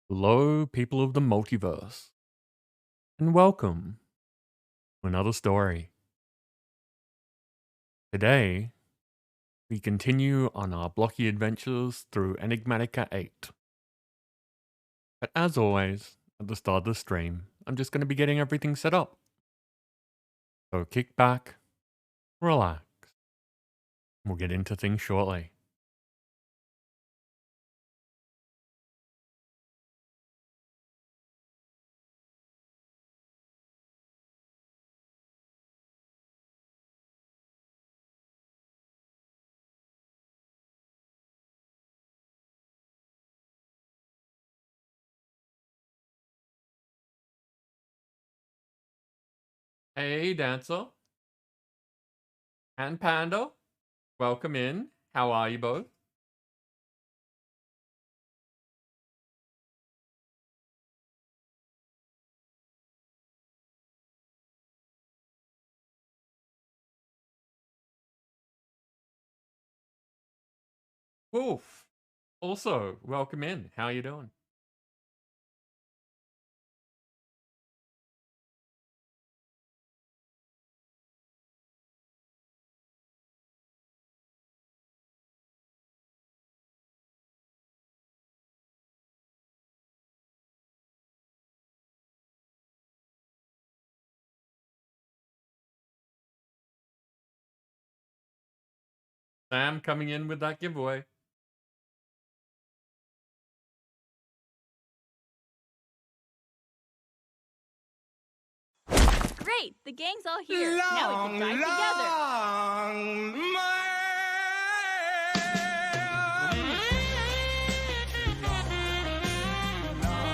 Hello, people of the multiverse, and welcome to another story. Today, we continue on our blocky adventures through Enigmatica 8. But as always, at the start of the stream, I'm just going to be getting everything set up. So kick back, relax, and we'll get into things shortly. Hey, Dancer and Panda, welcome in. How are you both? Wolf, also welcome in. How are you doing? Sam coming in with that giveaway. Great! The gang's all here. Now we can dive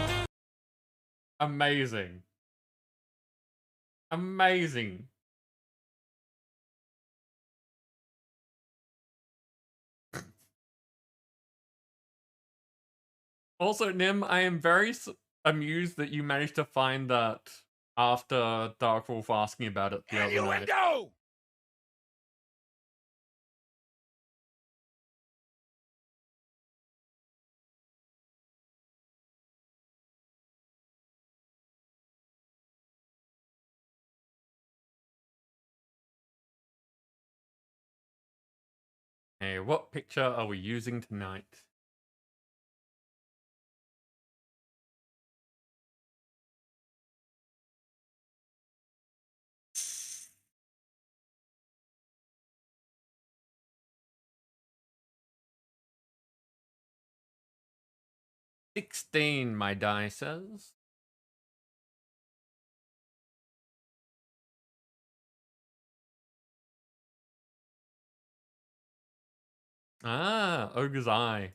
together. Amazing. Amazing. Also, Nim, I am very amused that you managed to find that after Dark Wolf asking about it the other night. Hey, what picture are we using tonight? "16", my die says. Ah, Ogre's Eye.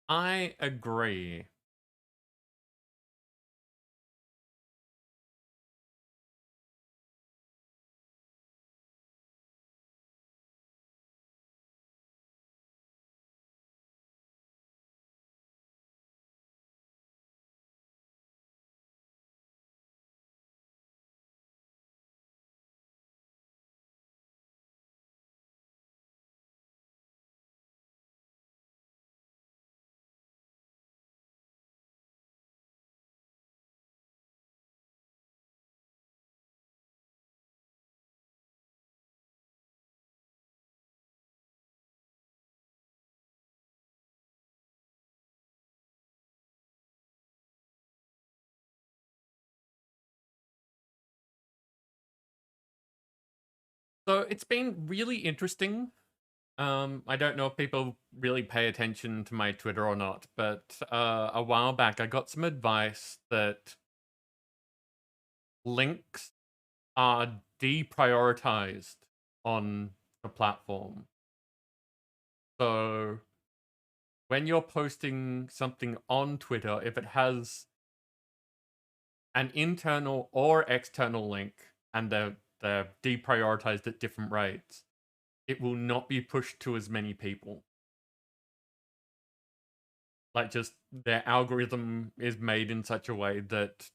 I agree. So it's been really interesting. I don't know if people really pay attention to my Twitter or not, but a while back I got some advice that links are deprioritized on the platform. So when you're posting something on Twitter, if it has an internal or external link and they're deprioritized at different rates, it will not be pushed to as many people. Like, just their algorithm is made in such a way that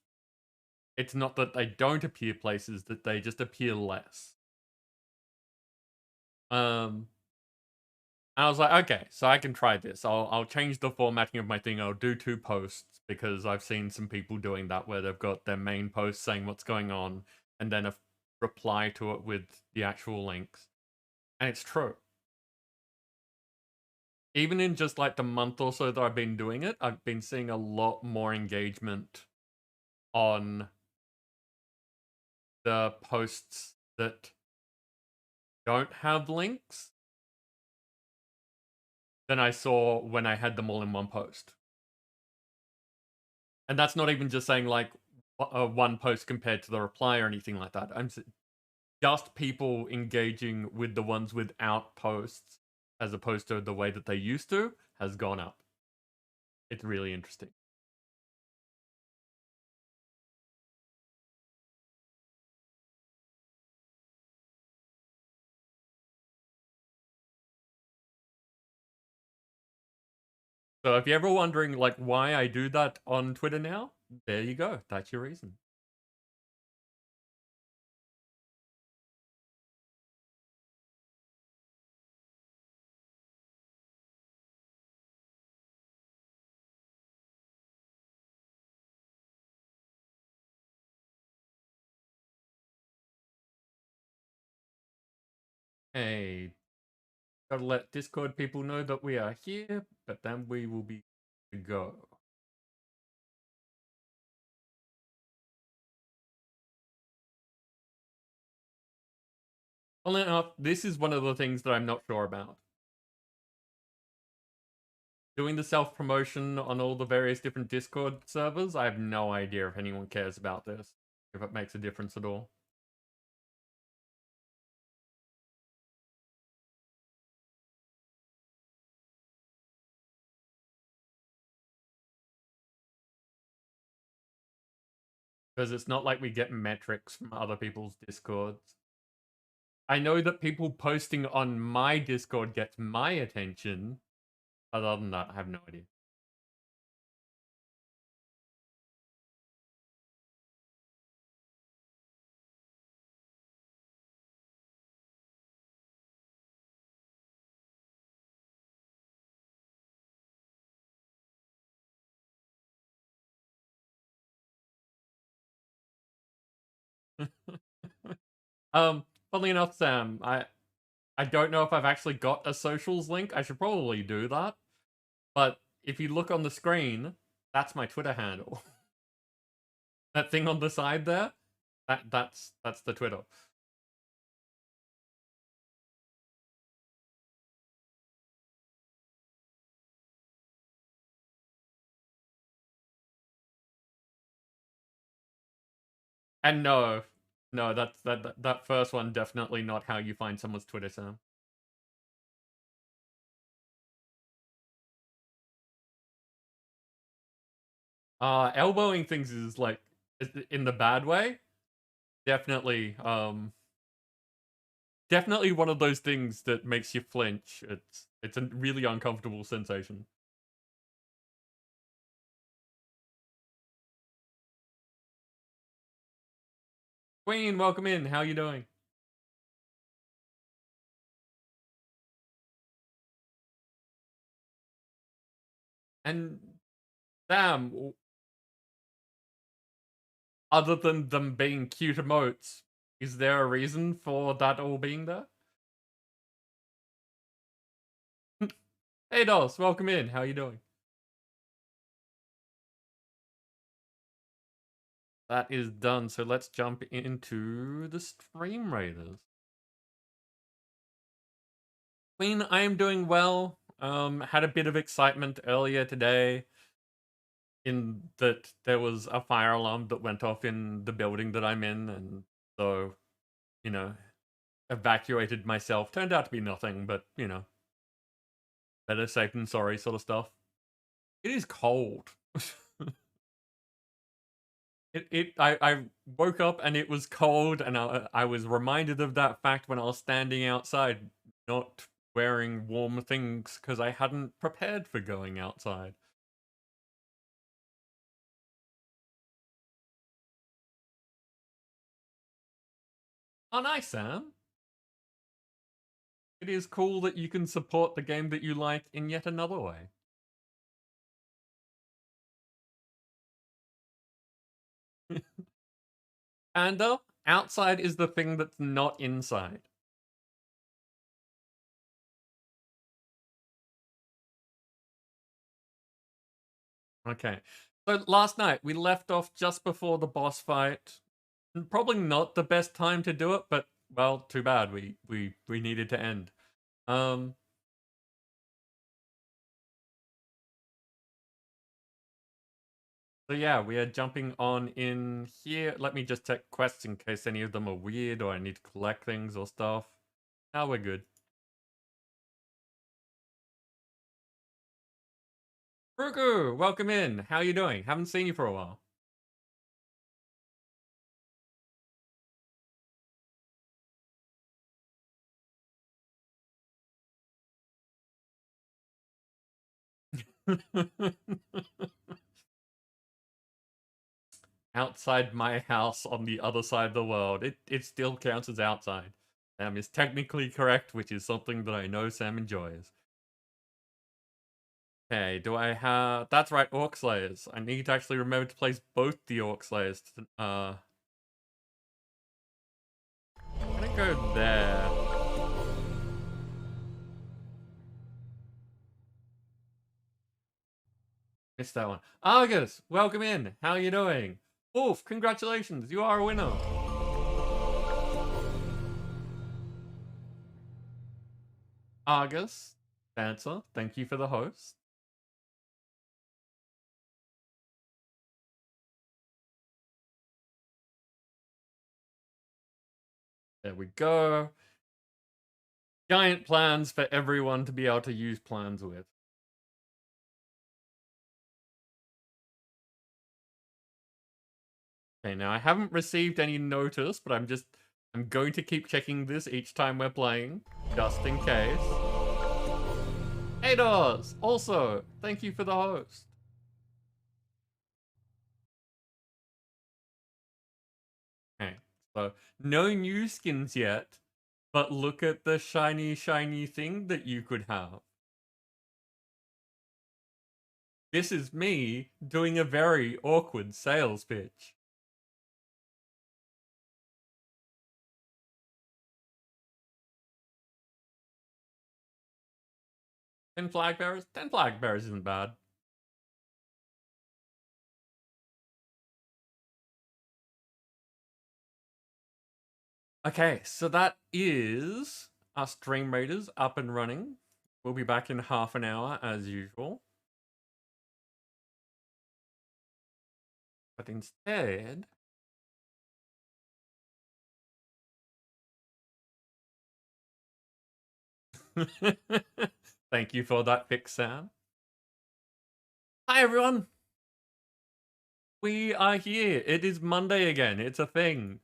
it's not that they don't appear places, that they just appear less. I was like, okay, so I can try this. I'll change the formatting of my thing. I'll do 2 posts because I've seen some people doing that where they've got their main post saying what's going on and then a reply to it with the actual links. And it's true. Even in just like the month or so that I've been doing it, I've been seeing a lot more engagement on the posts that don't have links than I saw when I had them all in one post. And that's not even just saying like one post compared to the reply or anything like that. I'm just people engaging with the ones without posts as opposed to the way that they used to has gone up. It's really interesting. So if you're ever wondering like why I do that on Twitter now, there you go. That's your reason. Hey, gotta let Discord people know that we are here, but then we will be to go. Well, enough, this is one of the things that I'm not sure about. Doing the self-promotion on all the various different Discord servers, I have no idea if anyone cares about this, if it makes a difference at all. Because it's not like we get metrics from other people's Discords. I know that people posting on my Discord gets my attention. Other than that, I have no idea. Funnily enough, Sam, I don't know if I've actually got a socials link. I should probably do that. But if you look on the screen, that's my Twitter handle. That thing on the side there, that's the Twitter. And no, that's that first one definitely not how you find someone's Twitter, Sam. Elbowing things is like in the bad way. Definitely, definitely one of those things that makes you flinch. It's a really uncomfortable sensation. Queen, welcome in. How you doing? And Sam, other than them being cute emotes, is there a reason for that all being there? Hey Dos, welcome in. How you doing? That is done, so let's jump into the Stream Raiders. Queen, I am doing well. Had a bit of excitement earlier today in that there was a fire alarm that went off in the building that I'm in, and so, you know, evacuated myself. Turned out to be nothing, but, you know, better safe than sorry sort of stuff. It is cold. I woke up and it was cold, and I was reminded of that fact when I was standing outside, not wearing warm things because I hadn't prepared for going outside. Oh, nice, Sam. It is cool that you can support the game that you like in yet another way. And outside is the thing that's not inside. Okay. So last night we left off just before the boss fight. Probably not the best time to do it, but well, too bad. We needed to end. Um So yeah, we are jumping on in here. Let me just check quests in case any of them are weird or I need to collect things or stuff. Now we're good. Ruku, welcome in. How you doing? Haven't seen you for a while. Outside my house on the other side of the world. It still counts as outside. Sam is technically correct, which is something that I know Sam enjoys. Okay, do I have... That's right, Orc Slayers. I need to actually remember to place both the Orc Slayers. I'm gonna go there. Missed that one. Argus, welcome in. How are you doing? Wolf, congratulations. You are a winner. Argus, Dancer, thank you for the host. There we go. Giant plans for everyone to be able to use plans with. Okay, now I haven't received any notice, but I'm going to keep checking this each time we're playing, just in case. Ados, also, thank you for the host. Okay, so no new skins yet, but look at the shiny thing that you could have. This is me doing a very awkward sales pitch. Ten flag bearers? 10 flag bearers isn't bad. Okay, so that is us Dream Raiders up and running. We'll be back in half an hour as usual. But instead... Thank you for that fix, Sam. Hi, everyone. We are here. It is Monday again. It's a thing.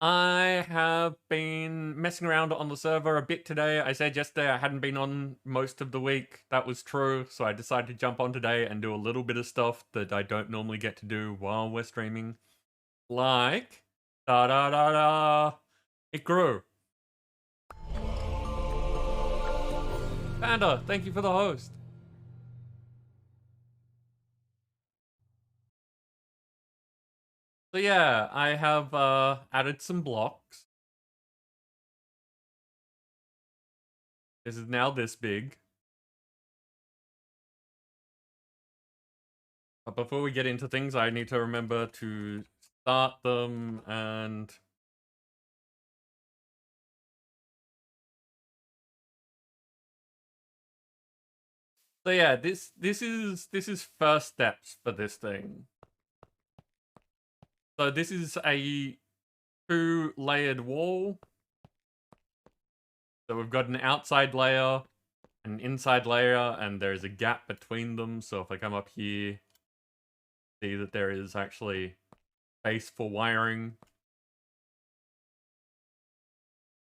I have been messing around on the server a bit today. I said yesterday I hadn't been on most of the week. That was true, so I decided to jump on today and do a little bit of stuff that I don't normally get to do while we're streaming. Like... Da-da-da-da! It grew. Panda, thank you for the host. So yeah, I have added some blocks. This is now this big. But before we get into things, I need to remember to start them and... So yeah, this is first steps for this thing. So this is a 2-layered wall. So we've got an outside layer, an inside layer, and there's a gap between them. So if I come up here, see that there is actually space for wiring.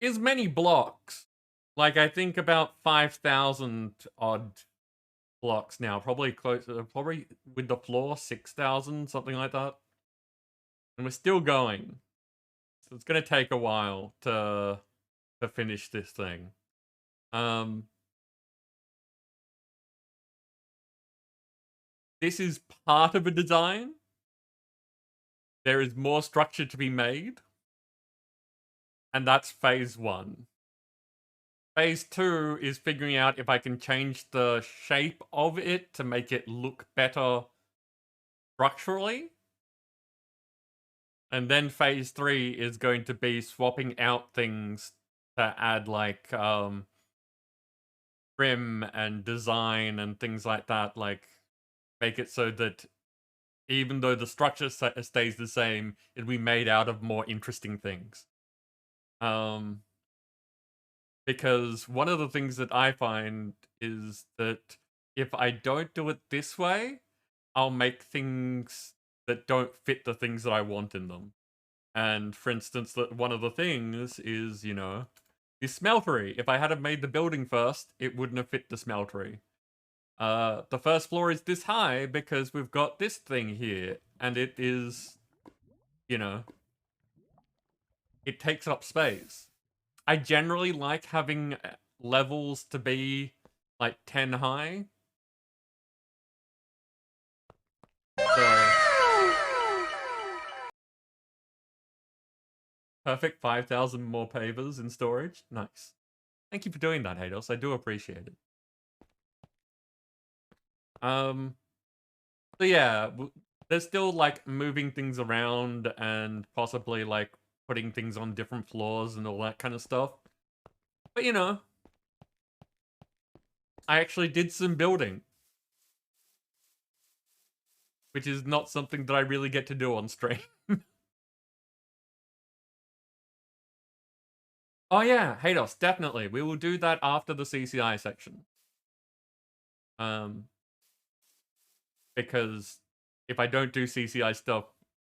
Is many blocks. Like I think about 5,000 odd blocks now. Probably closer, probably with the floor 6,000, something like that. And we're still going. So it's gonna take a while to finish this thing. This is part of a design. There is more structure to be made. And that's phase 1. Phase 2 is figuring out if I can change the shape of it to make it look better structurally. And then phase 3 is going to be swapping out things to add like trim and design and things like that, like make it so that even though the structure stays the same, it'll be made out of more interesting things. Because one of the things that I find is that if I don't do it this way, I'll make things that don't fit the things that I want in them. And for instance, one of the things is, you know, the smeltery. If I had made the building first, it wouldn't have fit the smeltery. The first floor is this high because we've got this thing here, and it is, you know, it takes up space. I generally like having levels to be like 10 high. So, perfect, 5,000 more pavers in storage. Nice. Thank you for doing that, Hados. I do appreciate it. So yeah, there's still like moving things around and possibly like putting things on different floors and all that kind of stuff. But you know, I actually did some building, which is not something that I really get to do on stream. Oh yeah, Hados, definitely. We will do that after the CCI section. Because if I don't do CCI stuff,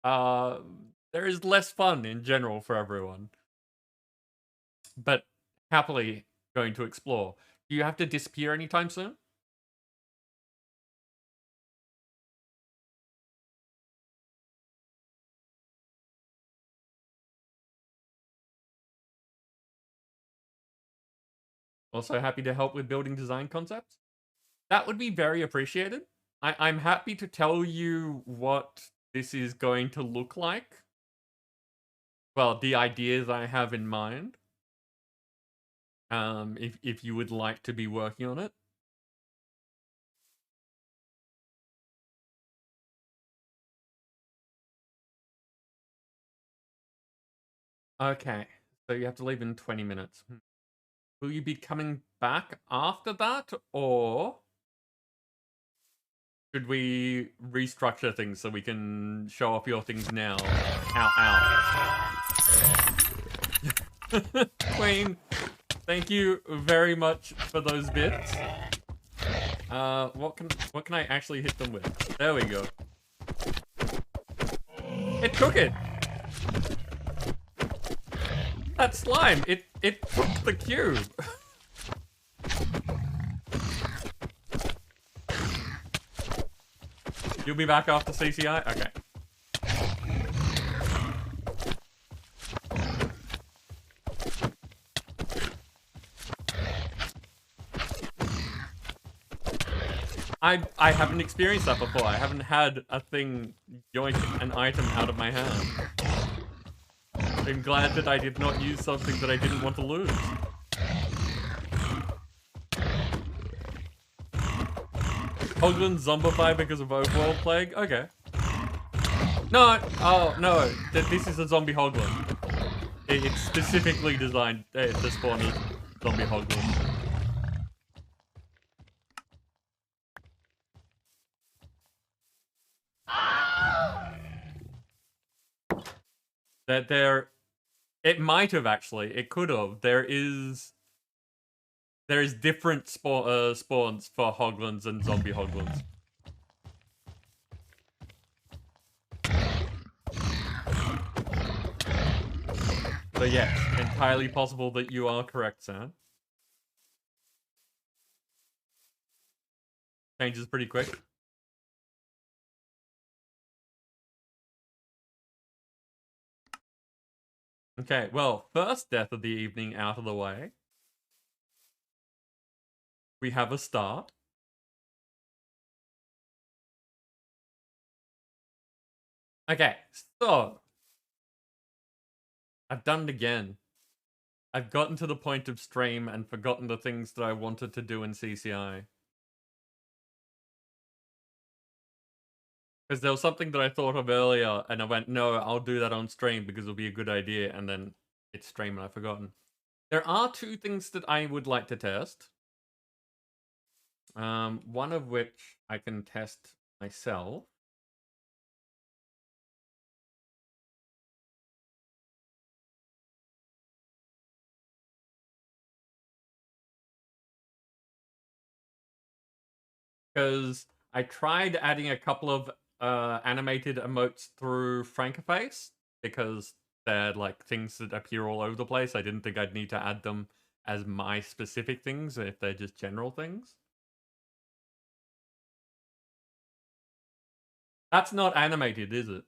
there is less fun in general for everyone. But happily going to explore. Do you have to disappear anytime soon? Also happy to help with building design concepts. That would be very appreciated. I'm happy to tell you what this is going to look like. Well, the ideas I have in mind. If you would like to be working on it. Okay, so you have to leave in 20 minutes. Will you be coming back after that, or should we restructure things so we can show off your things now? Ow. Queen, thank you very much for those bits. What can I actually hit them with? There we go. It took it. That slime, it took the cube. You'll be back after CCI? Okay. I haven't experienced that before. I haven't had a thing yoink an item out of my hand. I'm glad that I did not use something that I didn't want to lose. Hoglin zombify because of overworld plague? Okay. No, oh no, this is a zombie hoglin. It's specifically designed to spawn a zombie hoglin. That it might have actually, it could have. There is different spawns for hoglins and zombie hoglins. So yes, entirely possible that you are correct, Sam. Changes pretty quick. Okay, well, first death of the evening out of the way. We have a start. Okay, so I've done it again. I've gotten to the point of stream and forgotten the things that I wanted to do in CCI. Because there was something that I thought of earlier, and I went, no, I'll do that on stream because it'll be a good idea, and then it's stream and I've forgotten. There are two things that I would like to test. One of which I can test myself. Because I tried adding a couple of animated emotes through Frankerface, because they're like things that appear all over the place. I didn't think I'd need to add them as my specific things if they're just general things. That's not animated, is it?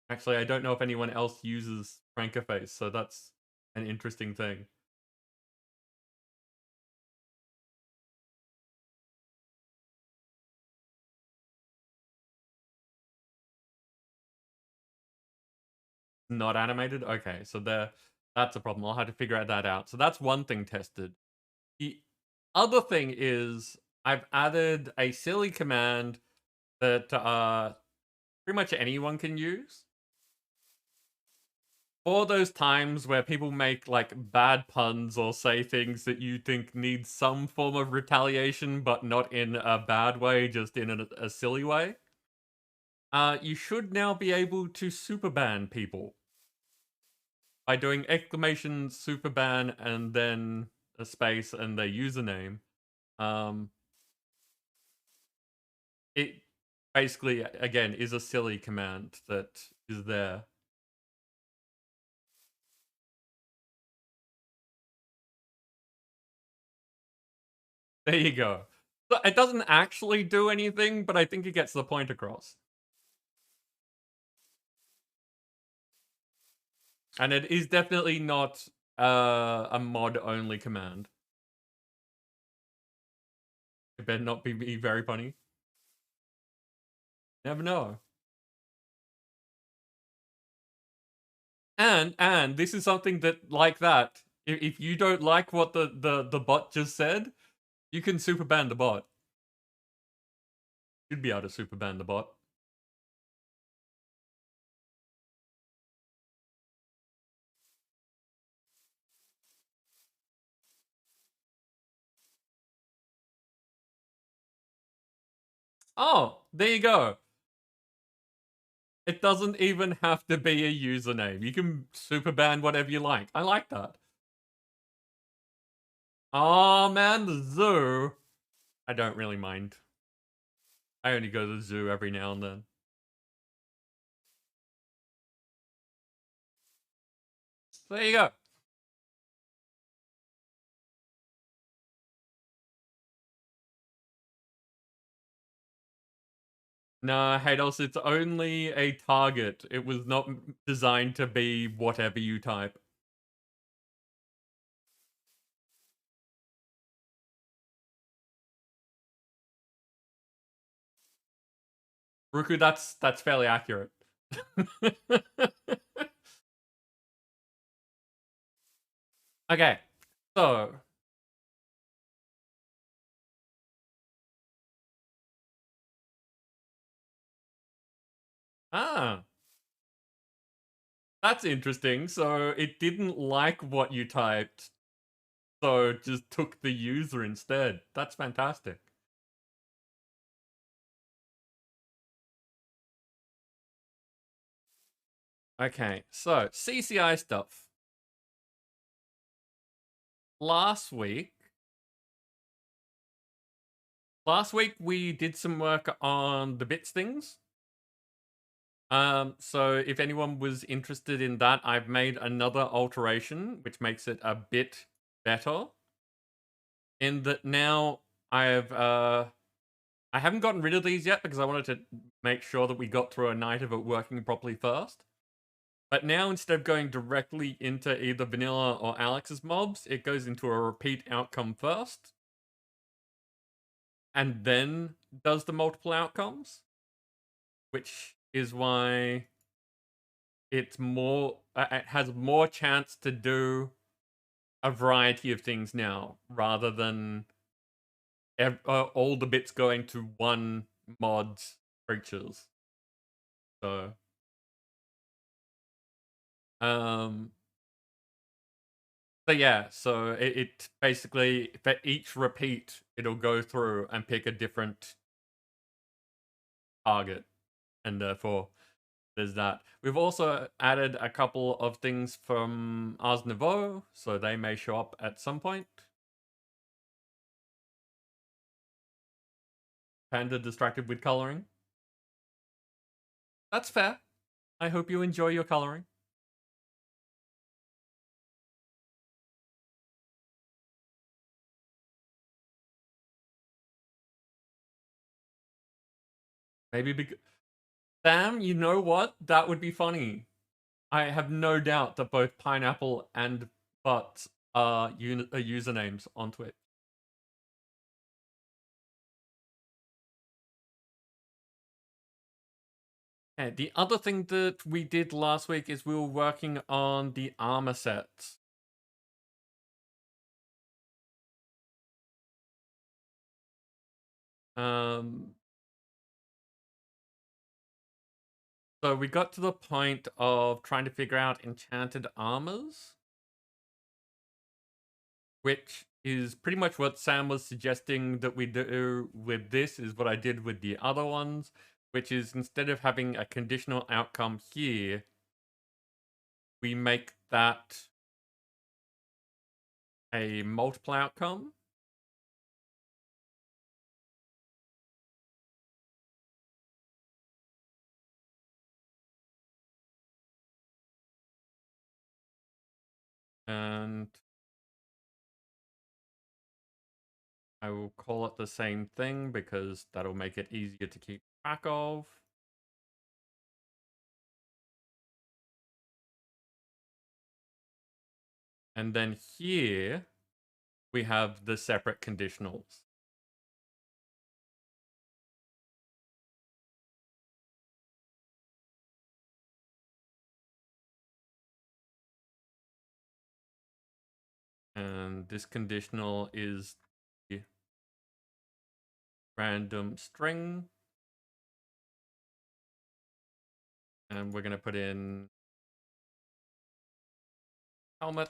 Actually, I don't know if anyone else uses Frankerface, so that's an interesting thing. Not animated? Okay, so that's a problem. I'll have to figure that out. So that's one thing tested. The other thing is I've added a silly command that pretty much anyone can use. For those times where people make like bad puns or say things that you think need some form of retaliation, but not in a bad way, just in a silly way. You should now be able to super ban people by doing exclamation super ban and then a space and their username. It basically, again, is a silly command that is there. There you go. So it doesn't actually do anything, but I think it gets the point across. And it is definitely not a mod-only command. It better not be very funny. Never know. And this is something that, like that, if you don't like what the bot just said, you can super ban the bot. You'd be able to super ban the bot. Oh, there you go. It doesn't even have to be a username. You can super ban whatever you like. I like that. Oh man, the zoo. I don't really mind. I only go to the zoo every now and then. So there you go. No, Hados, it's only a target. It was not designed to be whatever you type. Ruku, that's fairly accurate. Okay, so that's interesting. So it didn't like what you typed, so it just took the user instead. That's fantastic. Okay, so CCI stuff. Last week we did some work on the bits things. So if anyone was interested in that, I've made another alteration which makes it a bit better. In that now I have I haven't gotten rid of these yet because I wanted to make sure that we got through a night of it working properly first. But now, instead of going directly into either Vanilla or Alex's mobs, it goes into a repeat outcome first. And then does the multiple outcomes. Which is why it's more... it has more chance to do a variety of things now, rather than all the bits going to one mod's creatures. So... So yeah, so it basically, for each repeat, it'll go through and pick a different target. And therefore, there's that. We've also added a couple of things from Ars Nouveau, so they may show up at some point. Panda distracted with coloring. That's fair. I hope you enjoy your coloring. Maybe because... Sam, you know what? That would be funny. I have no doubt that both Pineapple and Butt are usernames on Twitch. Okay, the other thing that we did last week is we were working on the armor sets. So we got to the point of trying to figure out Enchanted Armors, which is pretty much what Sam was suggesting that we do with this, is what I did with the other ones, which is instead of having a conditional outcome here, we make that a multiple outcome. And I will call it the same thing because that'll make it easier to keep track of. And then here, we have the separate conditionals. And this conditional is the random string. And we're going to put in helmet.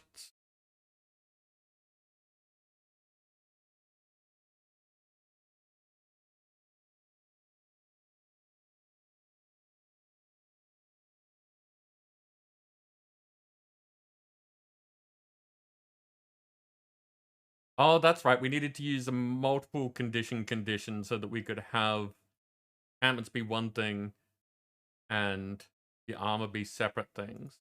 Oh, that's right. We needed to use a multiple condition so that we could have helmets be one thing and the armor be separate things.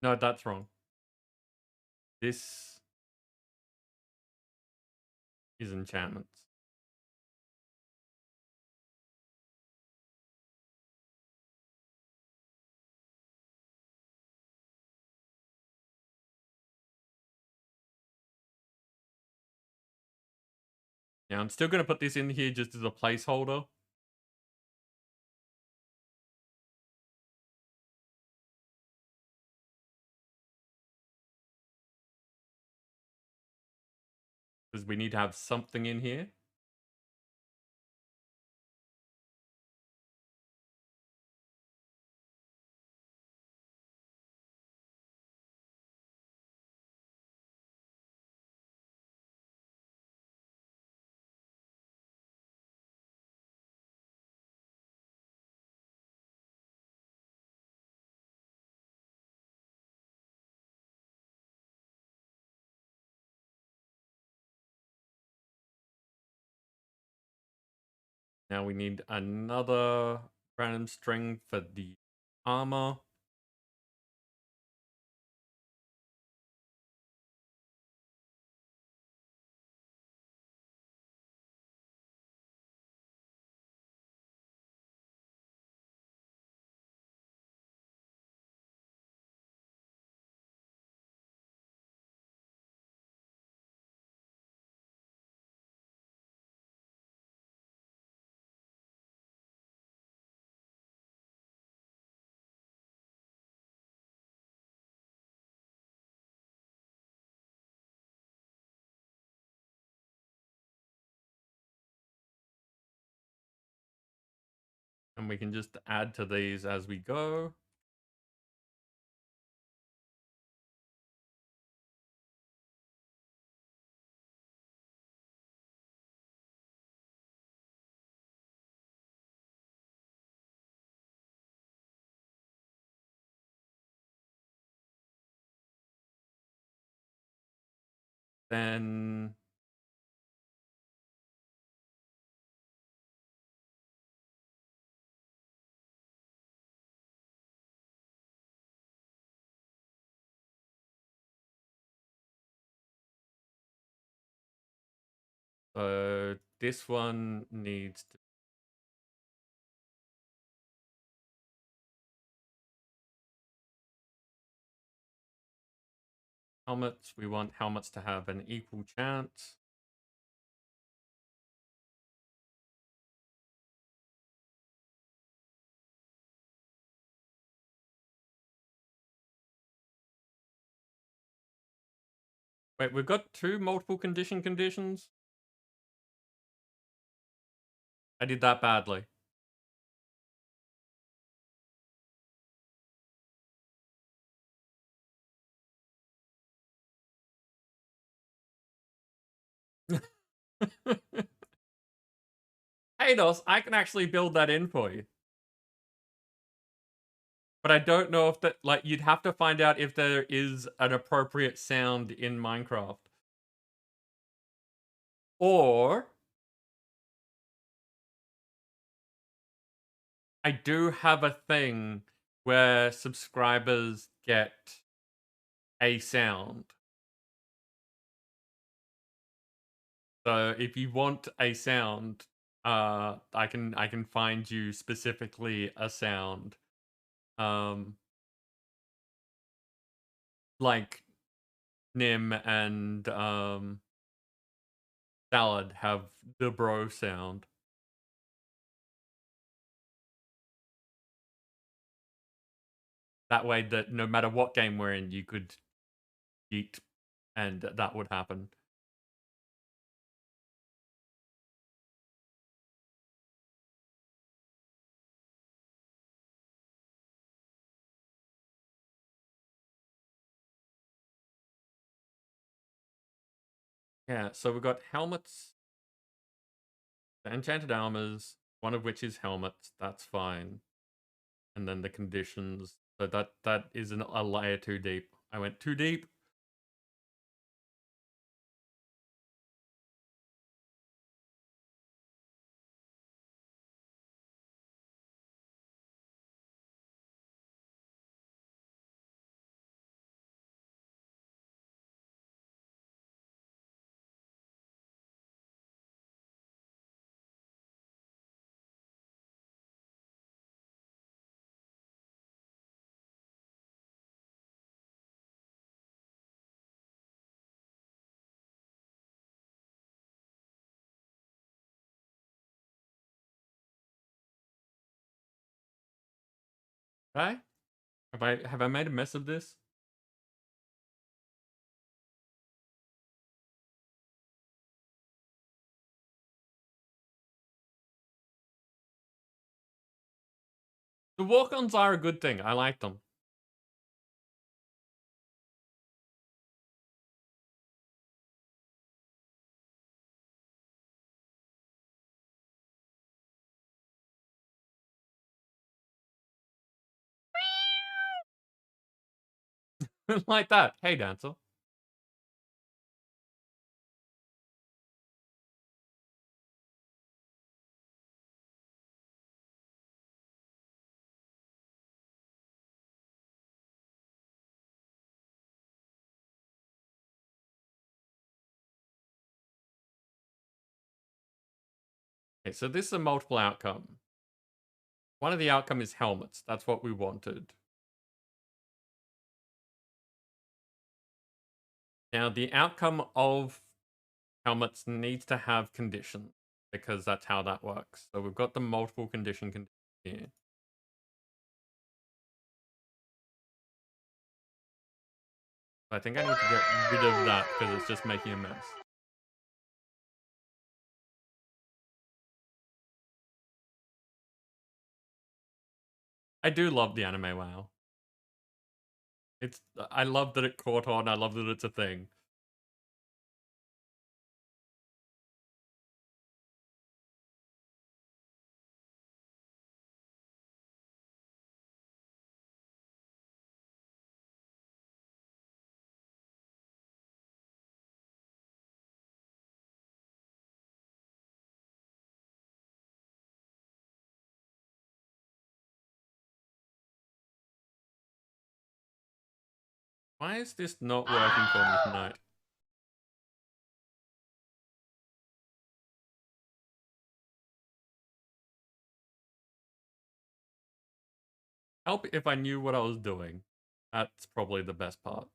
No, that's wrong. This is enchantments. Yeah, I'm still going to put this in here just as a placeholder. Because we need to have something in here. Now we need another random string for the armor. And we can just add to these as we go. Then this one needs to helmets. We want helmets to have an equal chance. Wait, we've got two multiple conditions? I did that badly. Hey, Dos, I can actually build that in for you. But I don't know if that, like, you'd have to find out if there is an appropriate sound in Minecraft. Or I do have a thing where subscribers get a sound. So if you want a sound, I can find you specifically a sound. Like Nim and Salad have the bro sound. That way that no matter what game we're in, you could eat and that would happen. Yeah, so we've got helmets, the Enchanted Armors, one of which is helmets, that's fine. And then the conditions. So that isn't a layer too deep. I went too deep. Okay? Have I made a mess of this? The walk-ons are a good thing. I like them. Like that. Hey, dancer. Okay, so this is a multiple outcome. One of the outcome is helmets. That's what we wanted. Now, the outcome of helmets needs to have condition because that's how that works. So we've got the multiple condition here. I think I need to get rid of that because it's just making a mess. I do love the anime WoW. I love that it caught on. I love that it's a thing. Why is this not working for me tonight? Help if I knew what I was doing. That's probably the best part.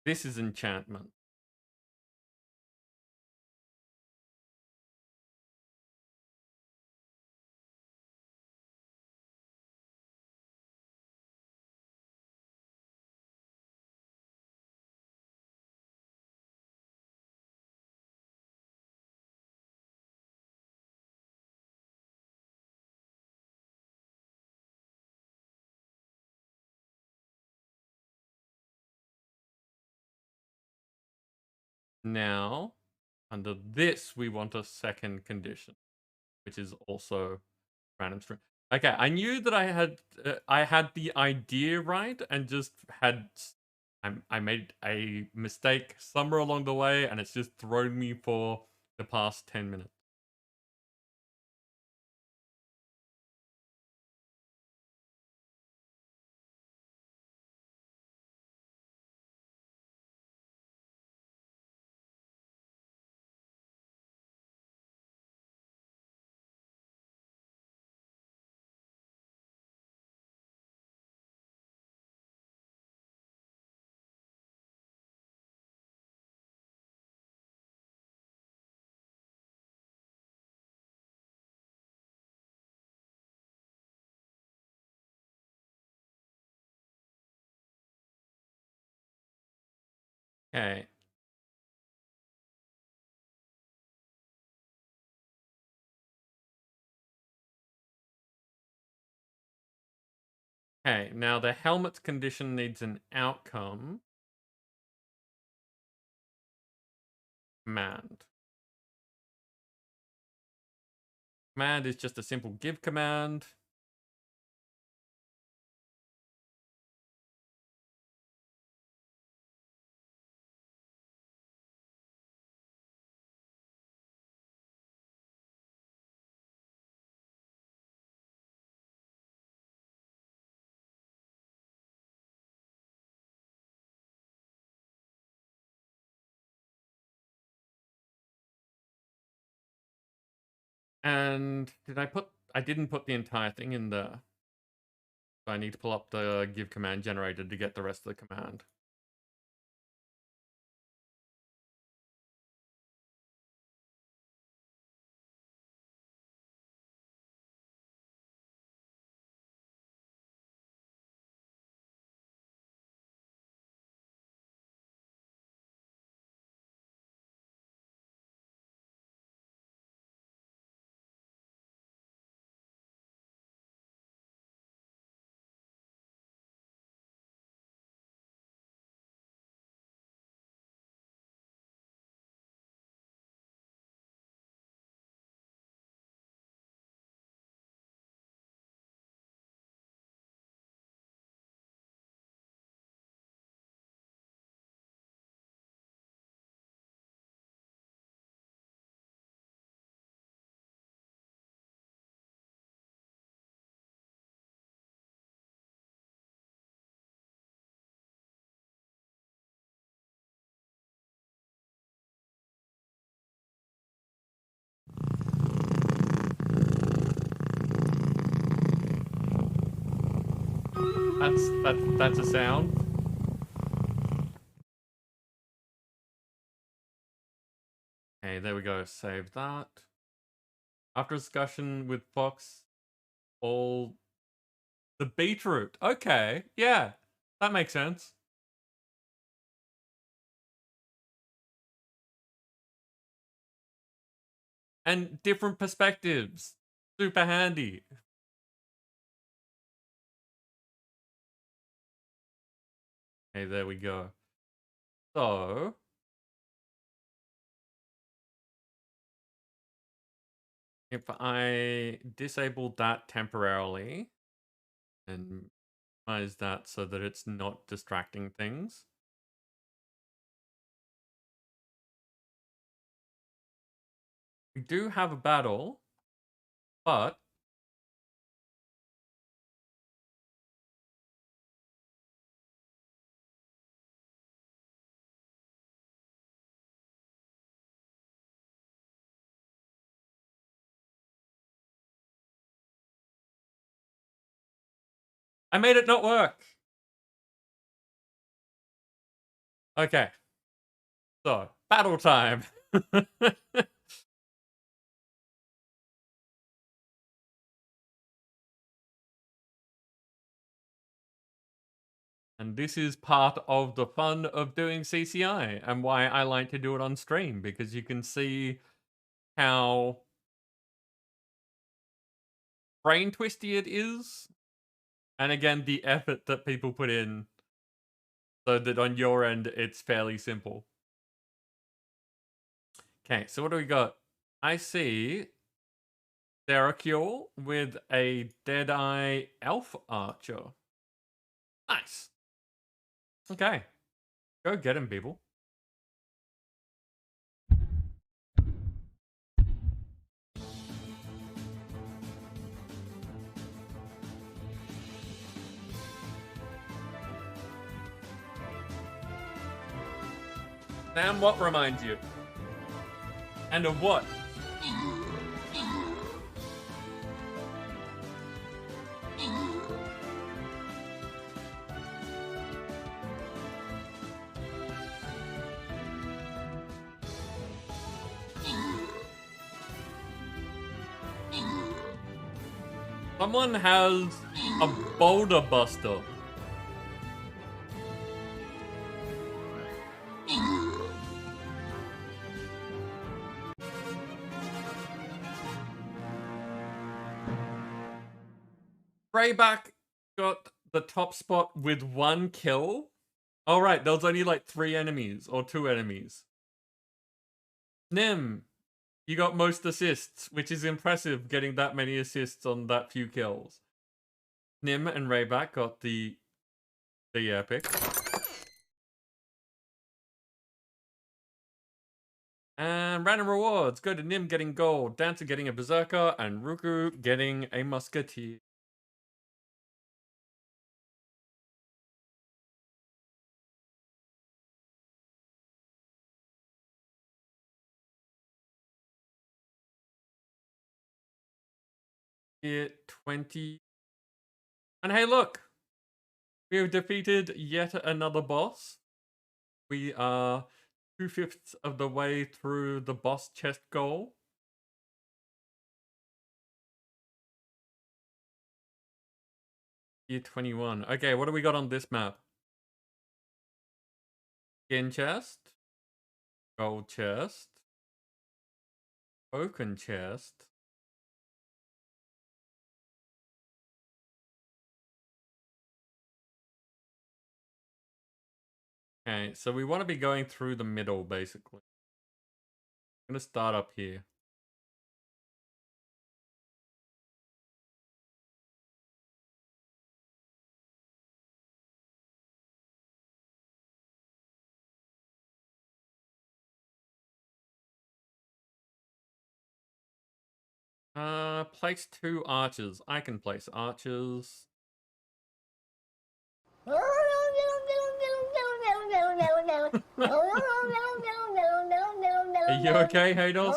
This is enchantment. Now, under this, we want a second condition, which is also random string. Okay, I knew that I had the idea right and just had I made a mistake somewhere along the way and it's just thrown me for the past 10 minutes. Okay. Okay, now the helmet condition needs an outcome. Command. Command is just a simple give command. And I didn't put the entire thing in there. So I need to pull up the give command generator to get the rest of the command. That's a sound. Okay, there we go. Save that. After discussion with Fox, all the beetroot. Okay, yeah, that makes sense. And different perspectives. Super handy. Okay, there we go. So, if I disable that temporarily and minimize that so that it's not distracting things. We do have a battle, but I made it not work. Okay. So, battle time. And this is part of the fun of doing CCI and why I like to do it on stream, because you can see how brain twisty it is. And again, the effort that people put in so that on your end, it's fairly simple. Okay, so what do we got? I see Seracule with a Deadeye Elf Archer. Nice. Okay. Go get him, people. Sam, what reminds you? And of what? Someone has a boulder buster. Greyback got the top spot with 1 kill. All right, there was only like 3 enemies or 2 enemies. Nim, you got most assists, which is impressive getting that many assists on that few kills. Nim and Rayback got the epic. And random rewards go to Nim getting gold, Dancer getting a berserker, and Ruku getting a musketeer. Hit 20. And hey, look! We have defeated yet another boss. We are 2/5 of the way through the boss chest goal. Year 21. Okay, what do we got on this map? Skin chest. Gold chest. Oaken chest. Okay, so we want to be going through the middle, basically. I'm going to start up here. Place 2 archers. I can place archers. Are you okay, Haydos?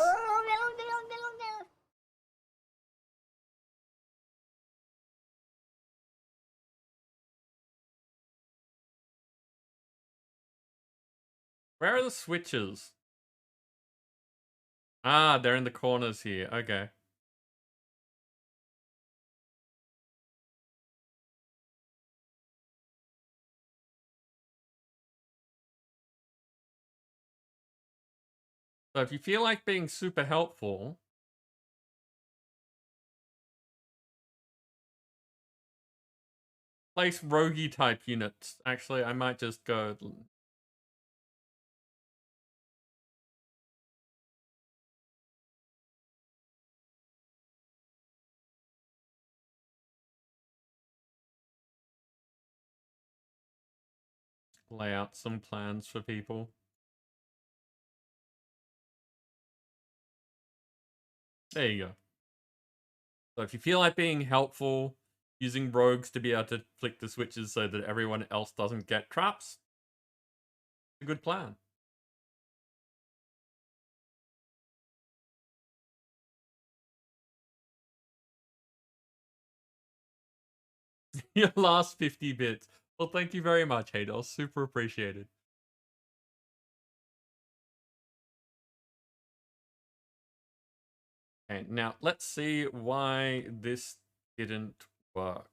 Where are the switches? Ah, they're in the corners here. Okay. So if you feel like being super helpful, place roguey type units. Actually, I might just go. Lay out some plans for people. There you go. So if you feel like being helpful, using rogues to be able to flick the switches so that everyone else doesn't get traps, a good plan. Your last 50 bits. Well, thank you very much, Hadel. Super appreciated. Okay, now let's see why this didn't work.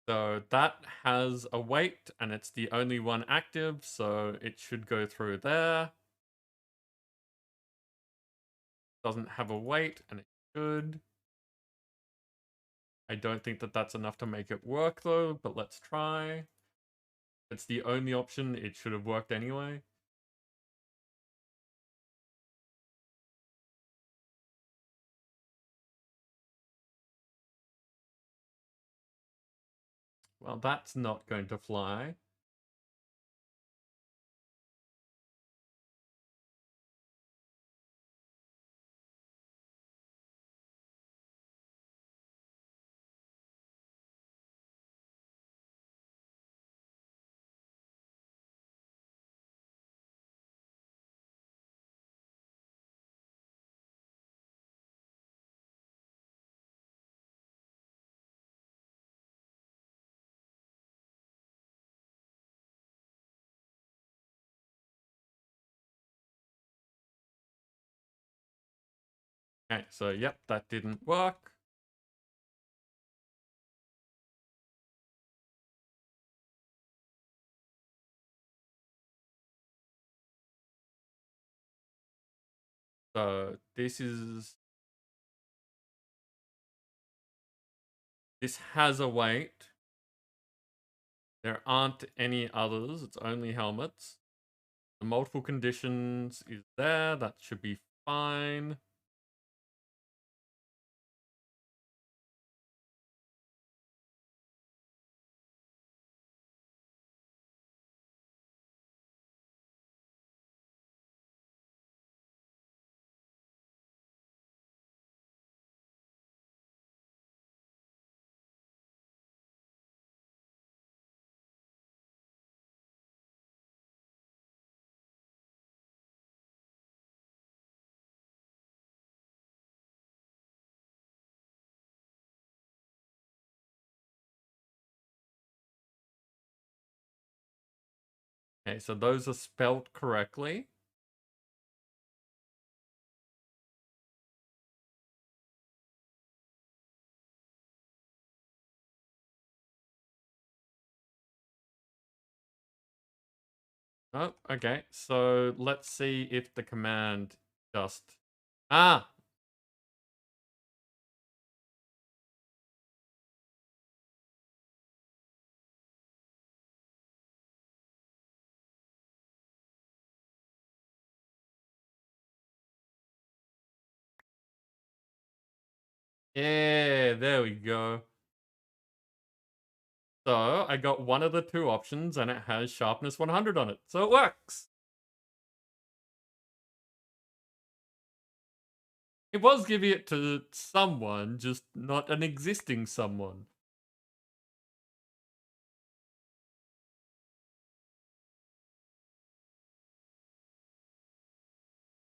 So that has a weight, and it's the only one active, so it should go through there. Doesn't have a weight, and it should. I don't think that that's enough to make it work, though, but let's try. It's the only option. It should have worked anyway. Well, that's not going to fly. Okay, so yep, that didn't work. So this has a weight. There aren't any others. It's only helmets. The multiple conditions is there. That should be fine. Okay, so those are spelt correctly. Oh, okay. So let's see if the command just... Ah! Yeah, there we go. So I got one of the two options and it has sharpness 100 on it. So it works. It was giving it to someone, just not an existing someone.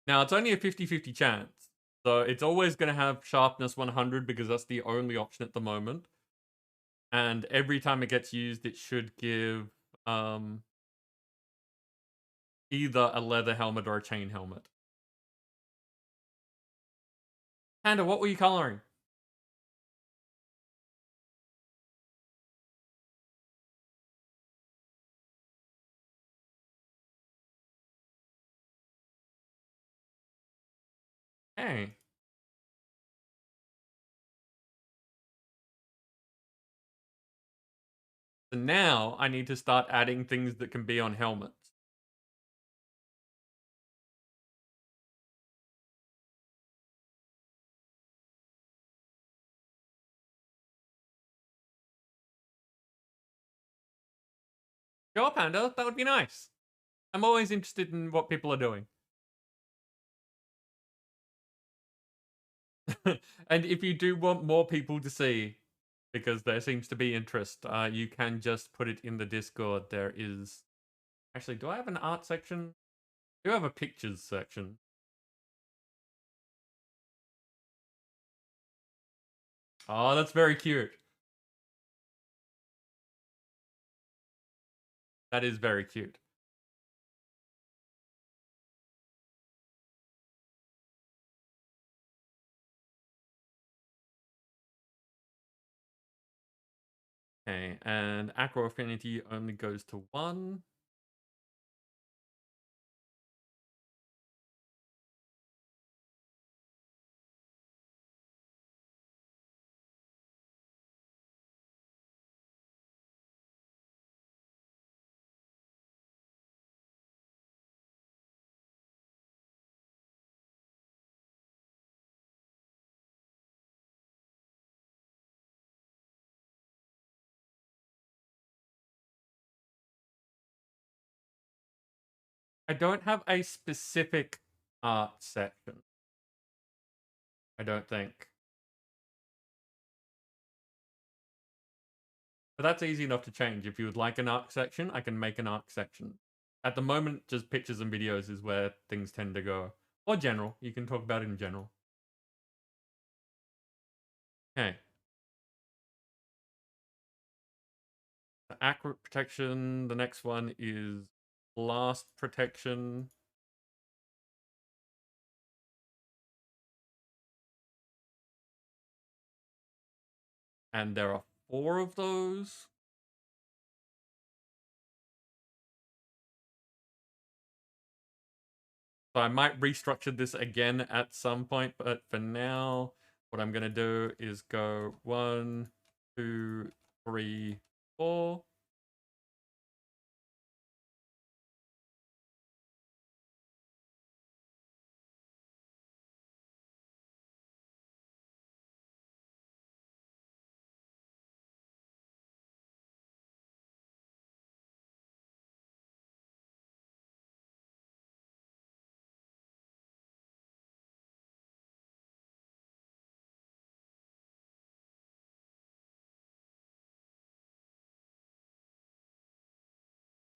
Now, it's only a 50-50 chance. So it's always going to have sharpness 100 because that's the only option at the moment. And every time it gets used, it should give either a leather helmet or a chain helmet. Panda, what were you coloring? Hey. So now I need to start adding things that can be on helmets. Sure, Panda, that would be nice. I'm always interested in what people are doing. And if you do want more people to see, because there seems to be interest, you can just put it in the Discord. There is... Actually, do I have an art section? I do have a pictures section. Oh, that's very cute. That is very cute. Okay, and Acro Affinity only goes to 1. I don't have a specific art section. I don't think. But that's easy enough to change. If you would like an arc section, I can make an arc section. At the moment, just pictures and videos is where things tend to go. Or general. You can talk about it in general. Okay. Accurate protection. The next one is blast protection. And there are 4 of those. So I might restructure this again at some point, but for now, what I'm going to do is go 1, 2, 3, 4.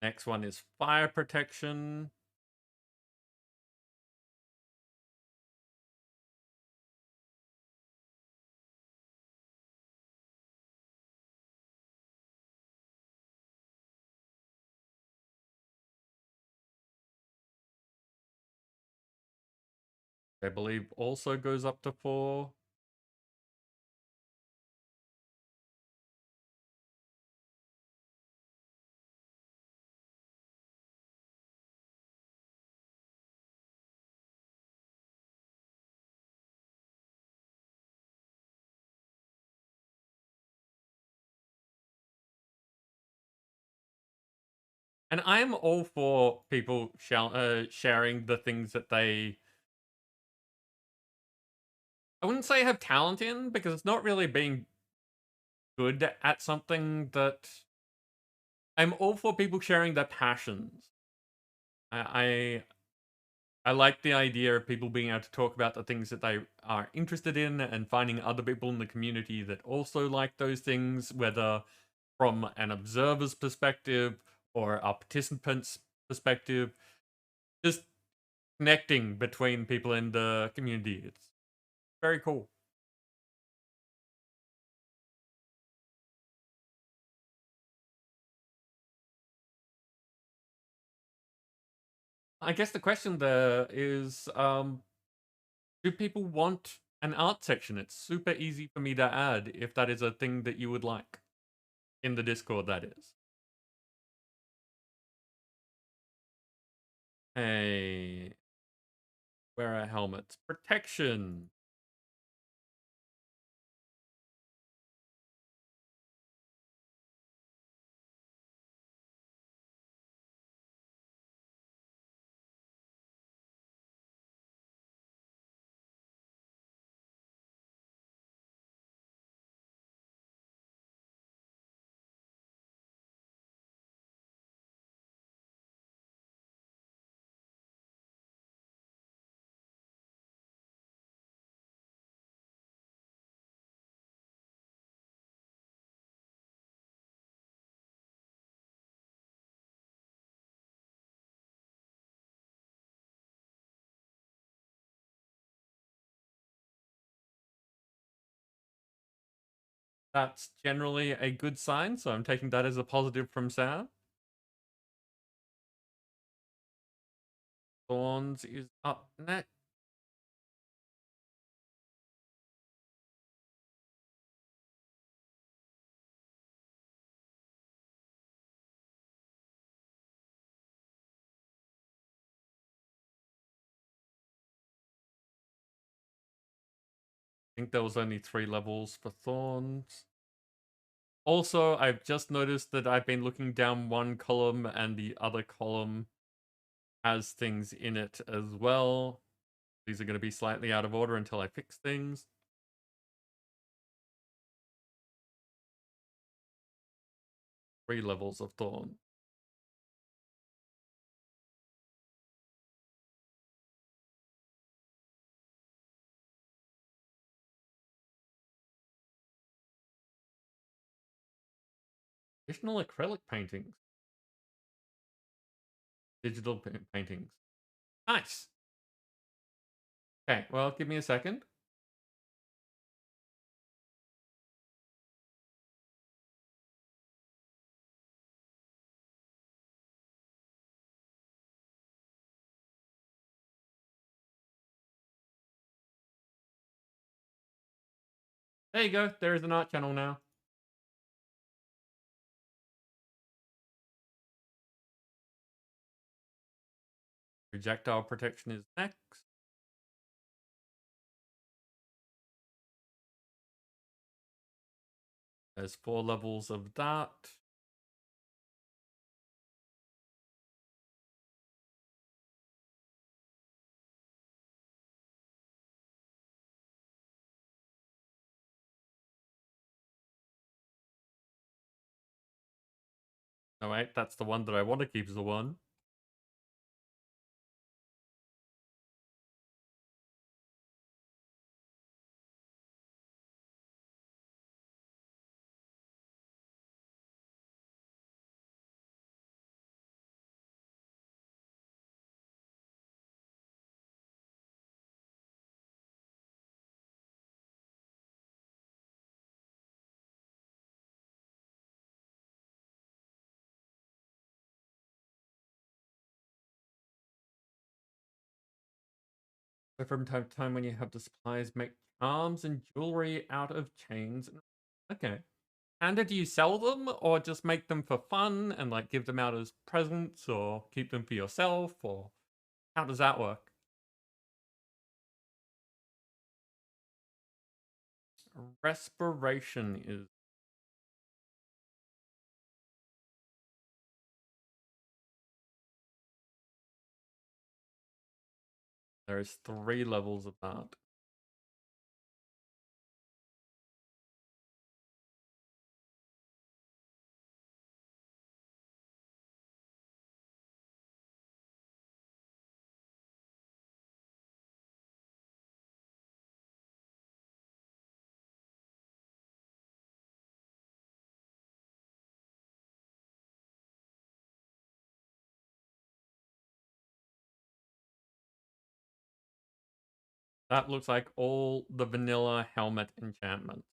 Next one is fire protection. I believe also goes up to 4. And I'm all for people sharing the things that they... I wouldn't say have talent in, because it's not really being good at something that... I'm all for people sharing their passions. I like the idea of people being able to talk about the things that they are interested in and finding other people in the community that also like those things, whether from an observer's perspective or a participant's perspective. Just connecting between people in the community. Very cool. I guess the question there is, do people want an art section? It's super easy for me to add if that is a thing that you would like. In the Discord, that is. Hey, where are helmets? Protection. That's generally a good sign, so I'm taking that as a positive from Sam. Thorns is up next. I think there was only 3 levels for Thorns. Also, I've just noticed that I've been looking down one column and the other column has things in it as well. These are going to be slightly out of order until I fix things. 3 levels of Thorn. Additional acrylic paintings. Digital paintings. Nice. Okay, well, give me a second. There you go. There is an art channel now. Projectile Protection is next. There's 4 levels of that. Oh wait, that's the one that I want to keep as the one. So from time to time when you have the supplies, make charms and jewelry out of chains. Okay. And do you sell them or just make them for fun and like give them out as presents or keep them for yourself, or how does that work? Respiration is there's 3 levels of that. That looks like all the vanilla helmet enchantments.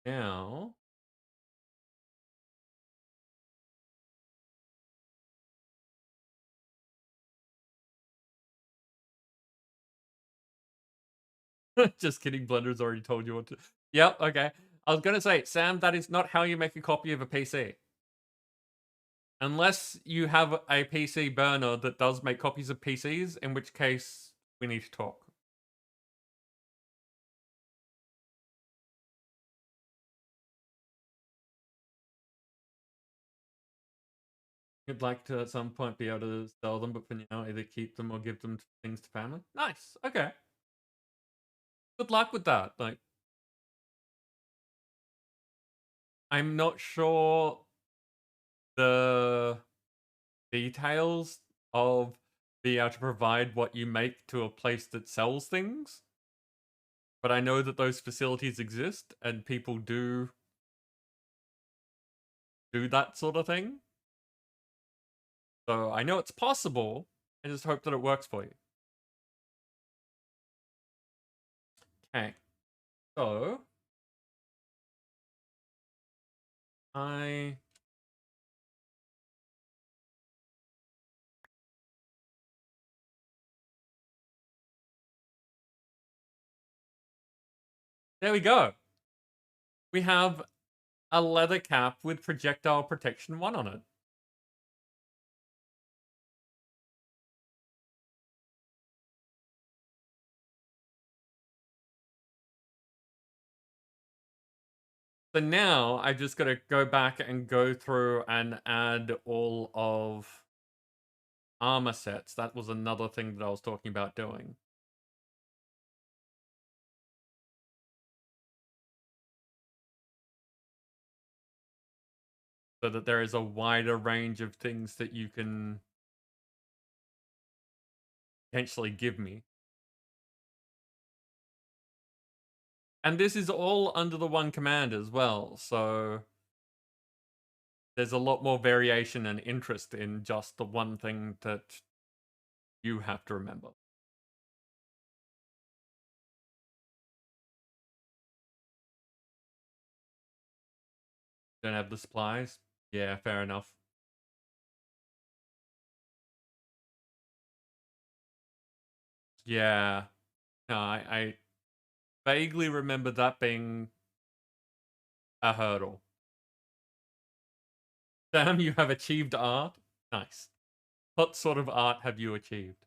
Now, just kidding, Blender's already told you what to. Yep, okay. I was gonna say, Sam, that is not how you make a copy of a PC. Unless you have a PC burner that does make copies of PCs, in which case we need to talk. You'd like to at some point be able to sell them, but for now, either keep them or give them things to family. Nice. Okay. Good luck with that. Like, I'm not sure the details of being able to provide what you make to a place that sells things, but I know that those facilities exist and people do that sort of thing. So I know it's possible. I just hope that it works for you. Okay. So I there we go. We have a leather cap with projectile protection 1 on it. So now I just got to go back and go through and add all of armor sets. That was another thing that I was talking about doing. So that there is a wider range of things that you can potentially give me. And this is all under the one command as well, so there's a lot more variation and interest in just the one thing that you have to remember. Don't have the supplies? Yeah, fair enough. Yeah. No, I vaguely remember that being a hurdle. Sam, you have achieved art? Nice. What sort of art have you achieved?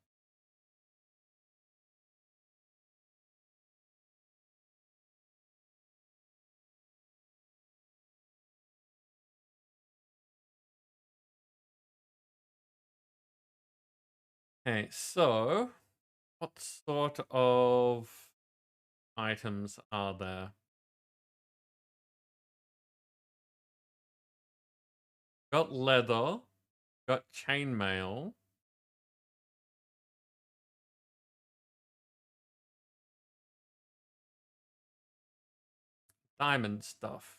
Okay, so what sort of items are there? Got leather, got chainmail, diamond stuff.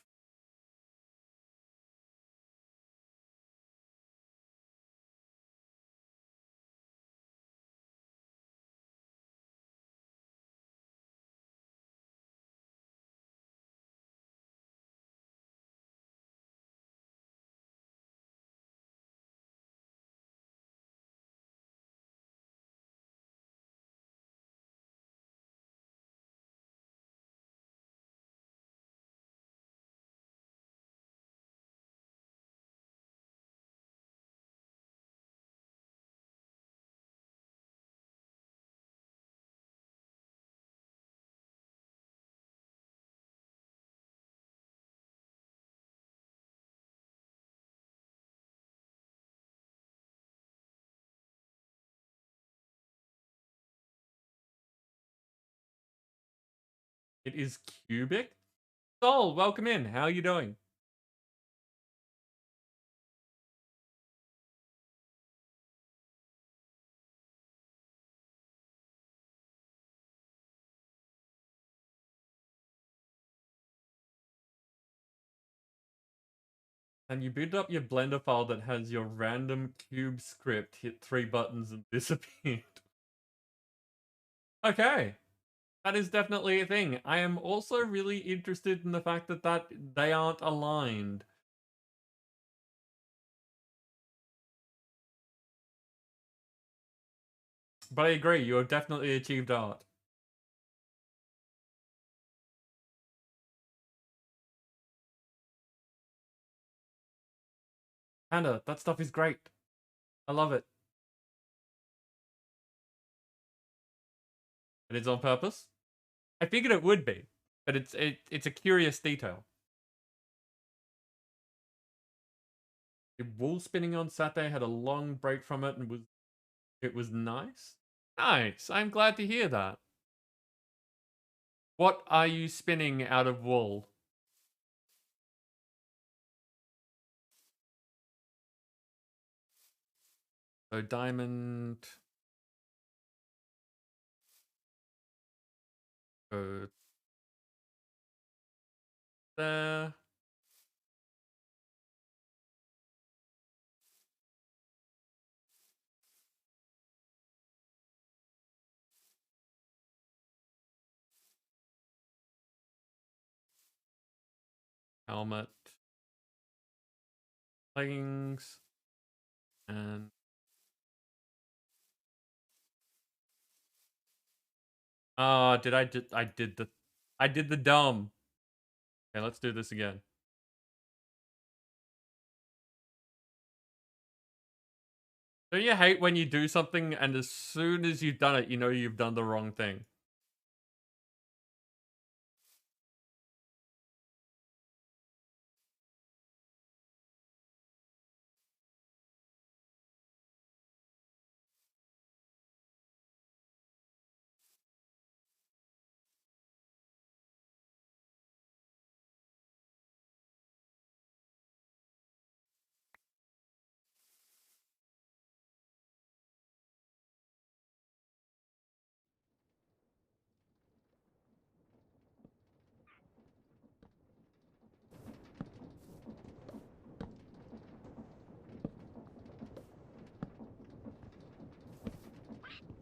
It is cubic. Sol, welcome in. How are you doing? And you boot up your Blender file that has your random cube script, hit 3 buttons and disappeared. Okay. That is definitely a thing. I am also really interested in the fact that they aren't aligned. But I agree, you have definitely achieved art. Panda, that stuff is great. I love it. It is on purpose. I figured it would be, but it's a curious detail. The wool spinning on Saturday had a long break from it and it was nice. Nice. I'm glad to hear that. What are you spinning out of wool? So diamond. Go there. Helmet. Leggings. And I did the dumb. Okay, let's do this again. Don't you hate when you do something and as soon as you've done it, you know you've done the wrong thing?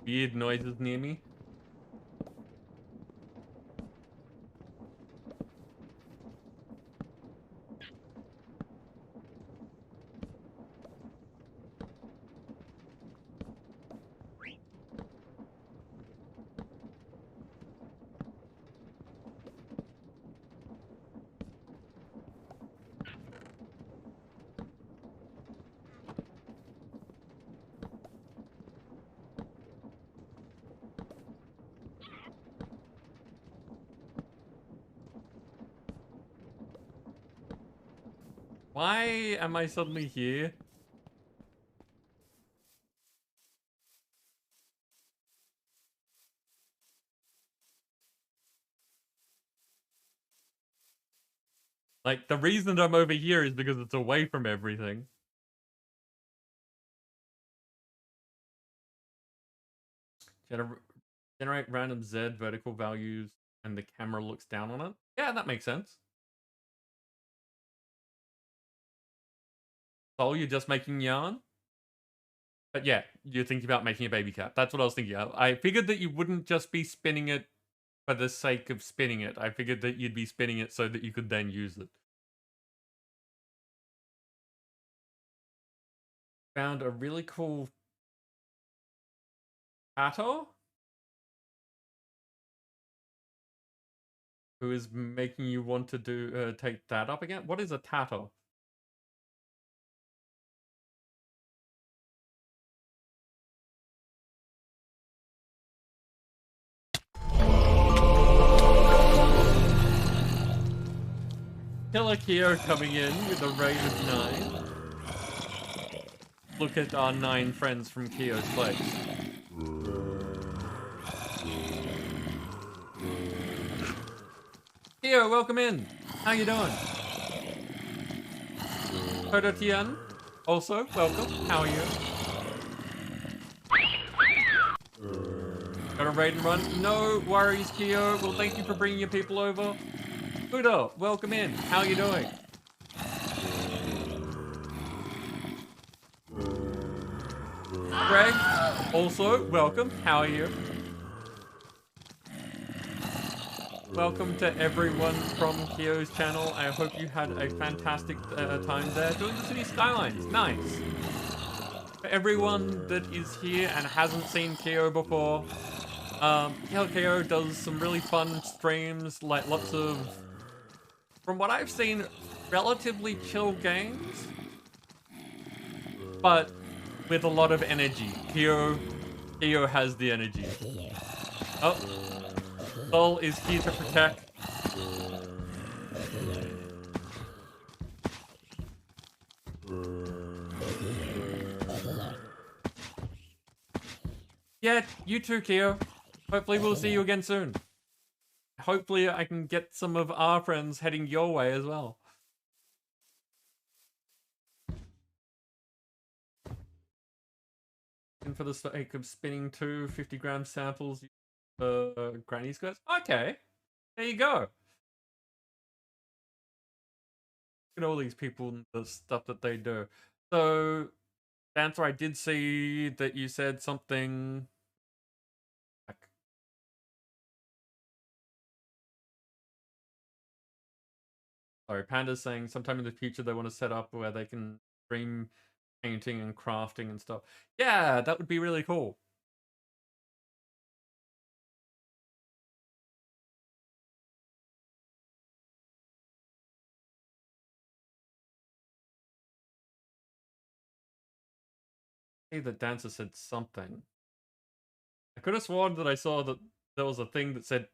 Weird noises near me. Why am I suddenly here? Like, the reason I'm over here is because it's away from everything. Generate random Z vertical values and the camera looks down on it. Yeah, that makes sense. So you're just making yarn? But yeah, you're thinking about making a baby cat. That's what I was thinking. I figured that you wouldn't just be spinning it for the sake of spinning it. I figured that you'd be spinning it so that you could then use it. Found a really cool Hatter who is making you want to do take that up again. What is a tatter? Killer Keo coming in with a raid of 9. Look at our 9 friends from Keo's place. Keo, welcome in. How you doing? Hodotian, also welcome. How are you? Got a raid and run? No worries, Keo. Well, thank you for bringing your people over. Buddha, welcome in. How you doing? Greg, also, welcome. How are you? Welcome to everyone from Kyo's channel. I hope you had a fantastic time there doing the city skylines. Nice. For everyone that is here and hasn't seen Kyo before, Kyo does some really fun streams, like lots of, from what I've seen, relatively chill games, but with a lot of energy. Kyo has the energy. Oh, Sol is here to protect. Yeah, you too, Kyo. Hopefully we'll see you again soon. Hopefully I can get some of our friends heading your way as well. And for the sake of spinning 2 50-gram samples, granny skirts. Okay, there you go. Look at all these people and the stuff that they do. So, Dancer, I did see that you said something. Sorry, Panda's saying sometime in the future they want to set up where they can stream painting and crafting and stuff. Yeah, that would be really cool. See, the Dancer said something. I could have sworn that I saw that there was a thing that said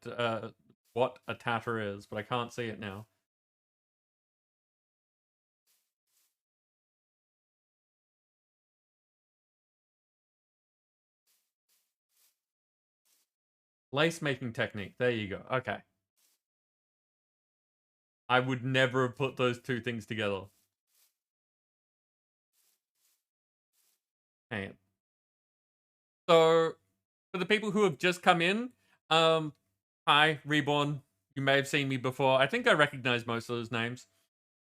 what a tatter is, but I can't see it now. Lace making technique. There you go. Okay. I would never have put those two things together. Okay. So, for the people who have just come in, hi, Reborn. You may have seen me before. I think I recognize most of those names.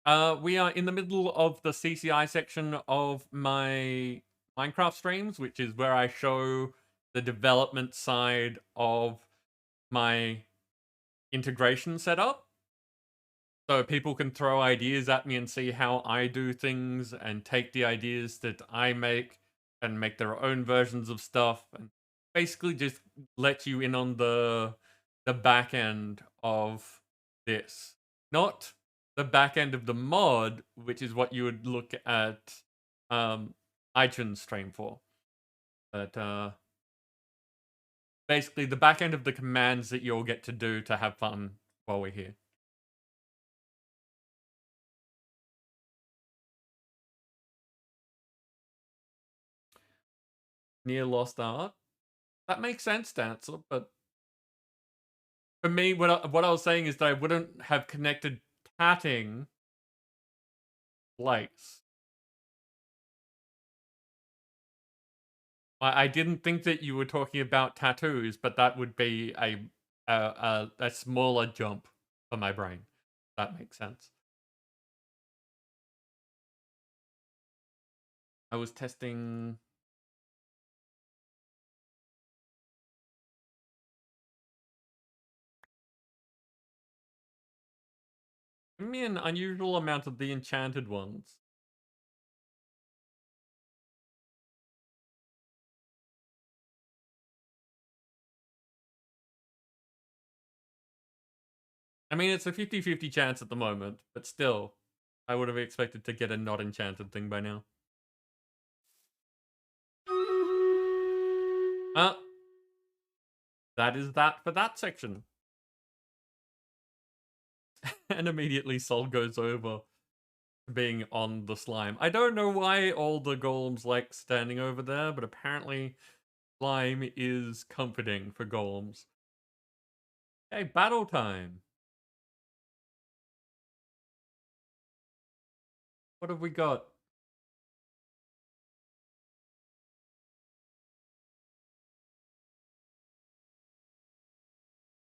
We are in the middle of the CCI section of my Minecraft streams, which is where I show the development side of my integration setup. So people can throw ideas at me and see how I do things and take the ideas that I make and make their own versions of stuff and basically just let you in on the back end of this. Not the back end of the mod, which is what you would look at iTunes stream for. But basically the back end of the commands that you'll get to do to have fun while we're here. Near Lost Art. That makes sense, Dancer, but for me, what I was saying is that I wouldn't have connected tatting lights. I didn't think that you were talking about tattoos, but that would be a smaller jump for my brain. That makes sense. I was testing. Give me an unusual amount of the enchanted ones. I mean, it's a 50-50 chance at the moment, but still, I would have expected to get a not enchanted thing by now. That is that for that section. And immediately Sol goes over being on the slime. I don't know why all the golems like standing over there, but apparently slime is comforting for golems. Okay, battle time. What have we got?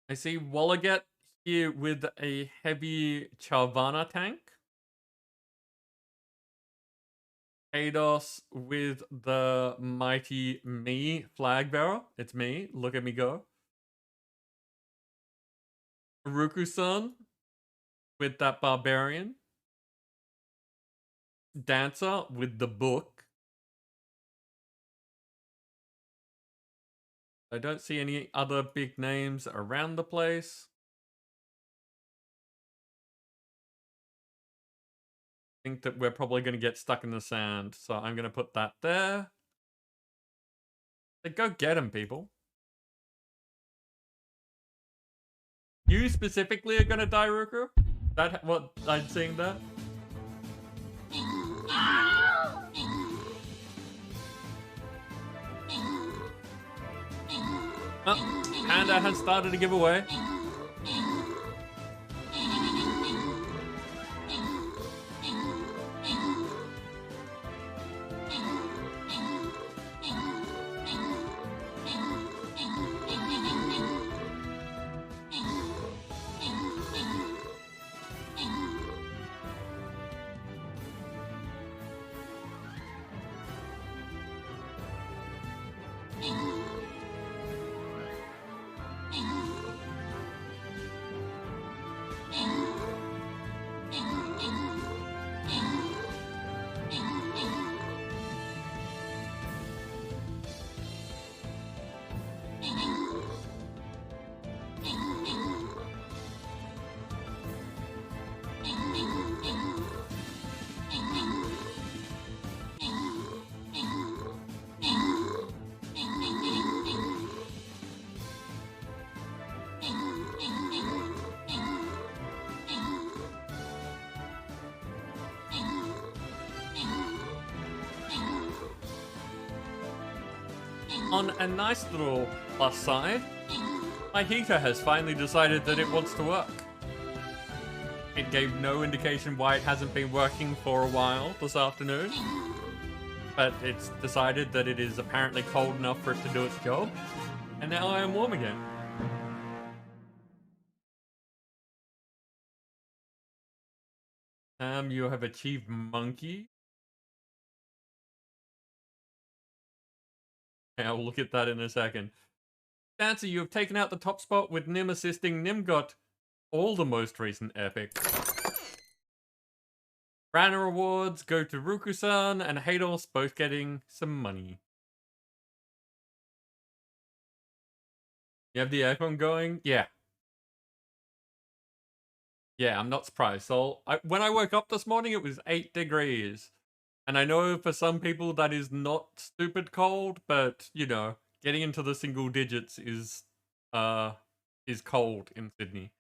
I see Wallaget here with a heavy Charvana tank. Ados with the mighty me flag bearer. It's me. Look at me go. Ruku-san with that barbarian. Dancer with the book. I don't see any other big names around the place. I think that we're probably going to get stuck in the sand, so I'm going to put that there. Go get him, people. You specifically are going to die, Ruku? That what I'm seeing there? Oh, Panda has started to give away. On a nice little plus side, my heater has finally decided that it wants to work. It gave no indication why it hasn't been working for a while this afternoon, but it's decided that it is apparently cold enough for it to do its job, and now I am warm again. You have achieved monkey. I'll look at that in a second. Dancer, you have taken out the top spot with Nim assisting. Nim got all the most recent epic. Ranner awards go to Ruku-san and Hados, both getting some money. You have the aircon going? Yeah. Yeah, I'm not surprised. So when I woke up this morning, it was 8 degrees. And I know for some people that is not stupid cold, but, you know, getting into the single digits is cold in Sydney.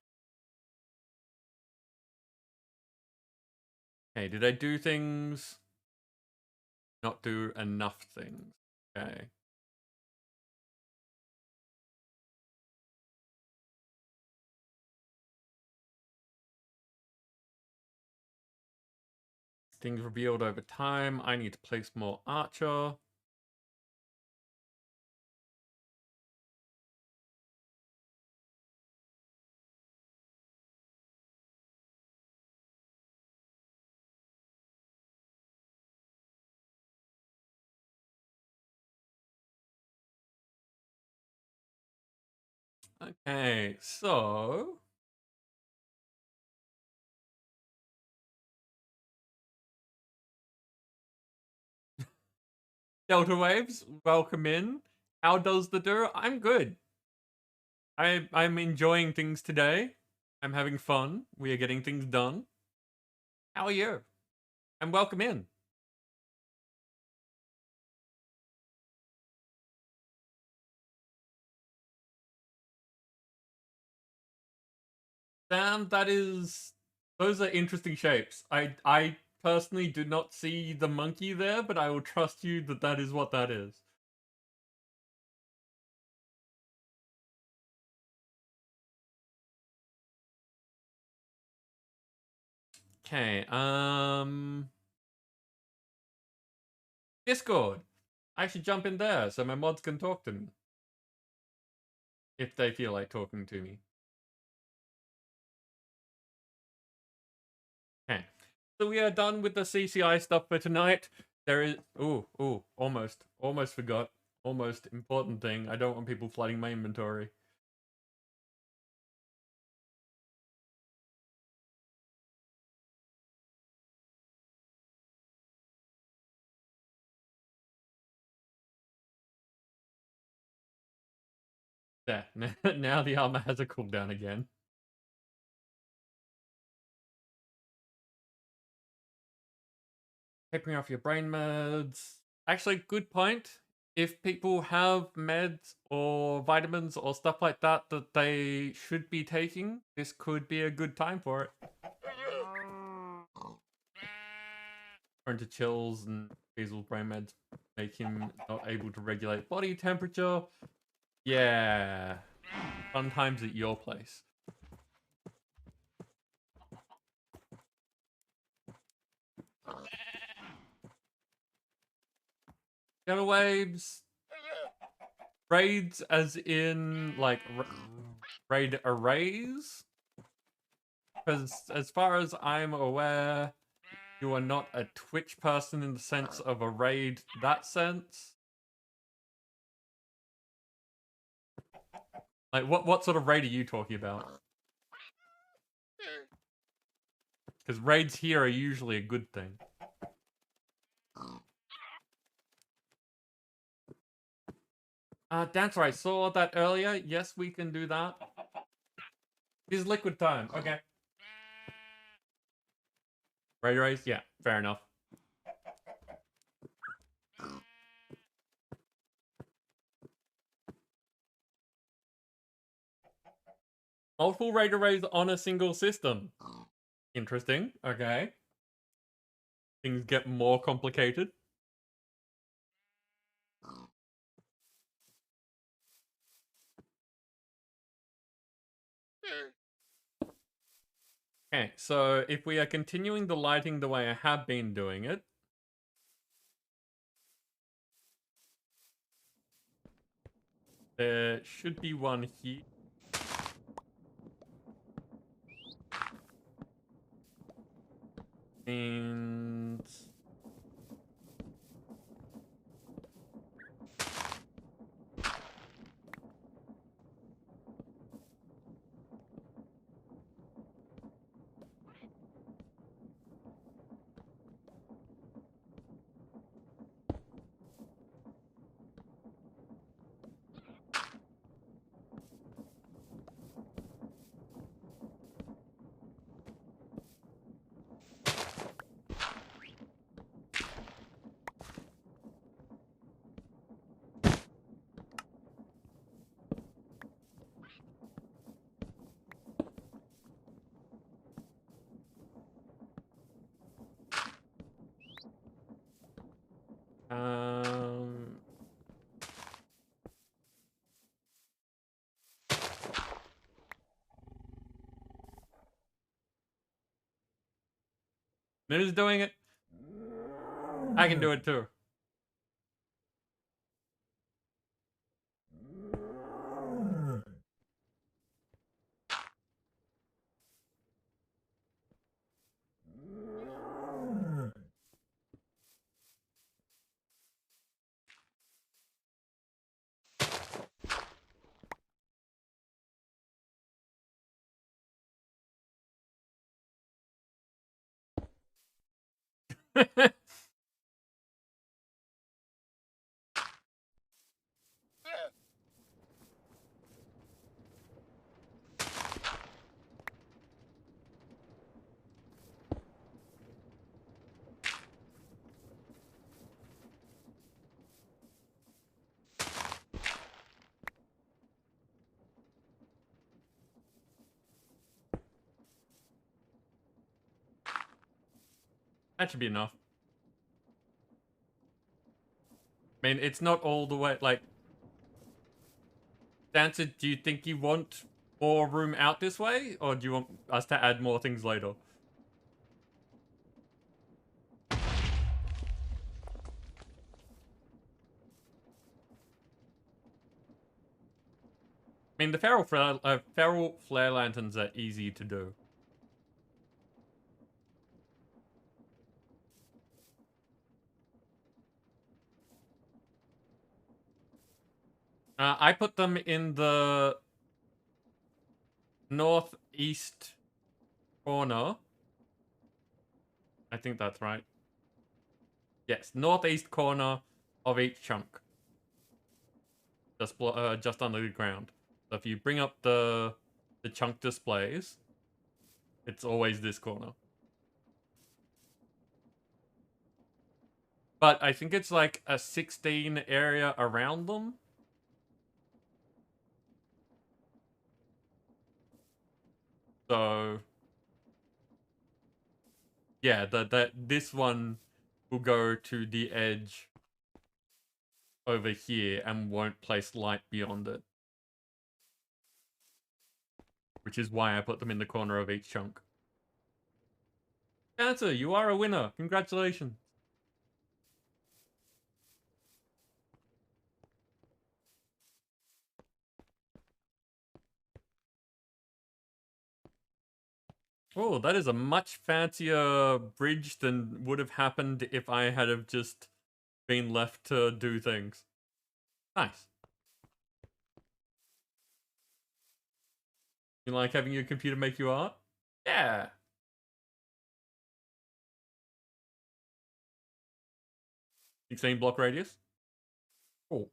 Okay, did I do things? Not do enough things. Okay. Things revealed over time. I need to place more archer. Okay, so Delta Waves, welcome in. How does the do? I'm good. I'm enjoying things today. I'm having fun. We are getting things done. How are you? And welcome in. Sam, those are interesting shapes. I personally do not see the monkey there, but I will trust you that that is what that is. Okay, Discord. I should jump in there so my mods can talk to me. If they feel like talking to me. Okay, so we are done with the CCI stuff for tonight. There is... almost. Almost forgot. Almost important thing. I don't want people flooding my inventory. There. Now the armor has a cooldown again. Tapering off your brain meds. Actually, good point. If people have meds or vitamins or stuff like that that they should be taking, this could be a good time for it. Prone to chills and Basil's brain meds make him not able to regulate body temperature. Yeah. Fun times at your place. Yellow waves. Raids as in, like, raid arrays? Because as far as I'm aware, you are not a Twitch person in the sense of a raid, that sense. Like, what sort of raid are you talking about? Because raids here are usually a good thing. Dancer, I saw that earlier. Yes, we can do that. It is liquid time. Okay. Raid race? Yeah, fair enough. Multiple raid arrays on a single system. Interesting. Okay. Things get more complicated. Okay, so if we are continuing the lighting the way I have been doing it, there should be one here. And... Who's doing it? I can do it too. That should be enough. I mean, it's not all the way, like... Dancer, do you think you want more room out this way? Or do you want us to add more things later? I mean, the feral flare lanterns are easy to do. I put them in the northeast corner. I think that's right. Yes, northeast corner of each chunk. Just under the ground. So if you bring up the chunk displays, it's always this corner. But I think it's like a 16 area around them. So yeah, this one will go to the edge over here and won't place light beyond it. Which is why I put them in the corner of each chunk. Answer, you are a winner. Congratulations. Oh, that is a much fancier bridge than would have happened if I had have just been left to do things. Nice. You like having your computer make you art? Yeah. 16 block radius. Cool.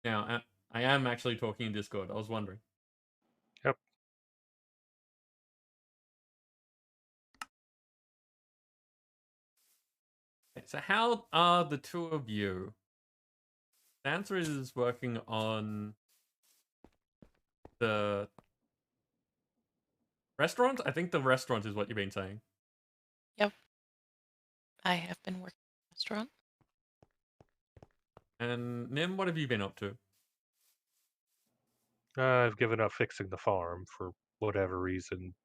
Now, I am actually talking in Discord. I was wondering. Yep. So how are the two of you? The answer is working on the restaurant? I think the restaurant is what you've been saying. Yep. I have been working in a restaurant. And Nim, what have you been up to? I've given up fixing the farm for whatever reason.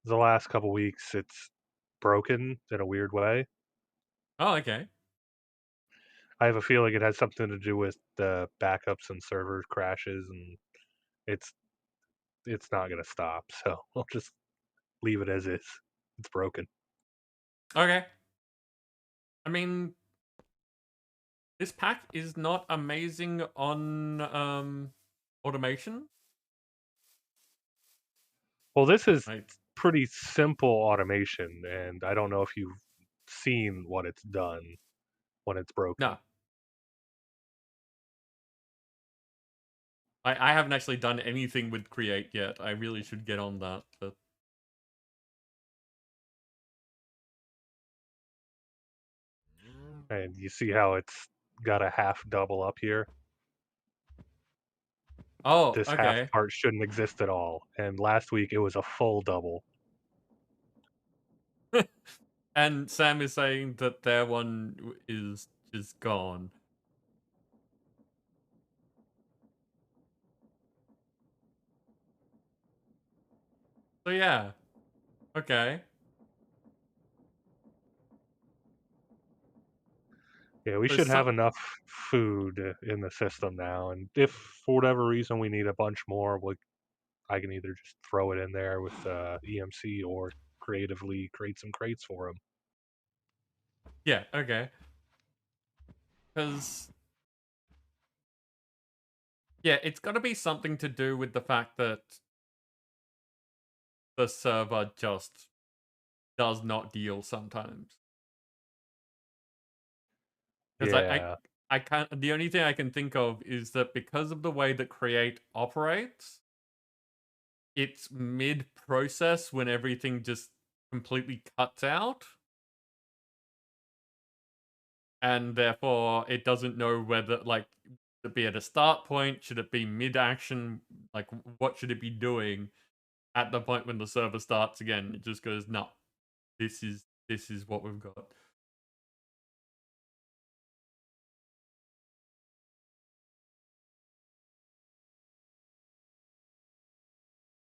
The last couple weeks, it's broken in a weird way. Oh, okay. I have a feeling it has something to do with the backups and server crashes, and it's it's not going to stop. So I'll just leave it as is. It's broken. Okay. I mean, this pack is not amazing on automation. Well, this is Right. pretty simple automation, and I don't know if you've seen what it's done when it's broken. No. I haven't actually done anything with Create yet. I really should get on that, but And you see how it's got a half double up here? oh, This half okay. part shouldn't exist at all. And last week it was a full double. And Sam is saying that their one is just gone. So yeah. Okay. Yeah, we So should have some enough food in the system now. And if for whatever reason we need a bunch more, I can either just throw it in there with EMC or creatively create some crates for them. yeah, okay. Cuz yeah, it's got to be something to do with the fact that the server just does not deal sometimes. Because Yeah, I can't. The only thing I can think of is that because of the way that Create operates, it's mid process when everything just completely cuts out, and therefore it doesn't know whether like should it be at a start point, should it be mid action, like what should it be doing at the point when the server starts again. It just goes, no, this is what we've got.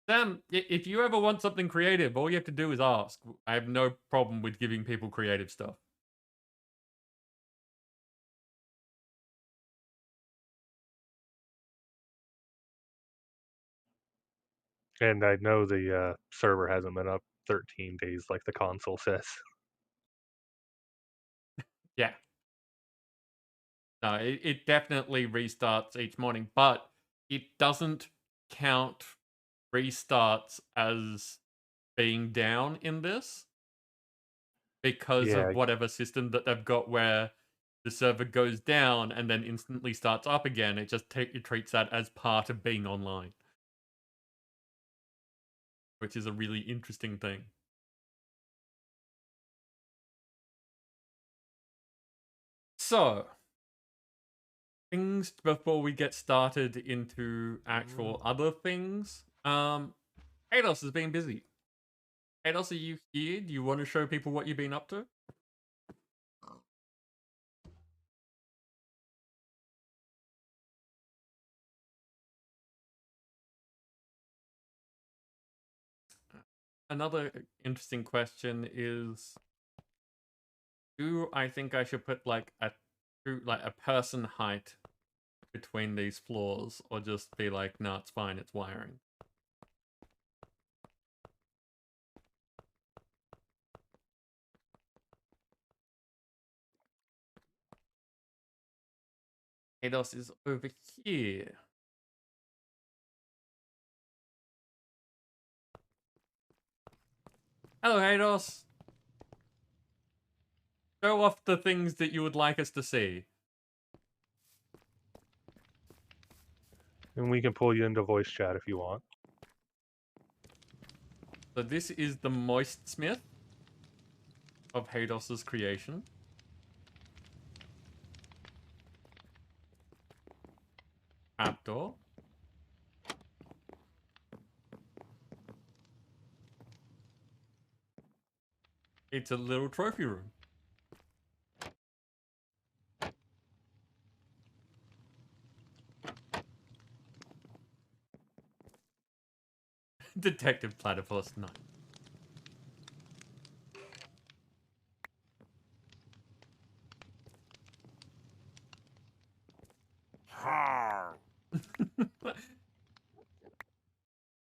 Sam, if you ever want something creative, all you have to do is ask. I have no problem with giving people creative stuff. and I know the server hasn't been up 13 days like the console says. Yeah. No, it definitely restarts each morning, but it doesn't count restarts as being down in this because Yeah, of whatever system that they've got where the server goes down and then instantly starts up again. It just it treats that as part of being online, which is a really interesting thing. So, things before we get started into actual other things. Ados has been busy. Ados, are you here? Do you want to show people what you've been up to? Another interesting question is, do I think I should put like a person height between these floors, or just be like, no, it's fine, it's wiring? Ados is over here. Hello, Ados. Show off the things that you would like us to see. and we can pull you into voice chat if you want. So this is the Moist Smith of Hados's creation. Trapdoor. It's a little trophy room. Detective Platypus 9.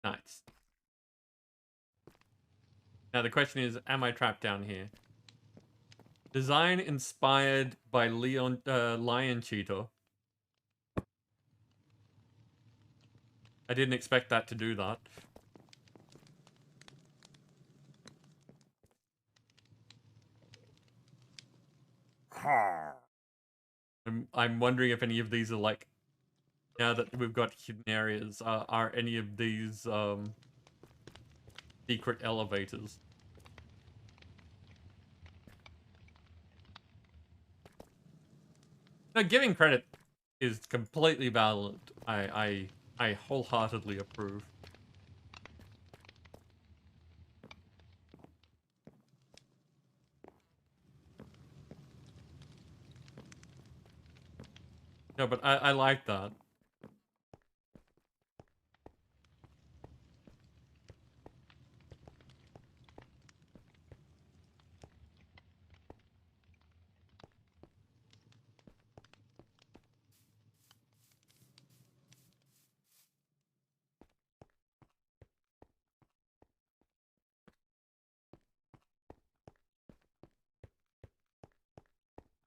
Nice. Now the question is, am I trapped down here? Design inspired by Lion Cheetah. I didn't expect that to do that. I'm wondering if any of these are like, now that we've got hidden areas, are any of these secret elevators? No, giving credit is completely valid. I wholeheartedly approve. No, but I like that.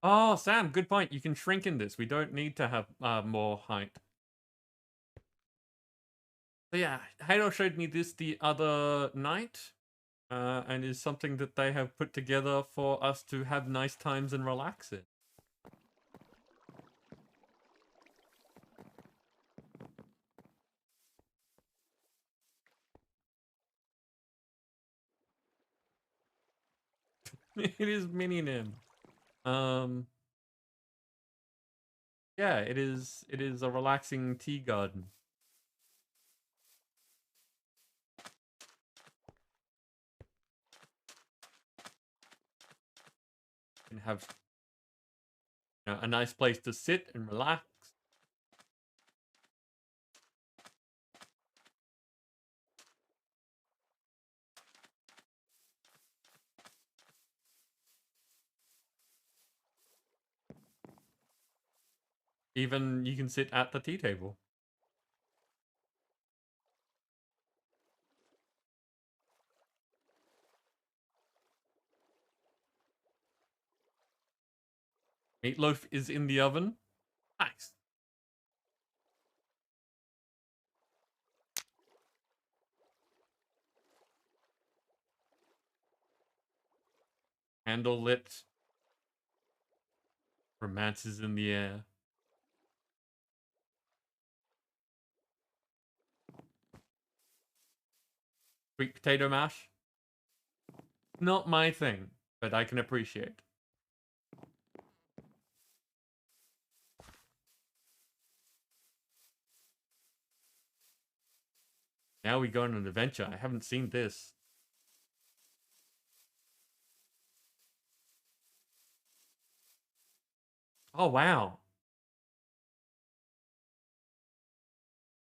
Oh, Sam, good point. You can shrink in this. We don't need to have more height. So yeah, Halo showed me this the other night, and is something that they have put together for us to have nice times and relax in. It is mini Nim. Yeah, it is a relaxing tea garden. You can have, you know, a nice place to sit and relax. Even you can sit at the tea table. Meatloaf is in the oven. Nice. Candle lit. Romance is in the air. Sweet potato mash. Not my thing, but I can appreciate. Now we go on an adventure. I haven't seen this. Oh, wow.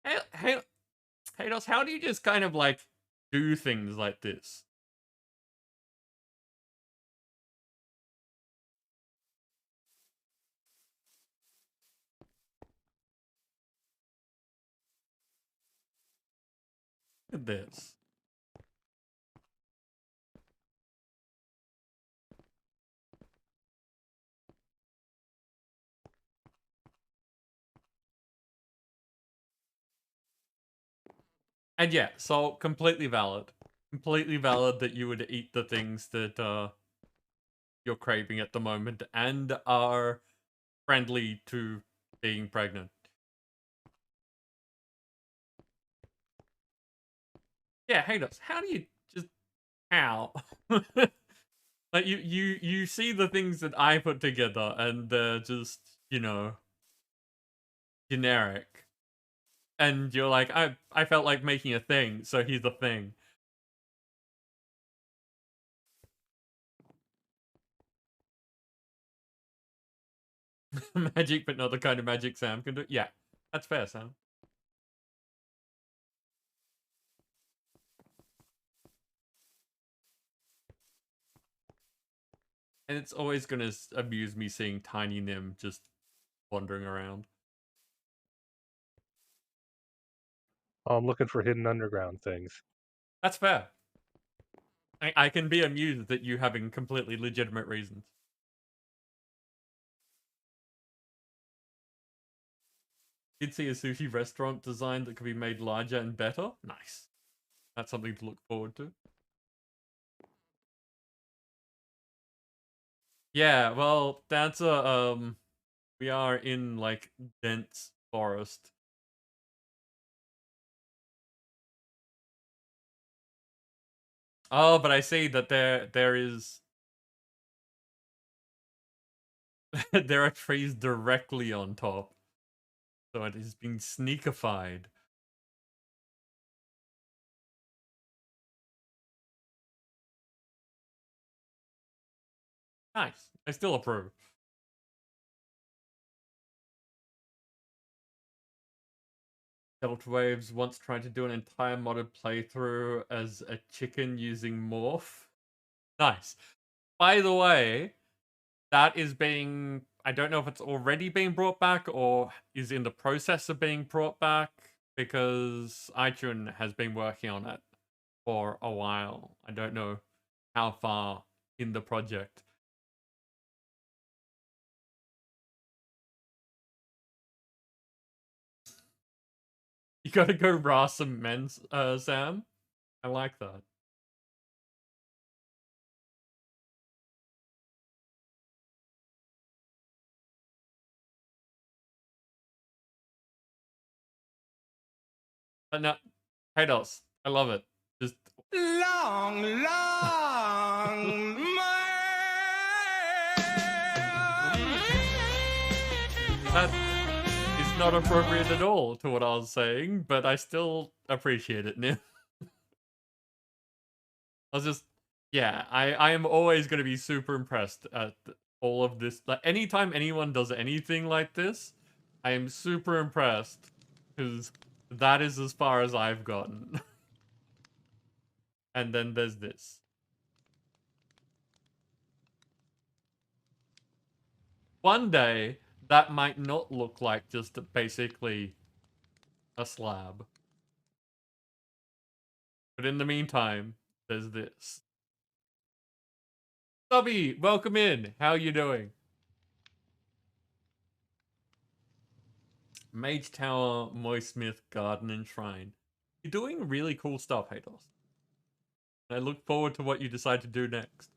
Hey, Dos, how do you just kind of like do things like this? Look at this. And yeah, so completely valid. Completely valid that you would eat the things that you're craving at the moment and are friendly to being pregnant. Yeah, hey Dos, how do you just how? Like you see the things that I put together and they're just, you know, generic. And you're like, I felt like making a thing, so here's the thing. Magic, but not the kind of magic Sam can do. Yeah, that's fair, Sam. And it's always gonna amuse me seeing Tiny Nim just wandering around. Oh, I'm looking for hidden underground things. That's fair. I can be amused at you having completely legitimate reasons. Did see a sushi restaurant design that could be made larger and better. Nice. That's something to look forward to. Yeah, well, that's a we are in like dense forest. Oh, but I see that there is there are trees directly on top. So it is being sneakified. Nice. I still approve. Delta Waves once tried to do an entire modded playthrough as a chicken using Morph. Nice. By the way, that is being... I don't know if it's already being brought back or is in the process of being brought back because iTunes has been working on it for a while. I don't know how far in the project. You gotta go raw some men, Sam. I like that. But no, Kratos, I love it. Just Long, that is not appropriate at all to what I was saying, but I still appreciate it, Nim. I was just, yeah, I am always going to be super impressed at all of this. Like, anytime anyone does anything like this, I am super impressed because that is as far as I've gotten. And then there's this. One day, that might not look like just basically a slab. But in the meantime, there's this. Stubby, welcome in. How you doing? Mage Tower, Moismith, Garden, and Shrine. You're doing really cool stuff, Hados. I look forward to what you decide to do next.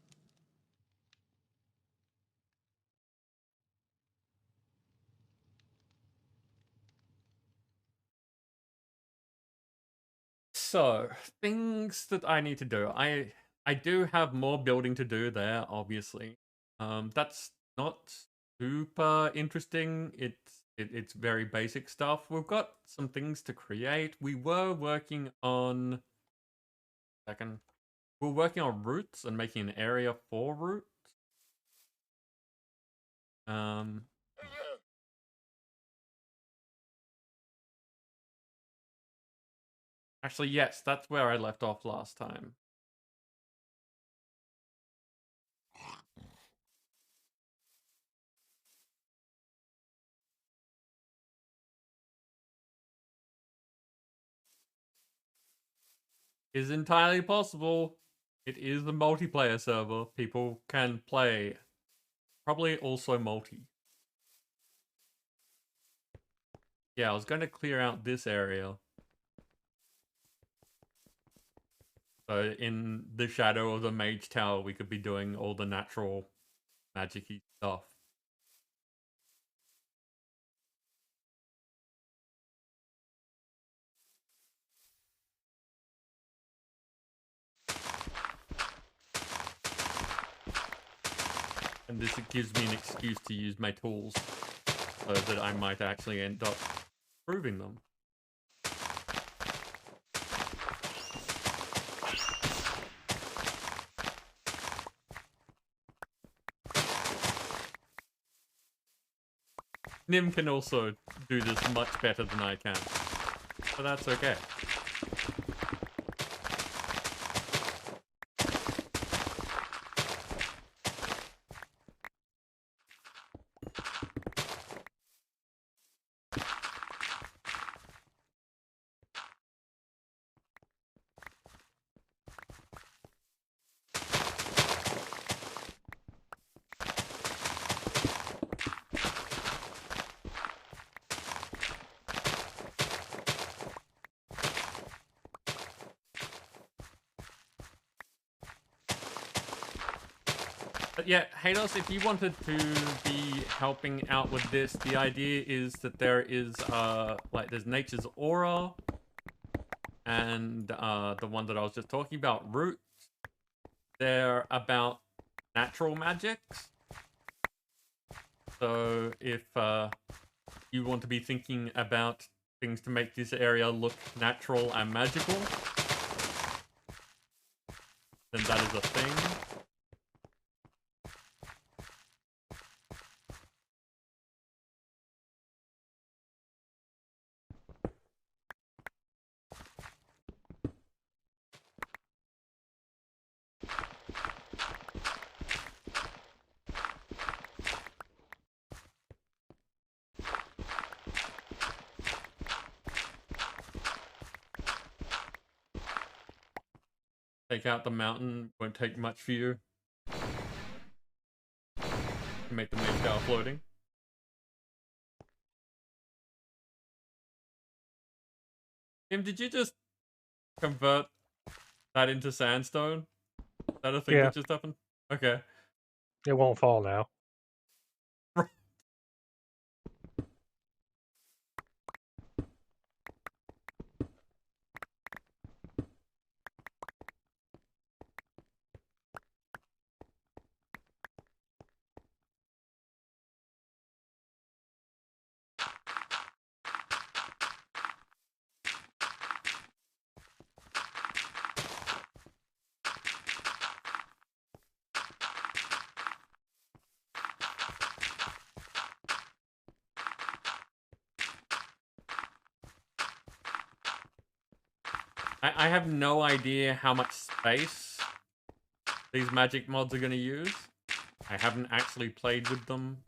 So, things that I need to do. I do have more building to do there, obviously. That's not super interesting. It's very basic stuff. We've got some things to create. We were working on second. We're working on roots and making an area for roots. Actually, yes, that's where I left off last time. Is entirely possible. It is a multiplayer server. People can play. Probably also multi. Yeah, I was going to clear out this area. So in the shadow of the Mage Tower, we could be doing all the natural magic-y stuff. And this gives me an excuse to use my tools so that I might actually end up proving them. Nim can also do this much better than I can, but that's okay. But yeah, Hados, if you wanted to be helping out with this, the idea is that there is, there's Nature's Aura, and the one that I was just talking about, Roots. They're about natural magics. So if you want to be thinking about things to make this area look natural and magical, then that is a thing. Take out the mountain, won't take much for you. Make the Mage Tower floating. Tim, did you just convert that into sandstone? Is that a thing that just happened? Okay. It won't fall now. I have no idea how much space these magic mods are going to use. I haven't actually played with them.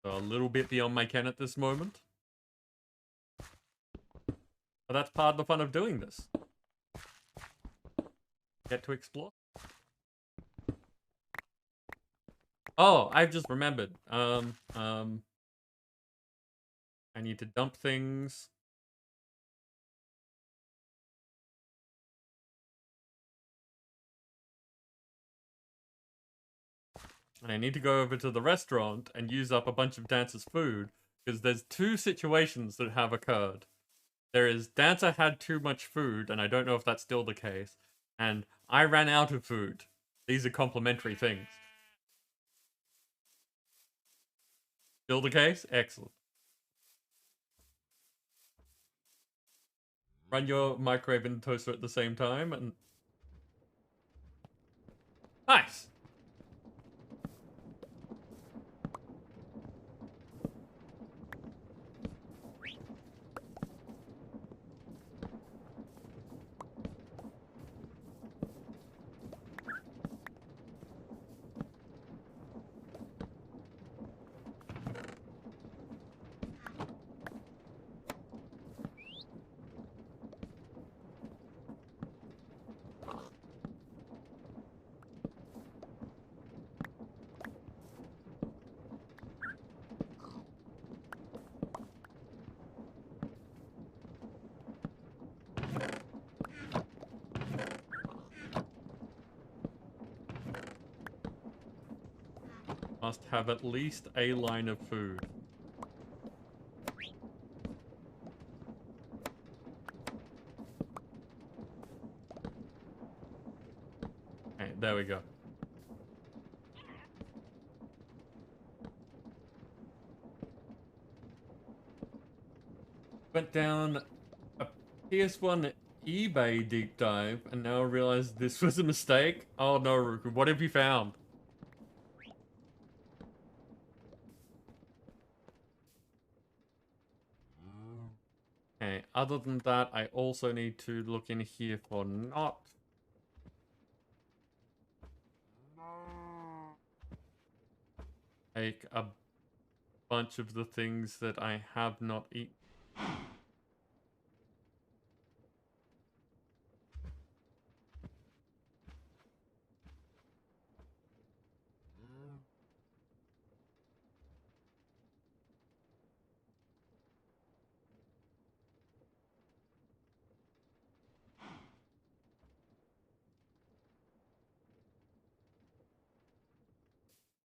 So a little bit beyond my ken at this moment. But that's part of the fun of doing this. Get to explore. Oh, I've just remembered. I need to dump things. And I need to go over to the restaurant and use up a bunch of Dancer's food, because there's two situations that have occurred. There is Dancer had too much food, and I don't know if that's still the case, and I ran out of food. These are complementary things. Still the case? Excellent. Run your microwave and toaster at the same time, and... Nice! Must have at least a line of food. Okay, there we go. Went down a PS1 eBay deep dive and now realized this was a mistake. Oh no, Ruku, what have you found? Okay, other than that, I also need to look in here for not. Take a bunch of the things that I have not eaten.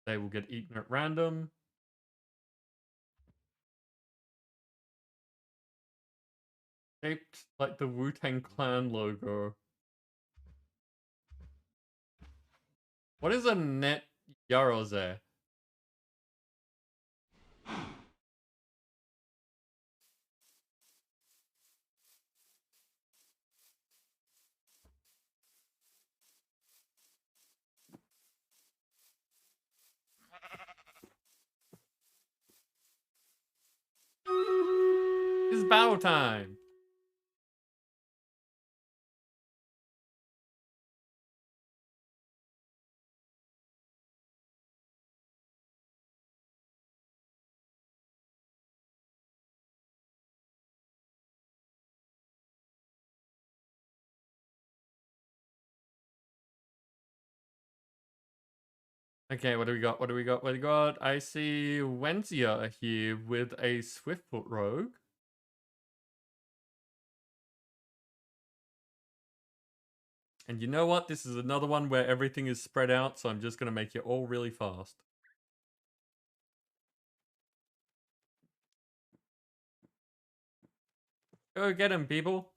They will get eaten at random. Shaped like the Wu-Tang Clan logo. What is a net Yarose? It's battle time. Okay, what do we got? What do we got? What do we got? I see Wenzia here with a Swiftfoot Rogue. And you know what? This is another one where everything is spread out, so I'm just going to make it all really fast. Go get him, people.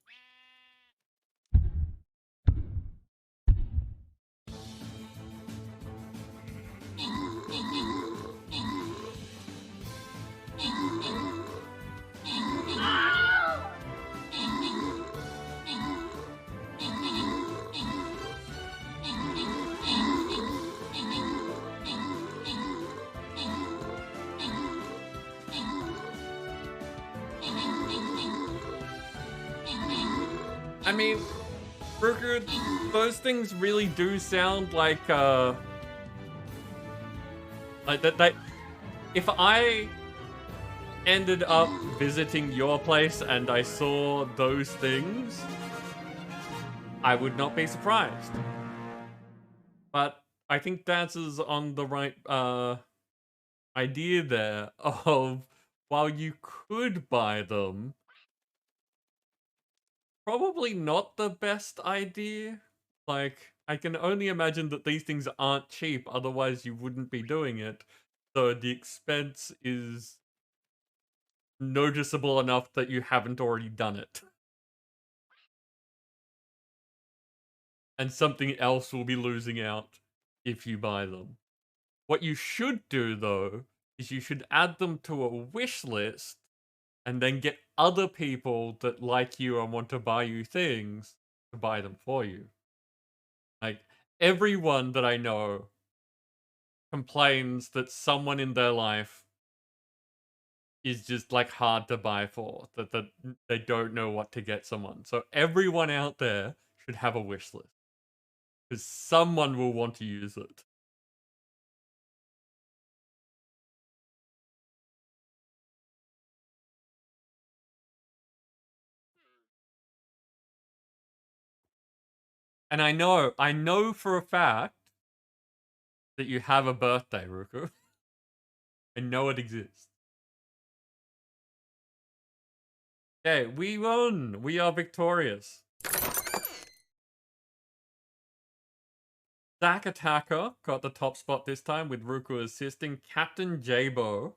I mean, Brooker, those things really do sound like that. If I ended up visiting your place and I saw those things, I would not be surprised. But I think Daz is on the right idea there of while you could buy them, probably not the best idea. Like, I can only imagine that these things aren't cheap, otherwise you wouldn't be doing it. So the expense is noticeable enough that you haven't already done it. And something else will be losing out if you buy them. What you should do, though, is you should add them to a wish list and then get other people that like you and want to buy you things to buy them for you. Like, everyone that I know complains that someone in their life is just like hard to buy for, that they don't know what to get someone. So everyone out there should have a wish list because someone will want to use it. And I know for a fact that you have a birthday, Ruku. I know it exists. Okay, we won. We are victorious. Zack Attacker got the top spot this time with Ruku assisting. Captain Jabo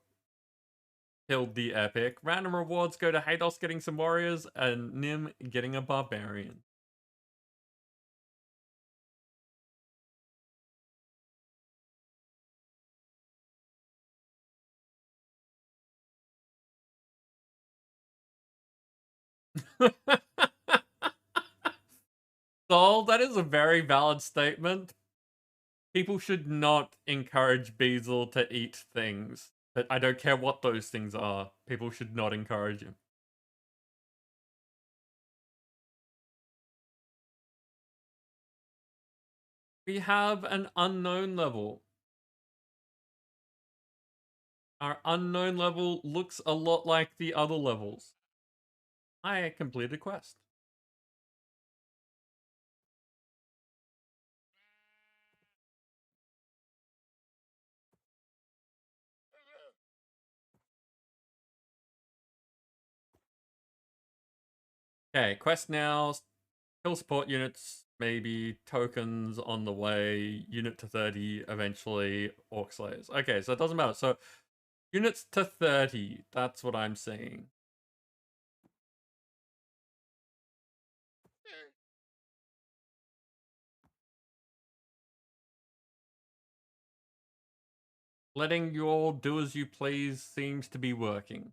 killed the epic. Random rewards go to Haydos getting some warriors and Nim getting a barbarian. Sol, that is a very valid statement. People should not encourage Beazle to eat things. But I don't care what those things are. People should not encourage him. We have an unknown level. Our unknown level looks a lot like the other levels. I completed a quest. Okay, quest now. Kill support units, maybe tokens on the way, unit to 30 eventually, Orc Slayers. Okay, so it doesn't matter. So units to 30, that's what I'm seeing. Letting you all do as you please seems to be working.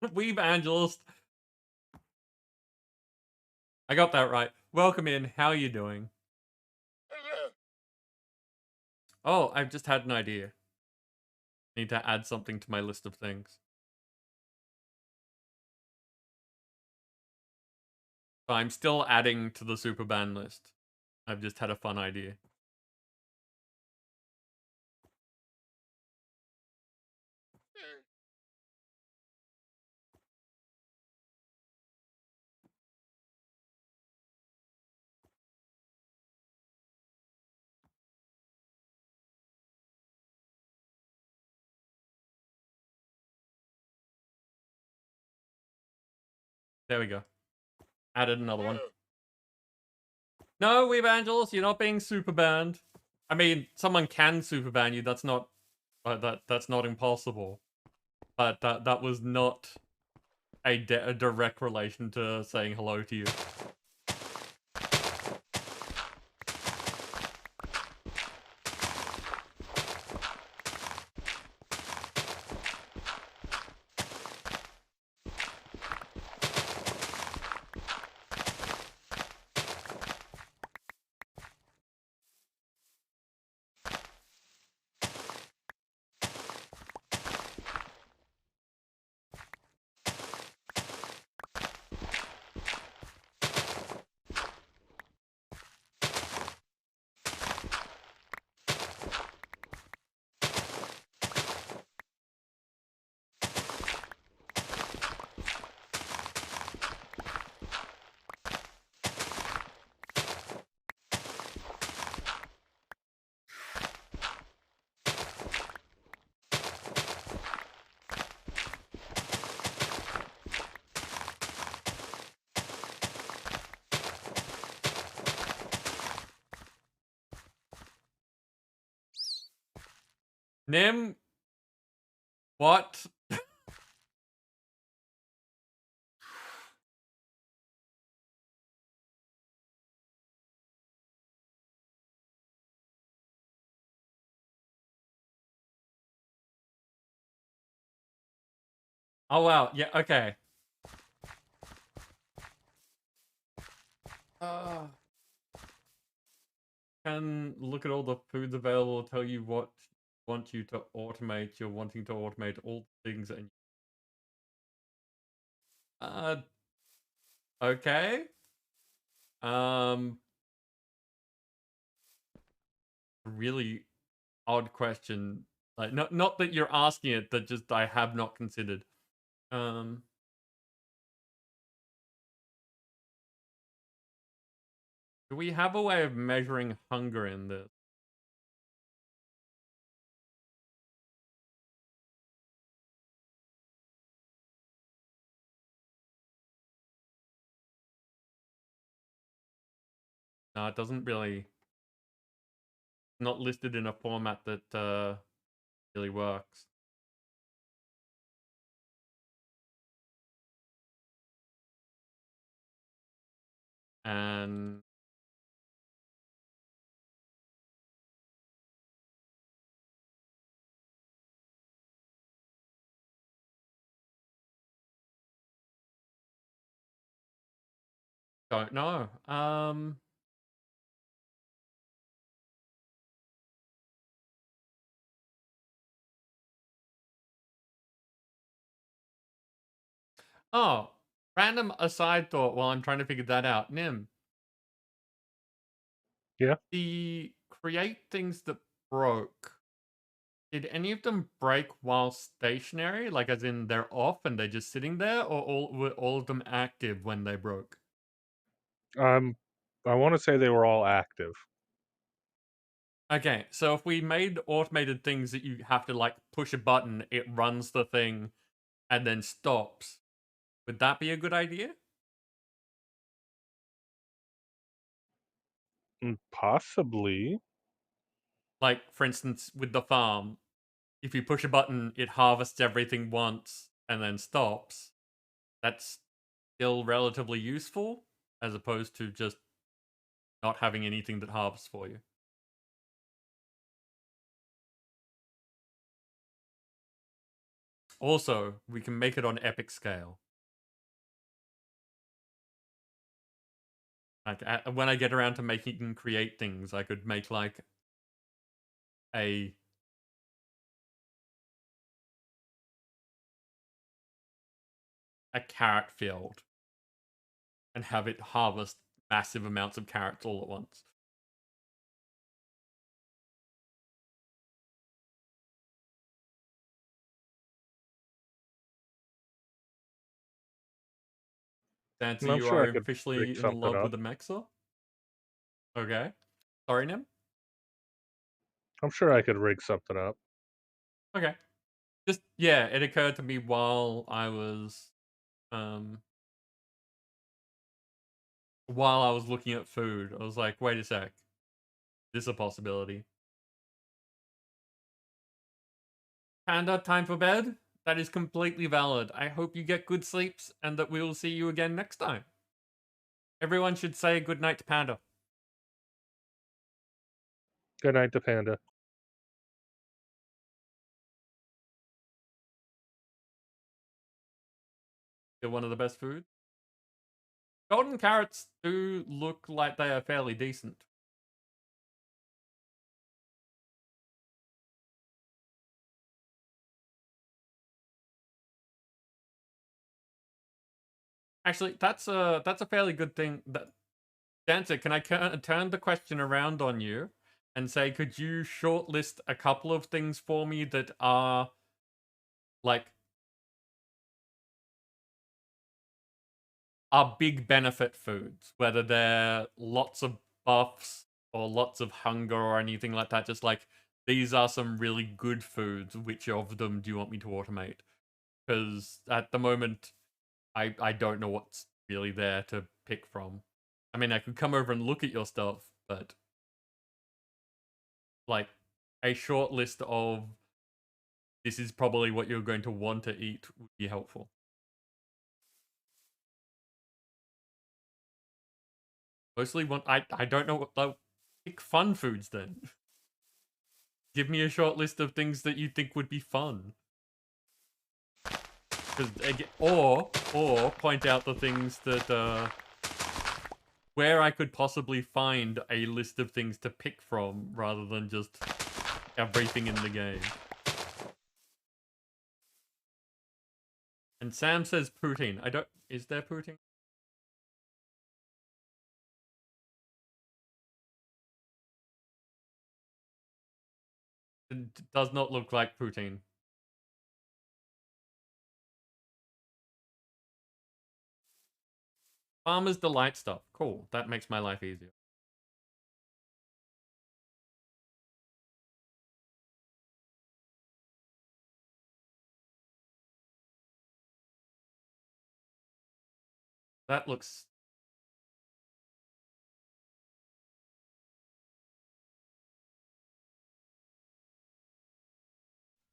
Weeb Angelist. I got that right. Welcome in. How are you doing? Oh, I've just had an idea. Need to add something to my list of things. So I'm still adding to the super ban list. I've just had a fun idea. There we go. Added another one. No, Weeb Angelus, you're not being super banned. I mean, someone can super ban you. That's not that's not impossible. But that was not a direct relation to saying hello to you. Nim, what? Oh wow, yeah, okay. Can look at all the foods available, tell you what want you to automate. You're wanting to automate all things and uh okay. Um really odd question. Like not that you're asking it, that just I have not considered. Um do we have a way of measuring hunger in this? No, it doesn't really not listed in a format that really works. And don't know. Oh, random aside thought while I'm trying to figure that out. Nim, Yeah. the create things that broke, did any of them break while stationary? Like as in they're off and they're just sitting there, or were all of them active when they broke? I want to say they were all active. Okay, so if we made automated things that you have to like push a button, it runs the thing and then stops, would that be a good idea? Possibly. Like, for instance, with the farm, if you push a button, it harvests everything once and then stops. That's still relatively useful, as opposed to just not having anything that harvests for you. Also, we can make it on epic scale. Like, when I get around to making and create things, I could make, like, a carrot field and have it harvest massive amounts of carrots all at once. Dancer, I'm you sure are I could rig officially in something love up. with the Mexa? Okay. Sorry, Nim? I'm sure I could rig something up. Okay. Just, yeah, it occurred to me while I was, while I was looking at food. I was like, wait a sec. This is a possibility. Panda, time for bed? That is completely valid. I hope you get good sleeps and that we will see you again next time. Everyone should say good night to Panda. Good night to Panda. They're one of the best foods. Golden carrots do look like they are fairly decent. Actually, that's a fairly good thing. That Dancer, can I turn the question around on you and say, could you shortlist a couple of things for me that are like are big benefit foods, whether they're lots of buffs or lots of hunger or anything like that? Just like these are some really good foods. Which of them do you want me to automate? Because at the moment, I don't know what's really there to pick from. I mean, I could come over and look at your stuff, but like a short list of this is probably what you're going to want to eat would be helpful. Mostly want I don't know what they'll pick fun foods then. Give me a short list of things that you think would be fun. Or point out the things that where I could possibly find a list of things to pick from rather than just everything in the game. And Sam says poutine. Is there poutine? It does not look like poutine. Farmer's Delight stuff. Cool. That makes my life easier. That looks...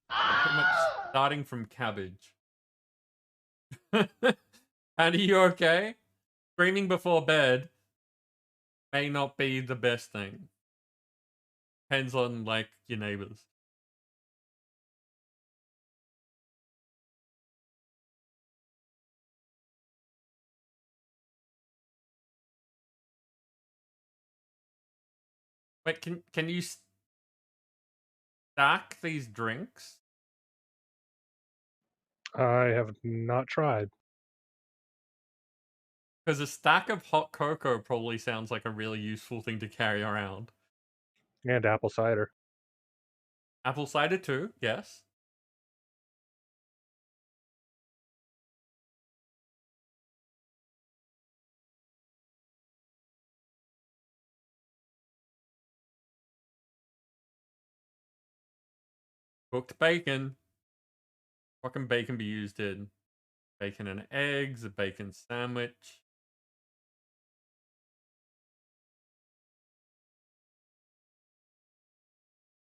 pretty much starting from cabbage. And are you okay? Screaming before bed may not be the best thing. Depends on, like, your neighbors. Wait, can you stack these drinks? I have not tried. Because a stack of hot cocoa probably sounds like a really useful thing to carry around. And apple cider. Apple cider too, yes. Cooked bacon. What can bacon be used in? Bacon and eggs, a bacon sandwich.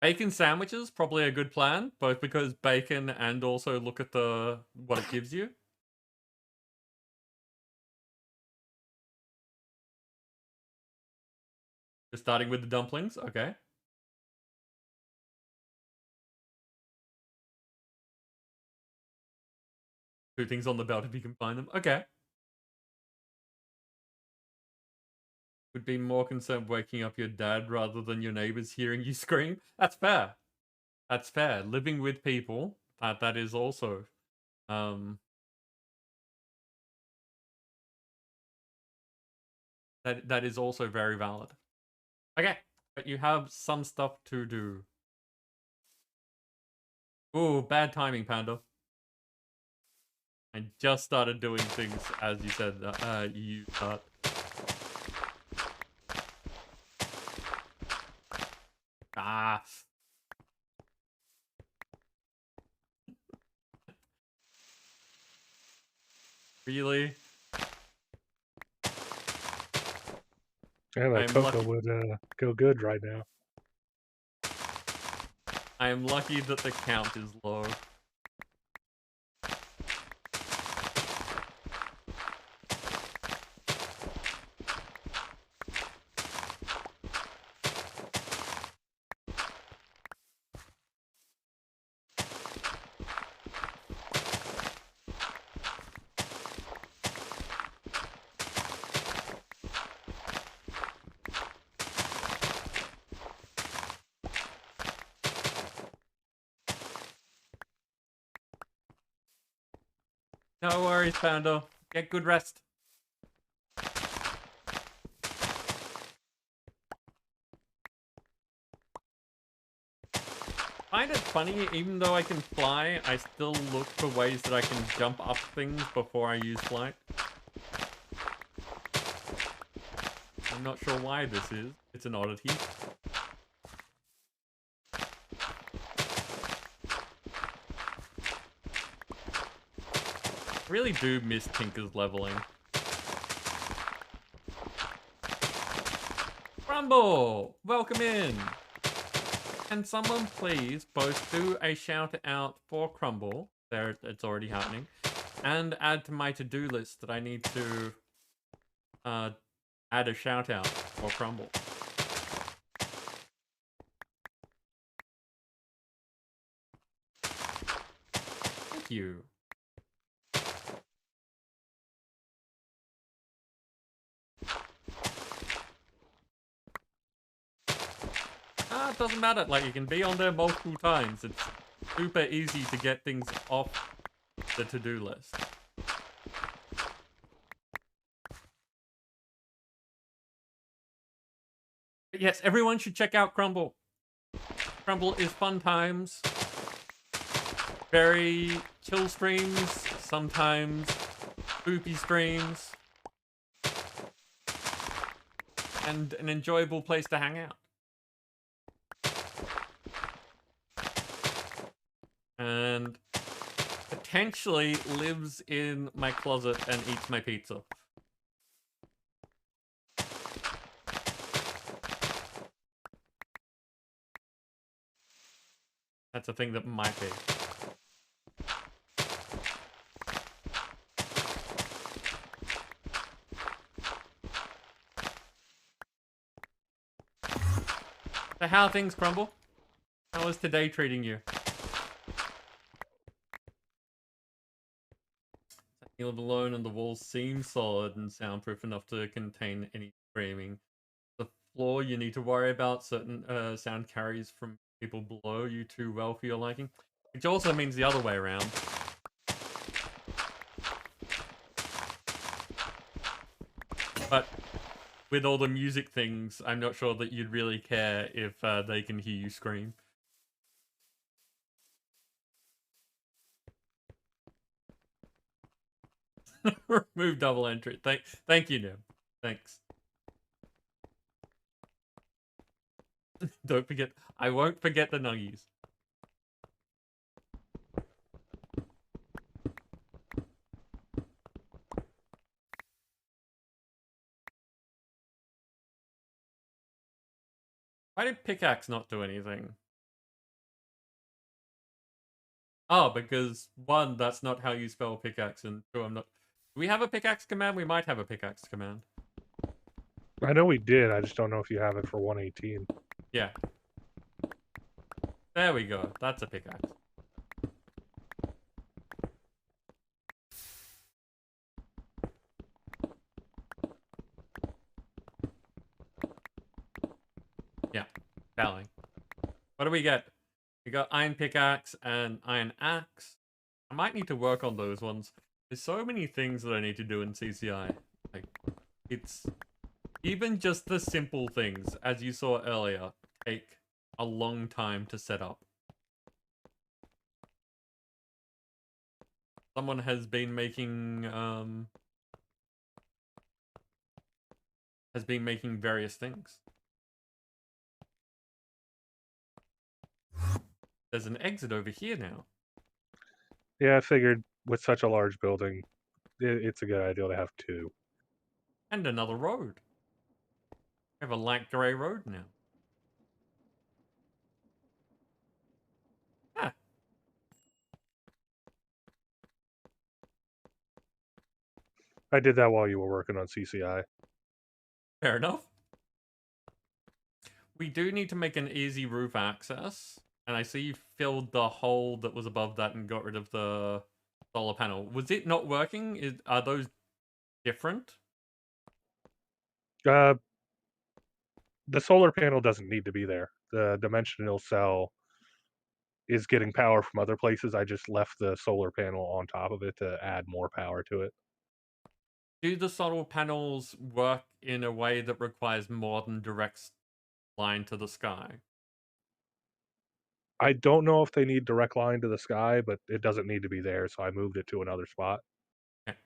Bacon sandwiches, probably a good plan, both because bacon and also look at what it gives you. You're starting with the dumplings, okay. Two things on the belt if you can find them, okay. Would be more concerned waking up your dad rather than your neighbors hearing you scream. That's fair. That's fair. Living with people, that is also that is also very valid. Okay, but you have some stuff to do. Ooh, bad timing, Panda. I just started doing things as you said you start. Ah. Really? Yeah, that cocoa would go good right now. I am lucky that the count is low. No worries, Panda. Get good rest. Find it funny, even though I can fly, I still look for ways that I can jump up things before I use flight. I'm not sure why this is. It's an oddity. I really do miss Tinker's leveling. Rumble! Welcome in! Can someone please both do a shout out for Crumble? There, it's already happening. And add to my to-do list that I need to add a shout out for Crumble. Thank you. It doesn't matter. Like, you can be on there multiple times. It's super easy to get things off the to-do list. But yes, everyone should check out Crumble. Crumble is fun times. Very chill streams, sometimes spoopy streams, and an enjoyable place to hang out. And potentially lives in my closet and eats my pizza. That's a thing that might be. So how are things, Crumble? How is today treating you? You live alone and the walls seem solid and soundproof enough to contain any screaming. The floor you need to worry about certain sound carries from people below you too well for your liking. Which also means the other way around. But with all the music things, I'm not sure that you'd really care if they can hear you scream. Remove double entry. Thank you, Nim. Thanks. Don't forget. I won't forget the nuggies. Why did pickaxe not do anything? Oh, because one, that's not how you spell pickaxe, and two, I'm not. Do we have a pickaxe command? We might have a pickaxe command. I know we did. I just don't know if you have it for 118. Yeah. There we go. That's a pickaxe. Yeah. Telling. What do we get? We got iron pickaxe and iron axe. I might need to work on those ones. There's so many things that I need to do in CCI. Like, it's even just the simple things, as you saw earlier, take a long time to set up. Someone has been making various things. There's an exit over here now. Yeah, I figured with such a large building, it's a good idea to have two. And another road. We have a light grey road now. Ah. I did that while you were working on CCI. Fair enough. We do need to make an easy roof access. And I see you filled the hole that was above that and got rid of the solar panel. Was it not working? Are those different? The solar panel doesn't need to be there. The dimensional cell is getting power from other places. I just left the solar panel on top of it to add more power to it. Do the solar panels work in a way that requires more than direct line to the sky? I don't know if they need direct line to the sky, but it doesn't need to be there, so I moved it to another spot. Okay.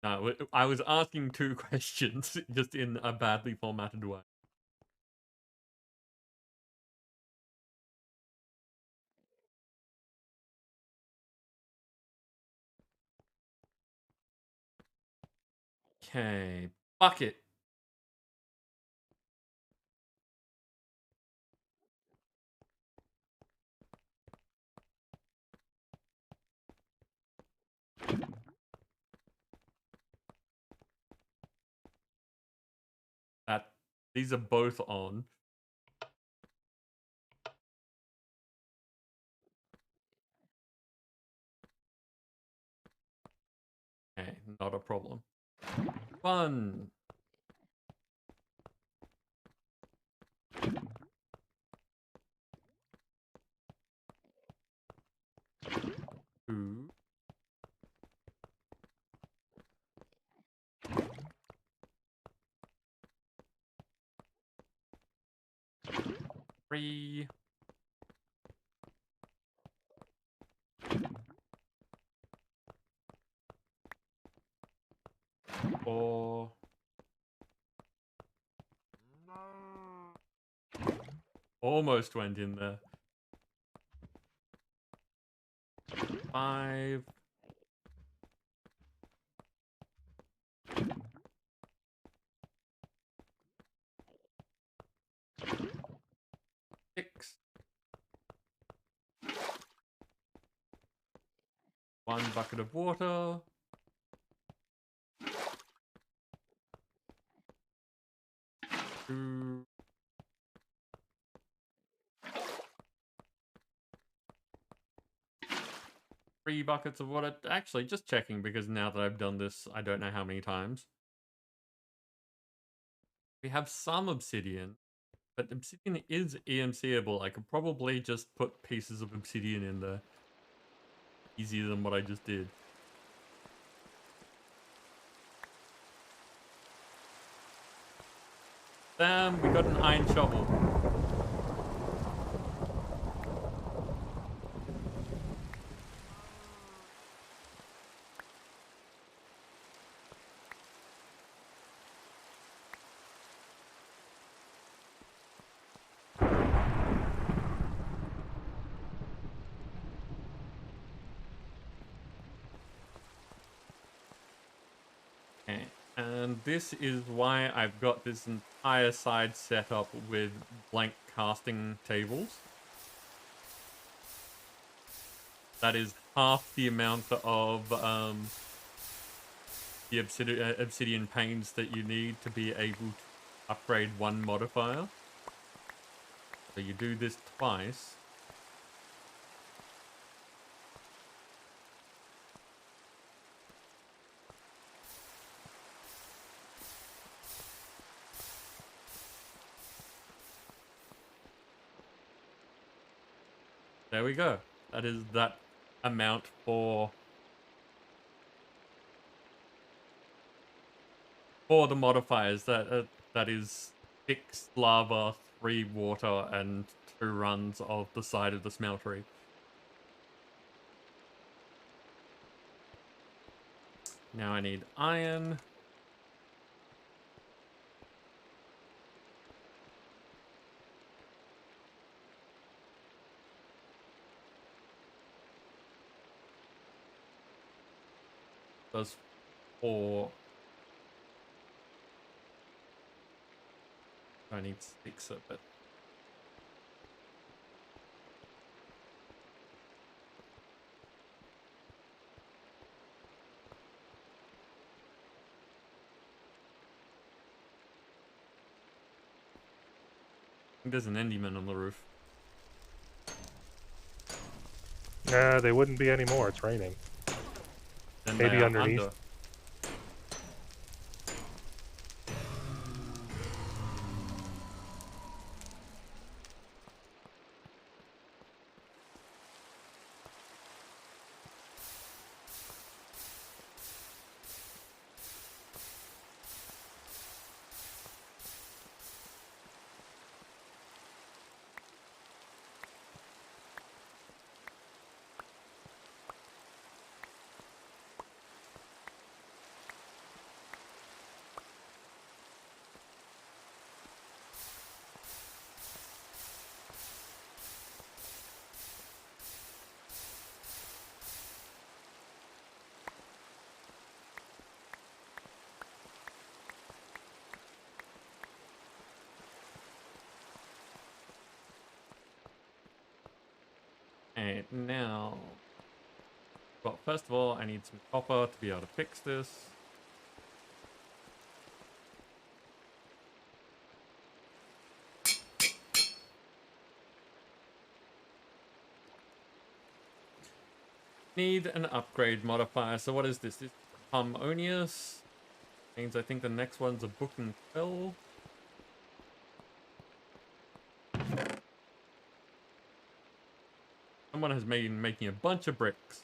No, I was asking two questions, just in a badly formatted way. Okay, bucket. These are both on. Okay, not a problem. 1. 2. 3. 4. Almost went in there. 5. 6. 1 bucket of water. 2. 3 buckets of water. Actually, just checking because now that I've done this, I don't know how many times. We have some obsidian, but obsidian is EMCable. I could probably just put pieces of obsidian in there. Easier than what I just did. Damn, we got an iron shovel. Okay, and this is why I've got this entire side set up with blank casting tables. That is half the amount of the obsidian panes that you need to be able to upgrade one modifier. So you do this twice. There we go. That is that amount for the modifiers. That is 6 lava, 3 water, and 2 runs of the side of the smeltery. Now I need iron. Does 4. I need 6 of it. There's an Enderman on the roof. Nah, they wouldn't be anymore. It's raining. Then Maybe they are underneath. under. And now, well, first of all, I need some copper to be able to fix this. Need an upgrade modifier. So what is this? This is harmonious. Means I think the next one's a book and quill. Someone has been making a bunch of bricks.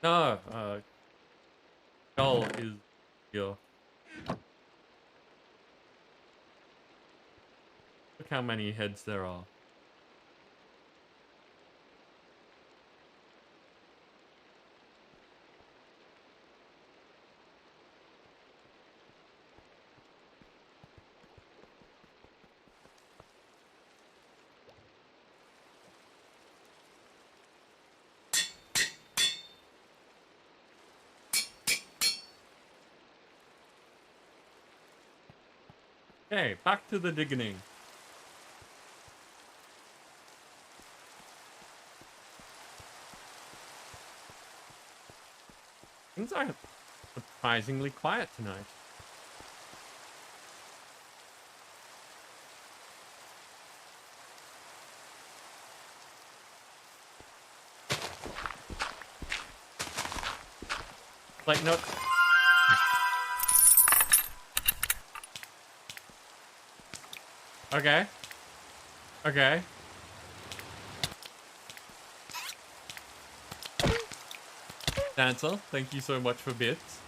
No, Skull is here. Look how many heads there are. Okay, back to the digging. Things are surprisingly quiet tonight. Like, no. Okay. Okay. Dancer, thank you so much for bits.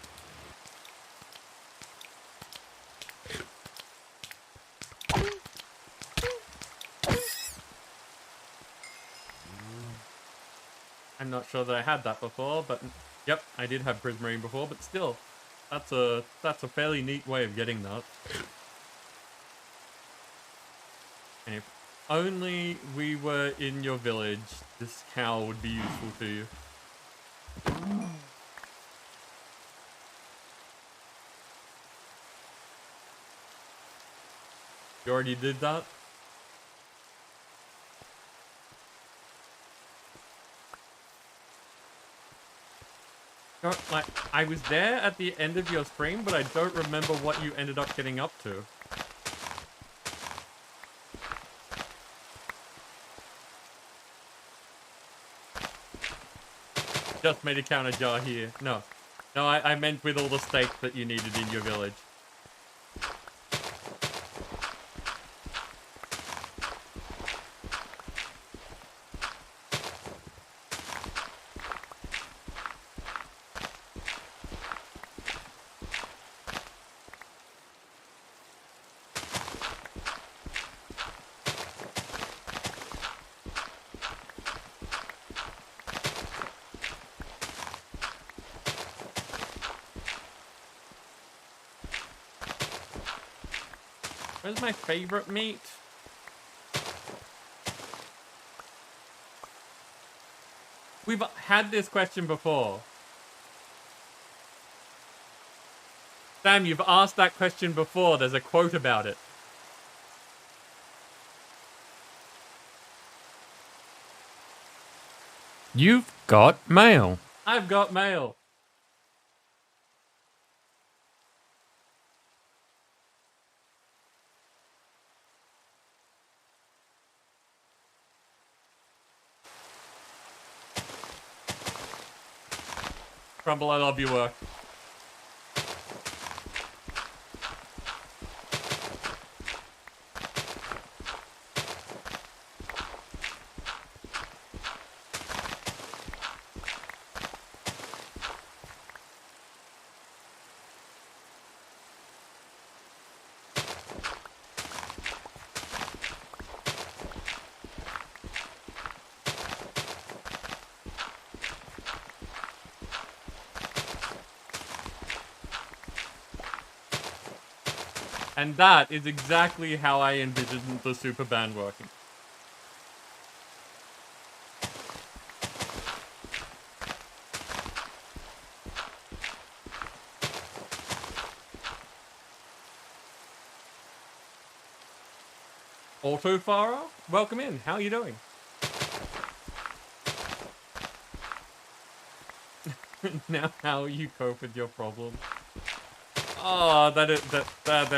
I'm not sure that I had that before, but yep, I did have Prismarine before, but still, that's a fairly neat way of getting that. And if only we were in your village, this cow would be useful to you. You already did that? No, like, I was there at the end of your stream, but I don't remember what you ended up getting up to. Just made a counter jar here. No. No, I meant with all the steak that you needed in your village. Where's my favorite meat? We've had this question before. Sam, you've asked that question before. There's a quote about it. You've got mail. I've got mail. Crumble, I love your work. And that is exactly how I envisioned the super band working. Autofara, welcome in. How are you doing? Now how you cope with your problem. Oh, that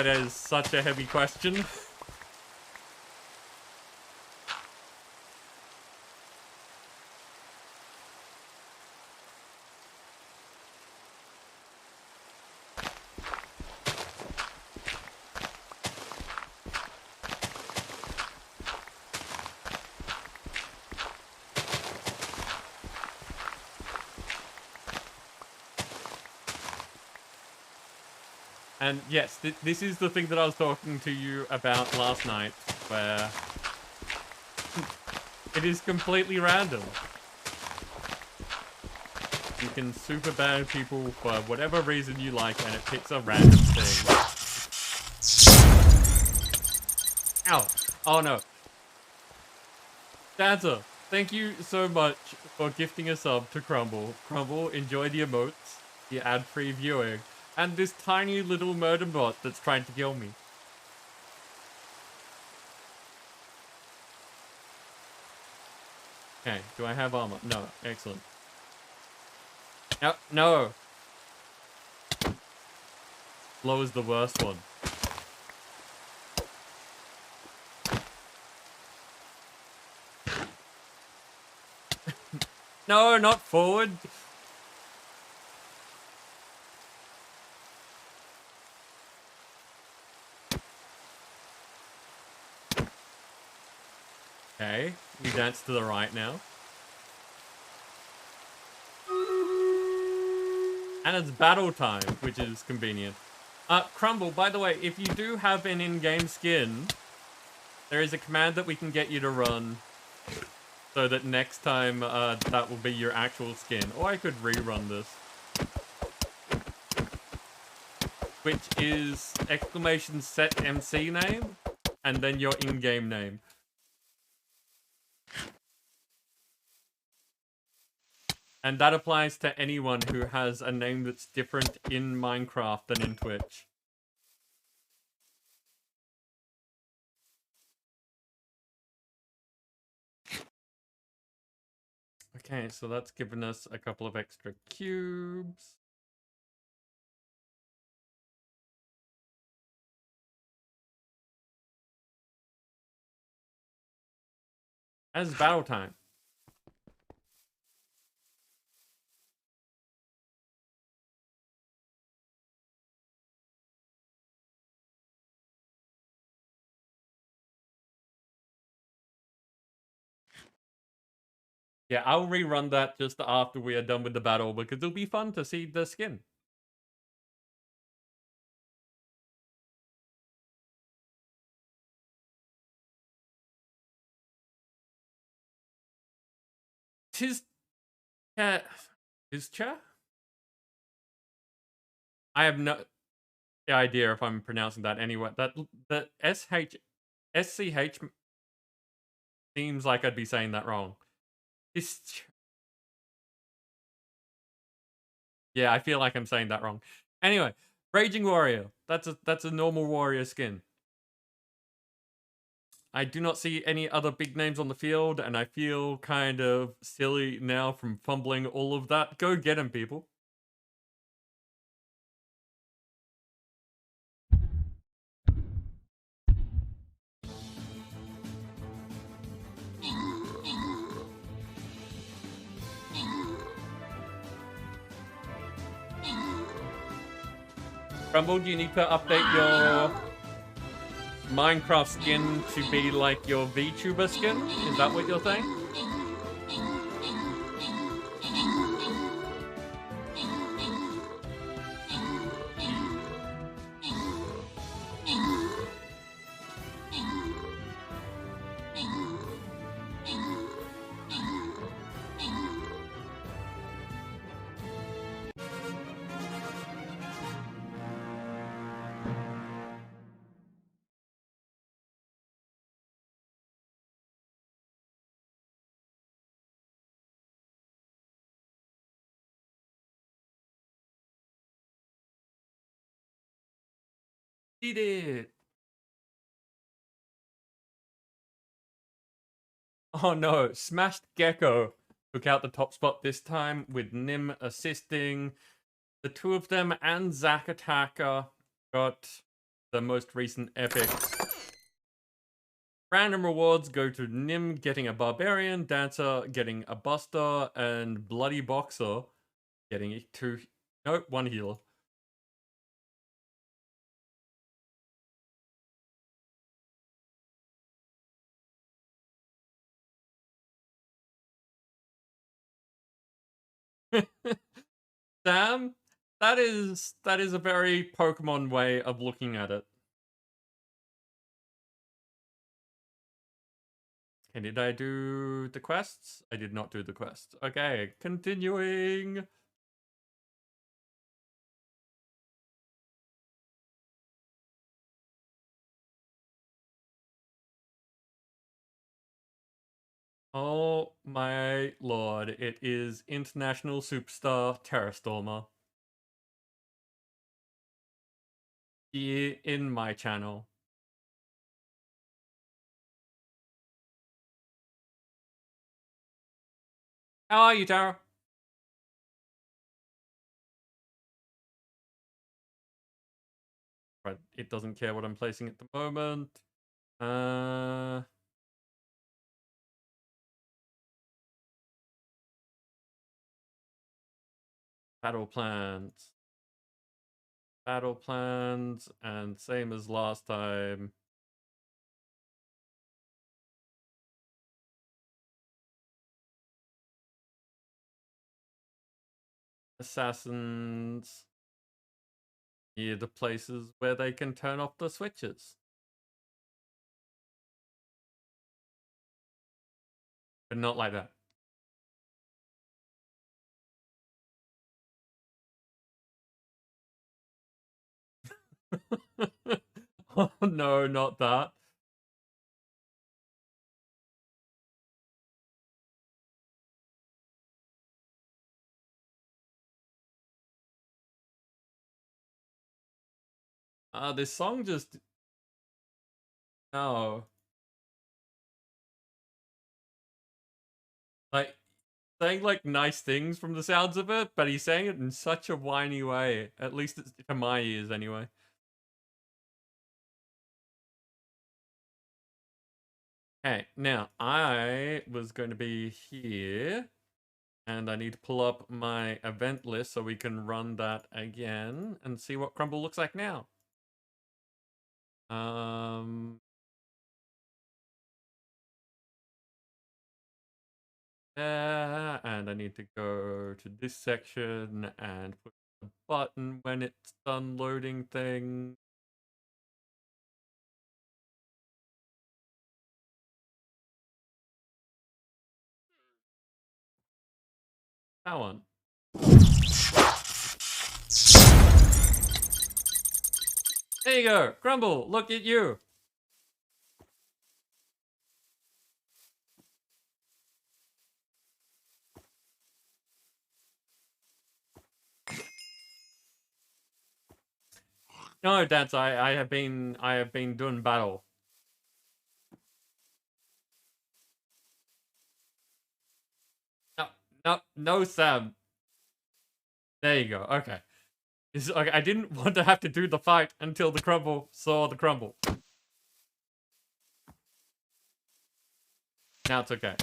is such a heavy question. And yes, this is the thing that I was talking to you about last night, where it is completely random. You can super ban people for whatever reason you like, and it picks a random thing. Ow! Oh no. Dancer, thank you so much for gifting a sub to Crumble. Crumble, enjoy the emotes, the ad-free viewing, and this tiny little murder bot that's trying to kill me. Okay, do I have armor? No, excellent. No, no! Low is the worst one. No, not forward! Okay, we dance to the right now. And it's battle time, which is convenient. Crumble, by the way, if you do have an in-game skin, there is a command that we can get you to run so that next time that will be your actual skin. Or I could rerun this. Which is exclamation set MC name and then your in-game name. And that applies to anyone who has a name that's different in Minecraft than in Twitch. Okay, so that's given us a couple of extra cubes. As battle time. Yeah, I'll rerun that just after we are done with the battle because it'll be fun to see the skin. Tischa? I have no idea if I'm pronouncing that anyway. The SCH seems like I'd be saying that wrong. Yeah, I feel like I'm saying that wrong. Anyway, Raging Warrior. That's a normal warrior skin. I do not see any other big names on the field, and I feel kind of silly now from fumbling all of that. Go get him, people. Rumble, do you need to update your Minecraft skin to be like your VTuber skin? Is that what you're saying? Did it! Oh no, Smashed Gecko took out the top spot this time with Nim assisting. The two of them and Zack Attacker got the most recent epics. Random rewards go to Nim getting a Barbarian, Dancer getting a Buster, and Bloody Boxer getting 2... Nope, 1 healer. Sam, that is a very Pokemon way of looking at it. Okay, did I do the quests? I did not do the quests. Okay, continuing. Oh my lord, it is International Superstar Terrastormer. Here in my channel. How are you, Tara? Right, it doesn't care what I'm placing at the moment. Battle plans. Battle plans, and same as last time. Assassins. Near the places where they can turn off the switches. But not like that. Oh no, not that. This song just... No. Like, saying, like, nice things from the sounds of it, but he's saying it in such a whiny way. At least it's to my ears, anyway. Okay, now, I was going to be here, and I need to pull up my event list so we can run that again and see what Crumble looks like now. There, and I need to go to this section and push the button when it's done loading thing. That one. There you go, Crumble, look at you. No, Dance, I have been doing battle. No, Sam. There you go. Okay. Okay, I didn't want to have to do the fight until the Crumble saw the Crumble. Now it's okay.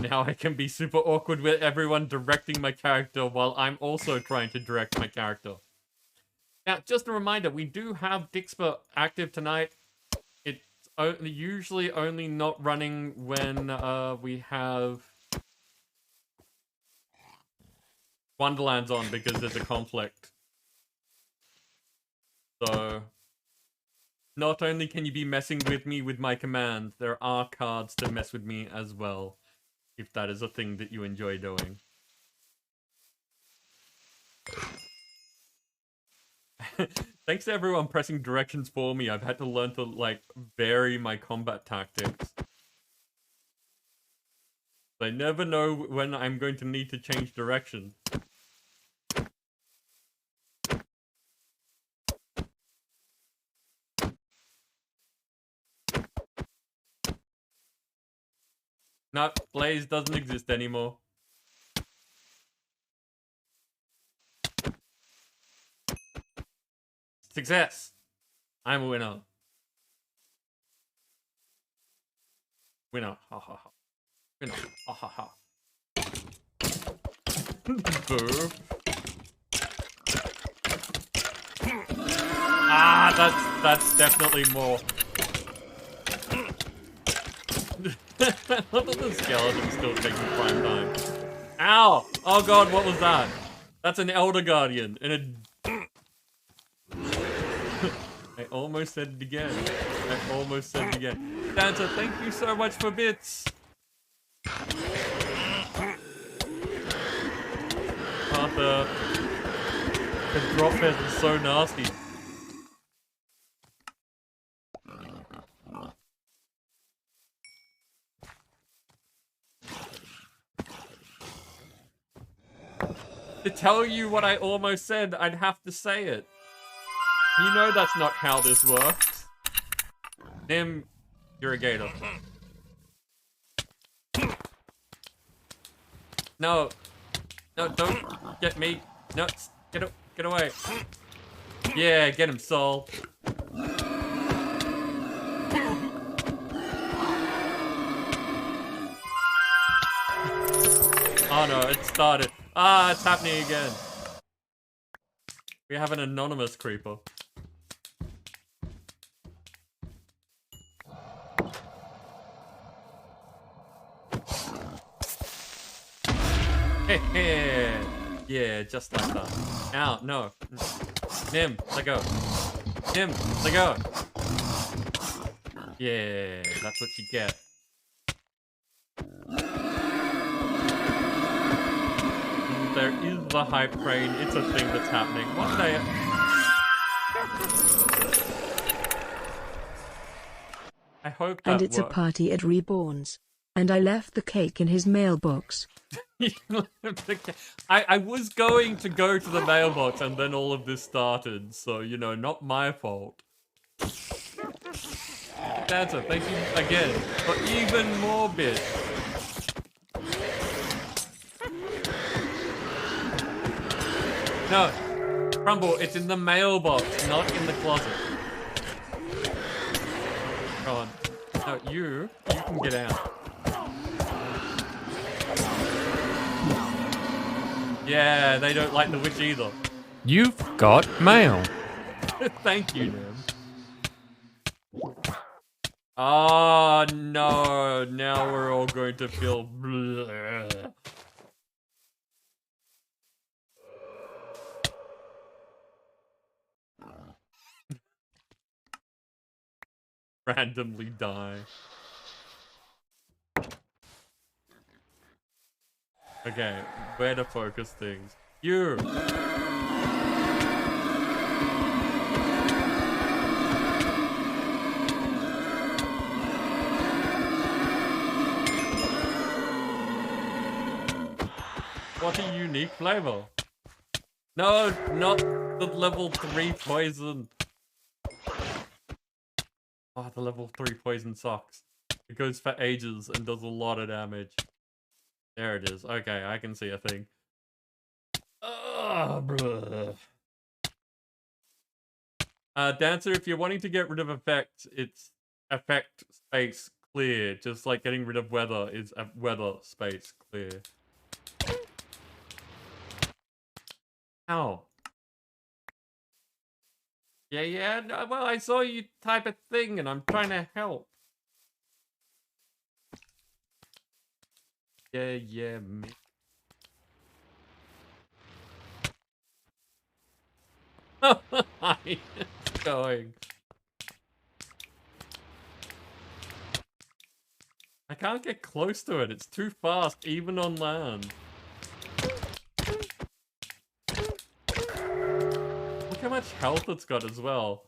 Now I can be super awkward with everyone directing my character while I'm also trying to direct my character. Now, just a reminder, we do have Dixper active tonight. It's usually only not running when we have Wonderlands on because there's a conflict. So, not only can you be messing with me with my commands, there are cards to mess with me as well, if that is a thing that you enjoy doing. Thanks to everyone pressing directions for me, I've had to learn to, like, vary my combat tactics. I never know when I'm going to need to change direction. No, Blaze doesn't exist anymore. Success! I'm a winner. Winner. Ha ha ha. Winner. Ha ha ha. Boo. Ah, that's definitely more. Look at the skeleton still taking prime time. Ow! Oh god, what was that? That's an Elder Guardian in a... I almost said it again. I almost said it again. Santa, thank you so much for bits! Arthur. The drop head is so nasty. To tell you what I almost said, I'd have to say it. You know that's not how this works. Nim, you're a gator. No. No, don't get me. No, get away. Yeah, get him, Saul. Oh no, it started. Ah, it's happening again. We have an anonymous creeper. Yeah, just like that. Ow, no. Nim, let go. Nim, let go. Yeah, that's what you get. There is the hype train. It's a thing that's happening. One day. I hope that And it's works. a party at Reborn's. And I left the cake in his mailbox. I was going to go to the mailbox and then all of this started, so, you know, not my fault. Santa, thank you again for even more bits. No, Crumble, it's in the mailbox, not in the closet. Go on. No, you can get out. Yeah, they don't like the witch either. You've got mail. Thank you, Nim. Oh no, now we're all going to feel bleh. Randomly die. Okay, where to focus things? You! What a unique flavor. No, not the level 3 poison. Oh, the level 3 poison sucks. It goes for ages and does a lot of damage. There it is. Okay, I can see a thing. Dancer, if you're wanting to get rid of effect, it's effect space clear. Just like getting rid of weather is a weather space clear. Ow. Yeah, no, well, I saw you type a thing and I'm trying to help. Yeah, me. It's going. I can't get close to it. It's too fast, even on land. Look how much health it's got as well.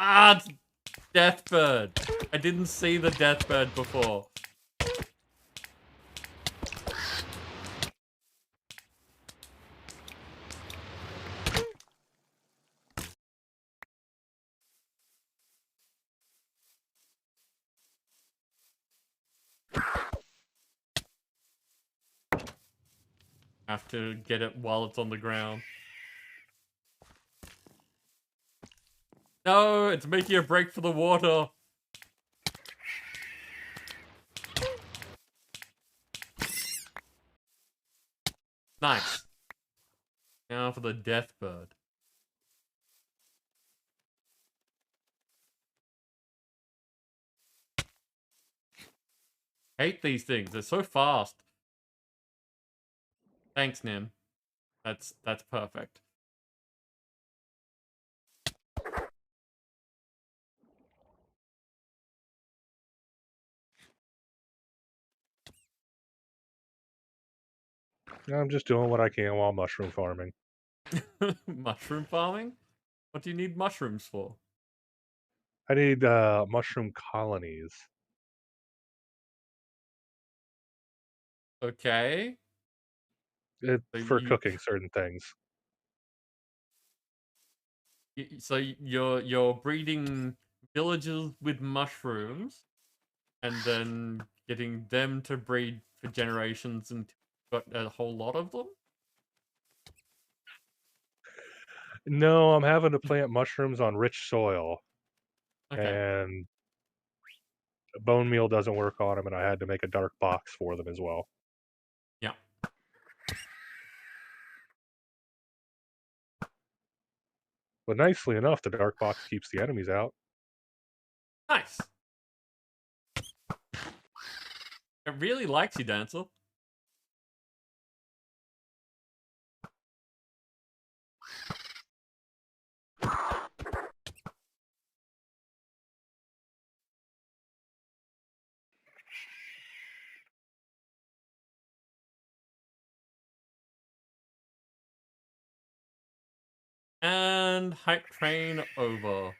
Ah, it's Deathbird. I didn't see the Deathbird before. Have to get it while it's on the ground. No, it's making a break for the water. Nice. Now for the death bird. Hate these things. They're so fast. Thanks, Nim. That's perfect. I'm just doing what I can while mushroom farming. Mushroom farming? What do you need mushrooms for? I need mushroom colonies. Okay. It's So for cooking certain things. So you're breeding villagers with mushrooms, and then getting them to breed for generations and got a whole lot of them? No, I'm having to plant mushrooms on rich soil, Okay. and bone meal doesn't work on them, and I had to make a dark box for them as well. Yeah. But nicely enough, the dark box keeps the enemies out. Nice. It really likes you, Dancer. And hype train over.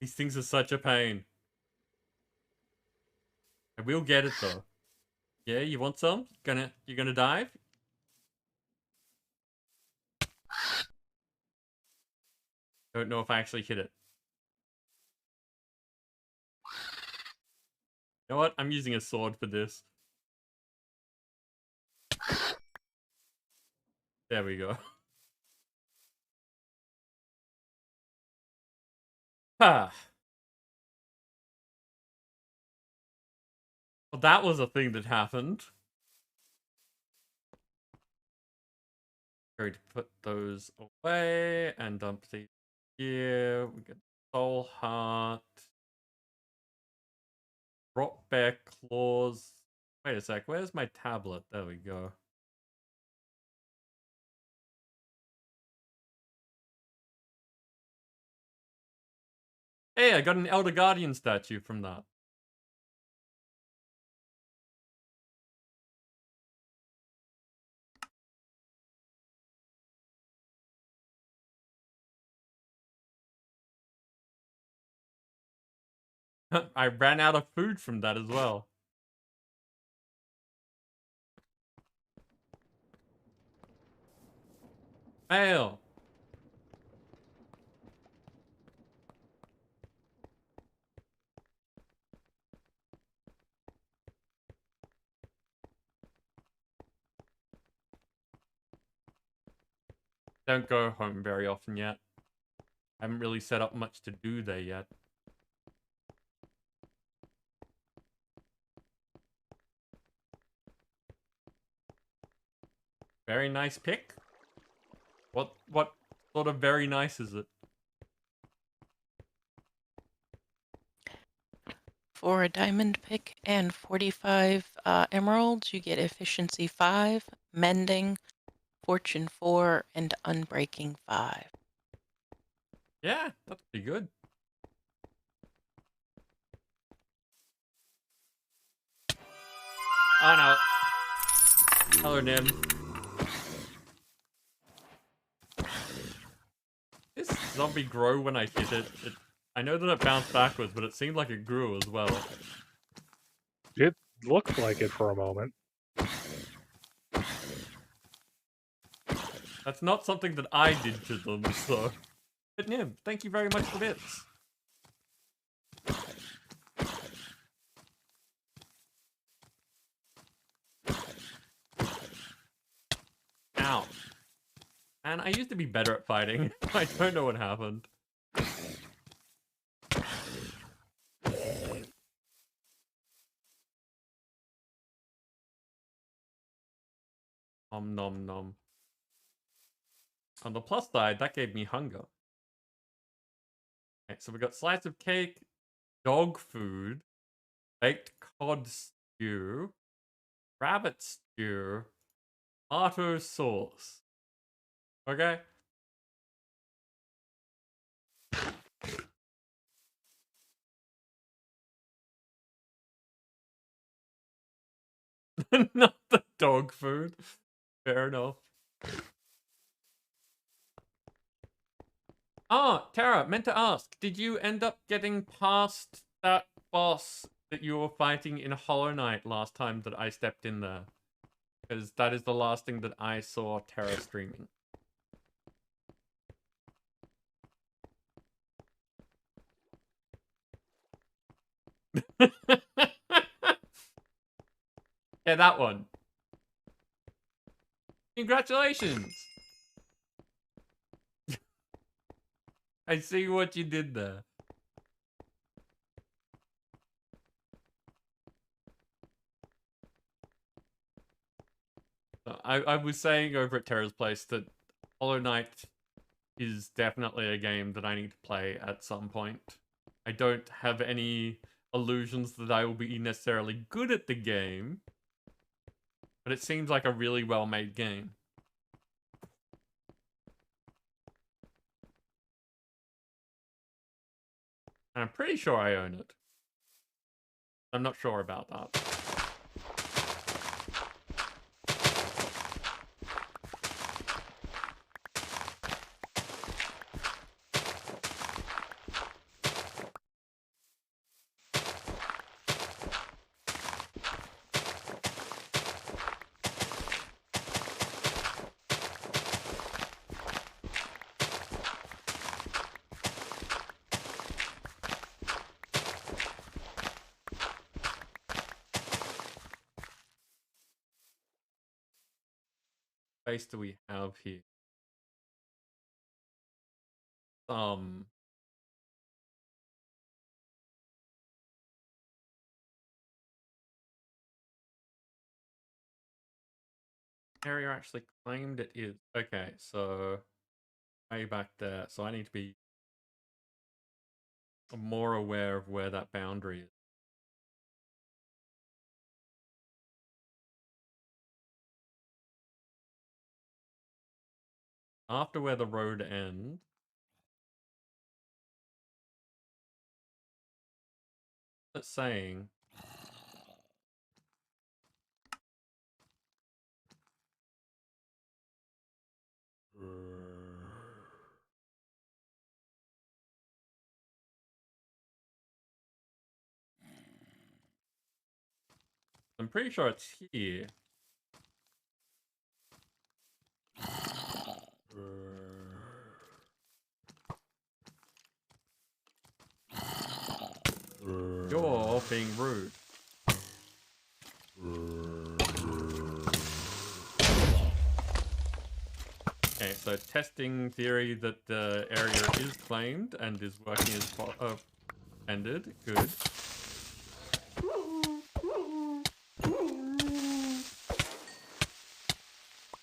These things are such a pain. I will get it though. Yeah, you want some? You're gonna dive? Don't know if I actually hit it. You know what? I'm using a sword for this. There we go. Ah. Well, that was a thing that happened. Going to put those away and dump these here. We get soul heart. Rock bear claws. Wait a sec, where's my tablet? There we go. Hey, I got an Elder Guardian statue from that. I ran out of food from that as well. Mail. Don't go home very often yet. I haven't really set up much to do there yet. Very nice pick. What sort of very nice is it? For a diamond pick and 45 emeralds, you get efficiency 5, mending, fortune 4, and unbreaking 5. Yeah, that's pretty good. Oh no. Hello, Nim. This zombie grow when I hit it. It I know that it bounced backwards, but it seemed like it grew as well. It looked like it for a moment. That's not something that I did to them, so. But Nim, thank you very much for bits. Ow. Man, I used to be better at fighting. I don't know what happened. Nom nom nom. On the plus side, that gave me hunger. Okay, so we got slice of cake, dog food, baked cod stew, rabbit stew, tomato sauce. Okay? Not the dog food. Fair enough. Oh, Tara, meant to ask, did you end up getting past that boss that you were fighting in Hollow Knight last time that I stepped in there? Because that is the last thing that I saw Tara streaming. Yeah, that one. Congratulations! I see what you did there. I was saying over at Tara's place that Hollow Knight is definitely a game that I need to play at some point. I don't have any illusions that I will be necessarily good at the game, but it seems like a really well-made game. And I'm pretty sure I own it. I'm not sure about that. Space do we have here? Area actually claimed it is. Okay, so way back there. So I need to be more aware of where that boundary is. After where the road ends. It's saying. I'm pretty sure it's here. You're being rude. Okay, so testing theory that the area is claimed and is working as ended. Good.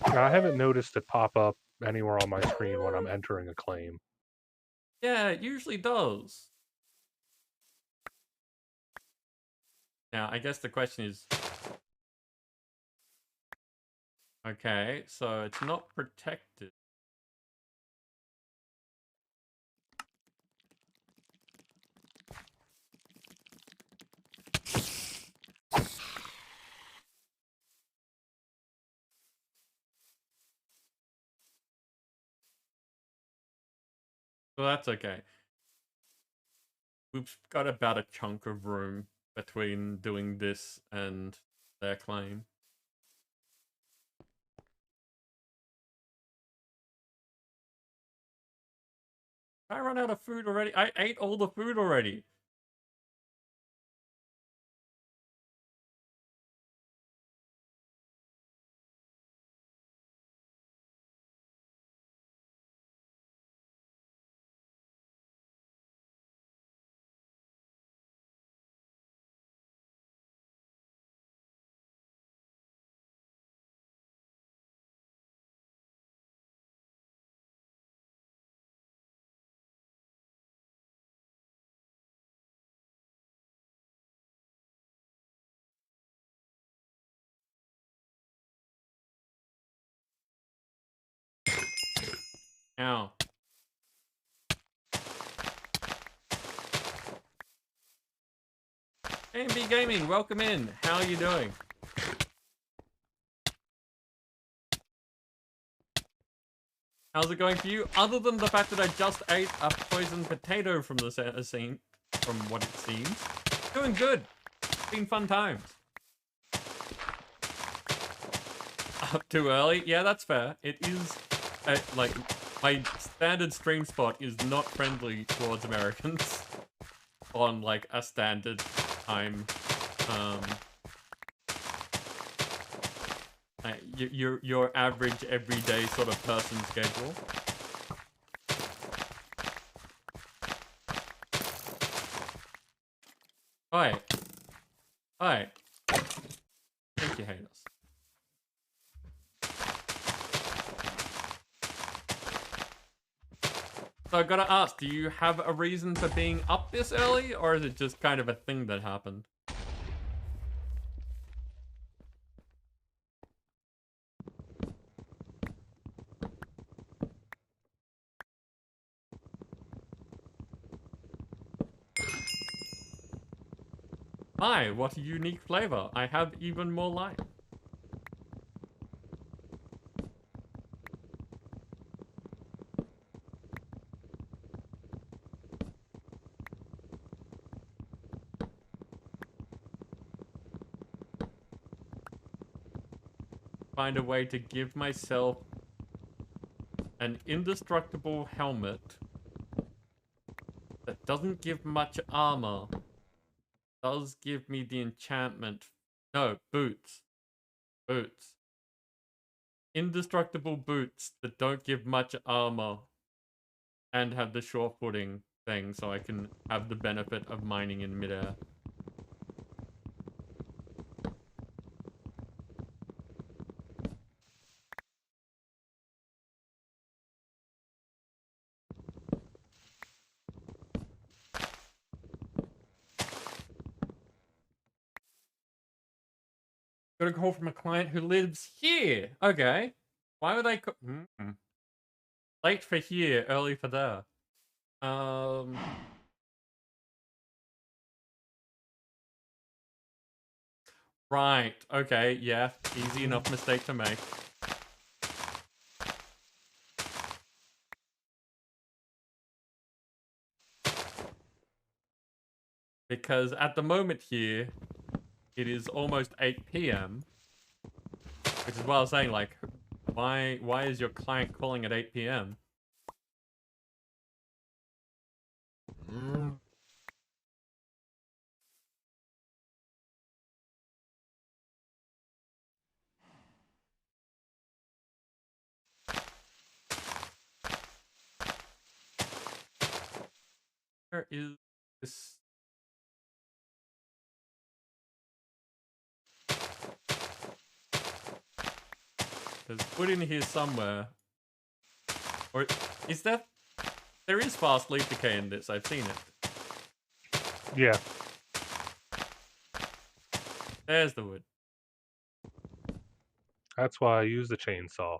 I haven't noticed it pop up anywhere on my screen when I'm entering a claim. Yeah, it usually does. Now, I guess the question is... Okay, so it's not protected. So that's okay. we've got about a chunk of room between doing this and their claim. I run out of food already. I ate all the food already. Ow. AMB Gaming, welcome in. How are you doing? How's it going for you? Other than the fact that I just ate a poisoned potato from the scene, from what it seems. Doing good. Been fun times. Up too early? Yeah, that's fair. It is, like, my standard stream spot is not friendly towards Americans on, like, a standard time. Your average everyday sort of person schedule. Oi. Oi. Thank you, haters. So I gotta ask, do you have a reason for being up this early, or is it just kind of a thing that happened? My, what a unique flavor. I have even more life. Find a way to give myself an indestructible helmet that doesn't give much armor. Does give me the enchantment. No, boots. Boots. Indestructible boots that don't give much armor and have the short footing thing so I can have the benefit of mining in midair. Got a call from a client who lives here. Okay. Why would I late for here, early for there? Right. Okay. Yeah. Easy enough mistake to make. Because at the moment here, it is almost 8 p.m. Which is why I was saying, like, why is your client calling at 8 p.m.? Where is this? There's wood in here somewhere. Or is that... There is fast leaf decay in this, I've seen it. Yeah. There's the wood. That's why I use the chainsaw.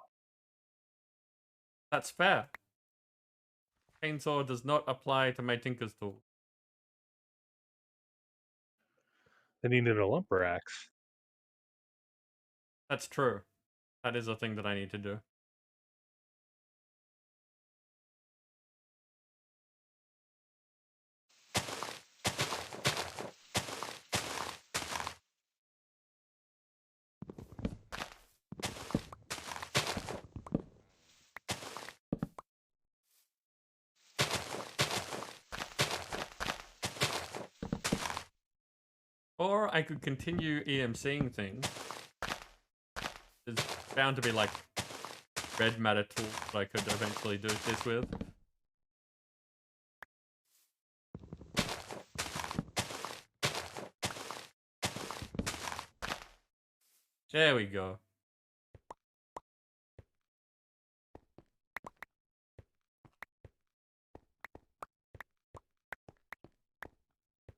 That's fair. Chainsaw does not apply to my tinker's tool. Then you need a lumber axe. That's true. That is a thing that I need to do. Or I could continue EMCing things. There's bound to be like red matter tools that I could eventually do this with. There we go.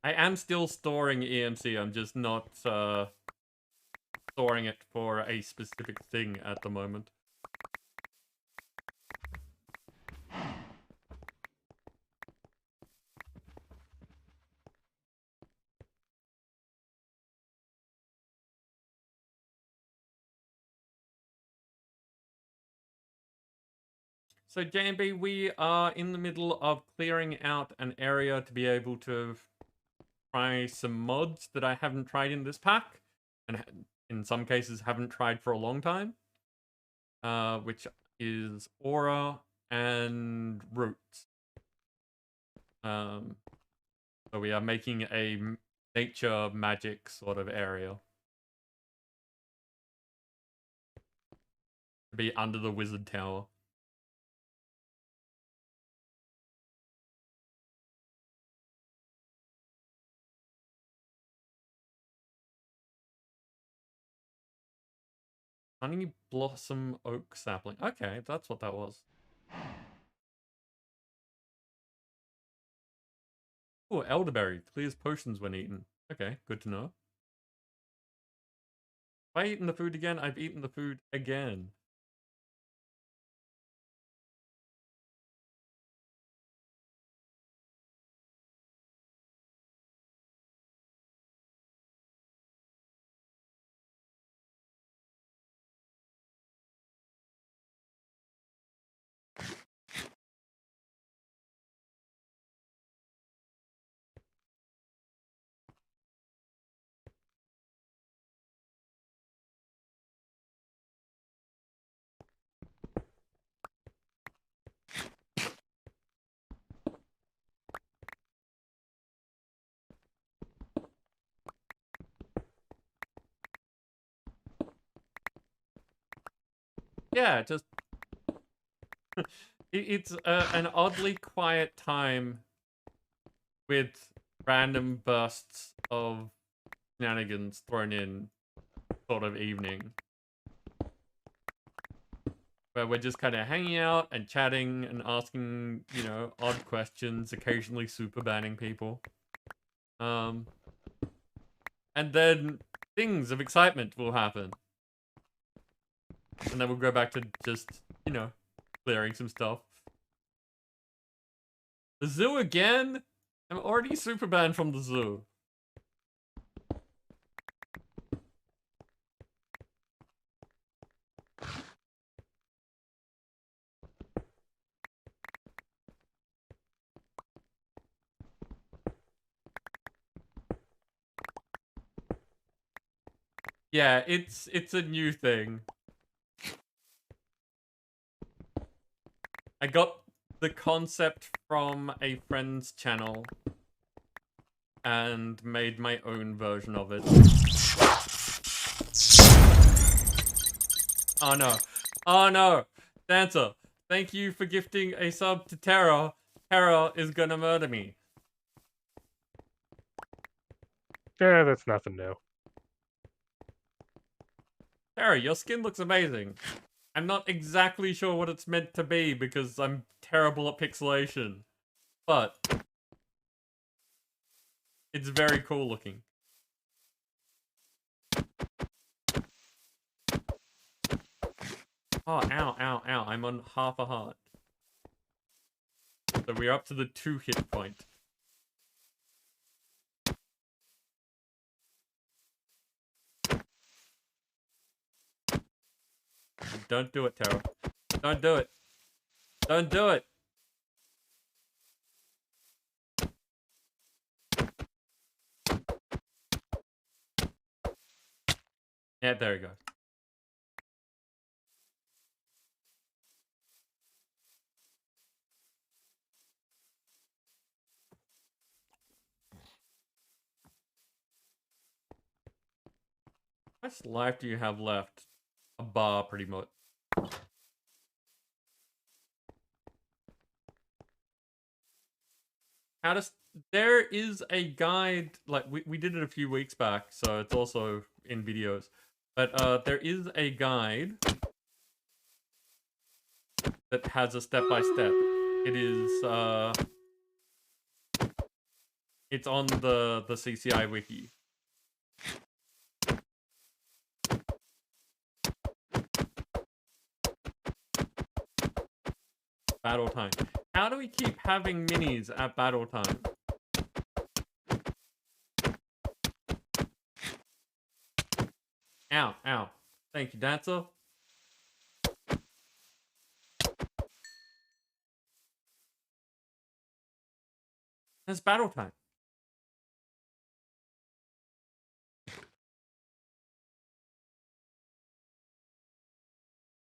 I am still storing EMC, I'm just not storing it for a specific thing at the moment. So JB, we are in the middle of clearing out an area to be able to try some mods that I haven't tried in this pack, and in some cases haven't tried for a long time, which is Aura and Roots. So we are making a nature magic sort of area to be under the wizard tower. Honey Blossom Oak Sapling. Okay, that's what that was. Oh, elderberry. Clears potions when eaten. Okay, good to know. Have I eaten the food again? I've eaten the food again. Yeah, just it's an oddly quiet time with random bursts of shenanigans thrown in sort of evening, where we're just kind of hanging out and chatting and asking, you know, odd questions, occasionally super banning people. And then things of excitement will happen. And then we'll go back to just, you know, clearing some stuff. The zoo again? I'm already super banned from the zoo. Yeah, it's a new thing. I got the concept from a friend's channel and made my own version of it. Oh no. Oh no. Dancer, thank you for gifting a sub to Terra. Terra is gonna murder me. Yeah, that's nothing new. Terra, your skin looks amazing. I'm not exactly sure what it's meant to be because I'm terrible at pixelation. But it's very cool looking. Oh, ow, ow, ow. I'm on half a heart. So we're up to the 2 hit point. Don't do it, Tara. Don't do it. Don't do it. Yeah, there we go. How much life do you have left? A bar, pretty much. How does... There is a guide, like, we did it a few weeks back, so it's also in videos. But there is a guide that has a step-by-step. It is, it's on the CCI wiki. Battle time. How do we keep having minis at battle time? Ow, ow. Thank you, Dancer. It's battle time. So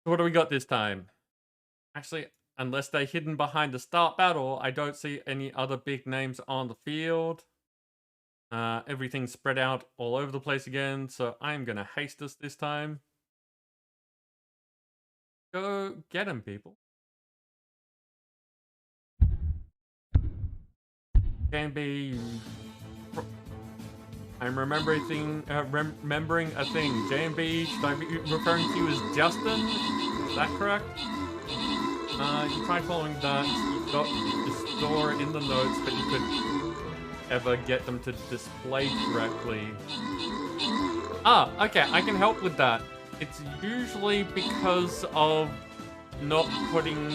what do we got this time? Actually, unless they're hidden behind the start battle, I don't see any other big names on the field. Everything's spread out all over the place again, so I'm gonna haste us this time. Go get him, people. Can be... I'm remembering a thing. JMB, should I be referring to you as Justin? Is that correct? You tried following that. You got the store in the notes, but you could ever get them to display correctly. Ah, okay, I can help with that. It's usually because of not putting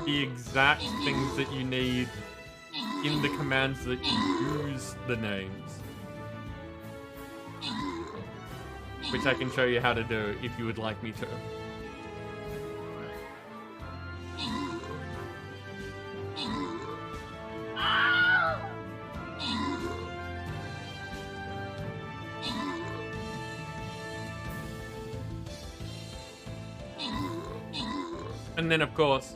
the exact things that you need in the commands that you use the names. Which I can show you how to do if you would like me to. And then, of course,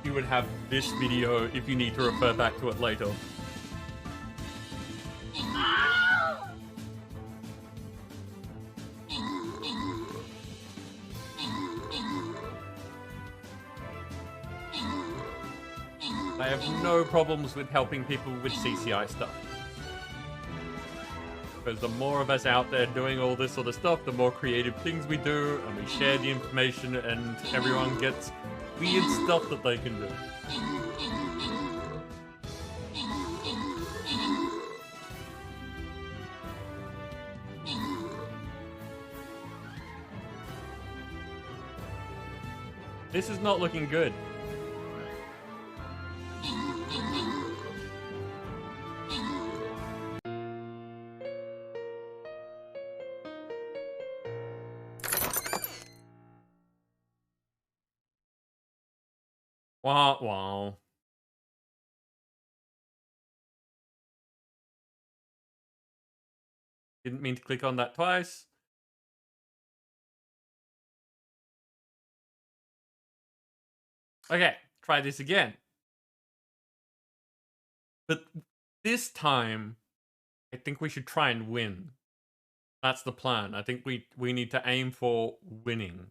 you would have this video if you need to refer back to it later. I have no problems with helping people with CCI stuff. Because the more of us out there doing all this sort of stuff, the more creative things we do, and we share the information, and everyone gets weird stuff that they can do. This is not looking good. Wah, wah. Didn't mean to click on that twice. Okay, try this again. But this time, I think we should try and win. That's the plan. I think we need to aim for winning.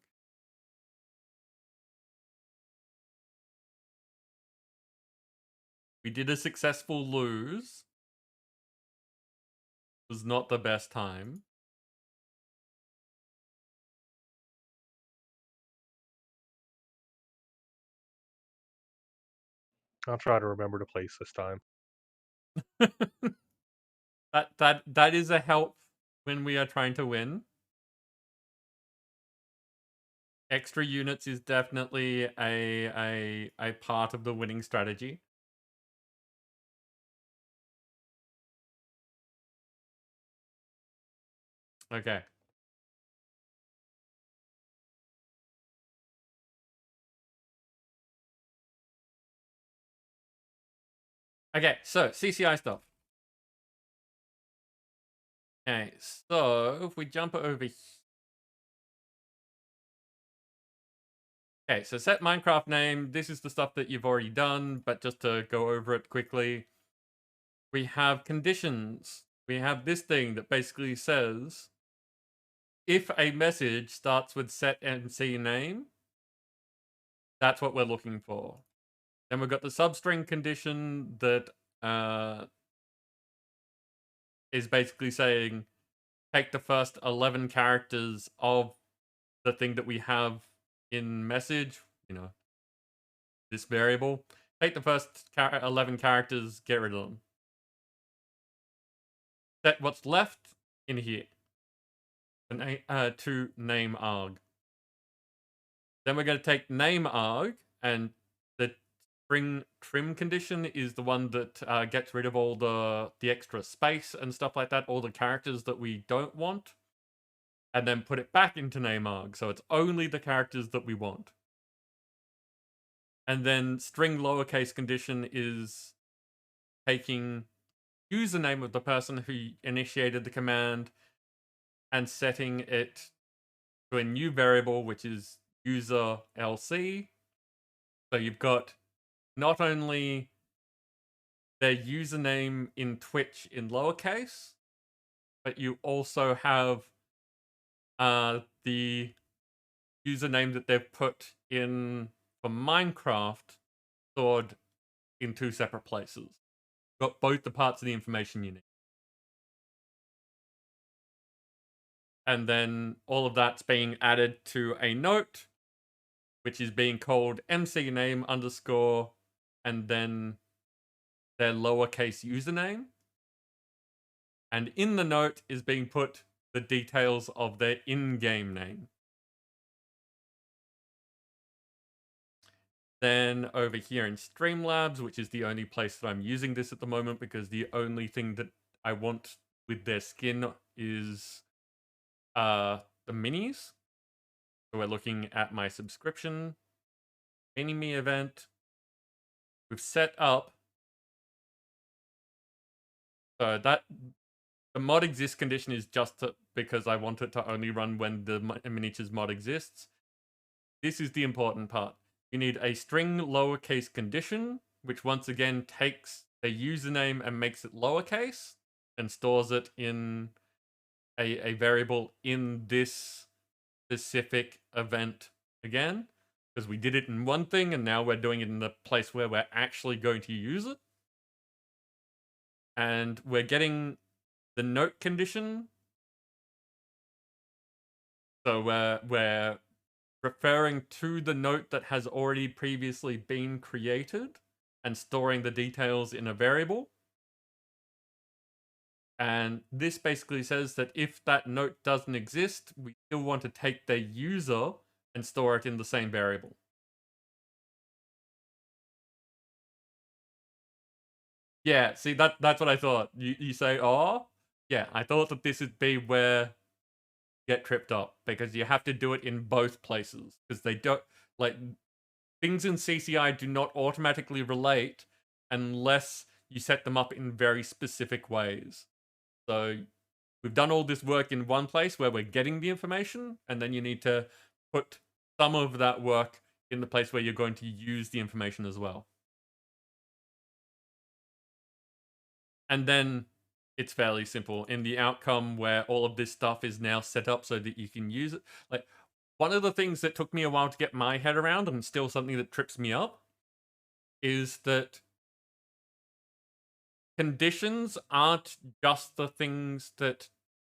We did a successful lose. It was not the best time. I'll try to remember to place this time. That is a help when we are trying to win. Extra units is definitely a part of the winning strategy. Okay. Okay, so CCI stuff. Okay, so if we jump over here. Okay, so set Minecraft name. This is the stuff that you've already done, but just to go over it quickly. We have conditions, we have this thing that basically says, if a message starts with set MC name, that's what we're looking for. Then we've got the substring condition that is basically saying, take the first 11 characters of the thing that we have in message, this variable. Take the first 11 characters, get rid of them. Set what's left in here to name arg. Then we're going to take name arg, and the string trim condition is the one that gets rid of all the extra space and stuff like that, all the characters that we don't want, and then put it back into name arg, so it's only the characters that we want. And then string lowercase condition is taking username of the person who initiated the command and setting it to a new variable, which is user LC. So you've got not only their username in Twitch in lowercase, but you also have the username that they've put in for Minecraft stored in 2 separate places. Got both the parts of the information you need. And then all of that's being added to a note, which is being called MC name underscore, and then their lowercase username. And in the note is being put the details of their in-game name. Then over here in Streamlabs, which is the only place that I'm using this at the moment because the only thing that I want with their skin is the minis. So we're looking at my subscription, Mini-Me event. We've set up so that the mod exists condition is just because I want it to only run when the miniatures mod exists. This is the important part. You need a string lowercase condition, which once again takes a username and makes it lowercase and stores it in a variable in this specific event again, because we did it in one thing and now we're doing it in the place where we're actually going to use it. And we're getting the note condition. So we're referring to the note that has already previously been created and storing the details in a variable. And this basically says that if that note doesn't exist, we still want to take the user and store it in the same variable. Yeah, see, that's what I thought. You say, oh, yeah, I thought that this would be where get tripped up, because you have to do it in both places, because they don't, like, things in CCI do not automatically relate unless you set them up in very specific ways. So we've done all this work in one place where we're getting the information, and then you need to put some of that work in the place where you're going to use the information as well. And then it's fairly simple in the outcome where all of this stuff is now set up so that you can use it. Like, one of the things that took me a while to get my head around, and still something that trips me up, is that conditions aren't just the things that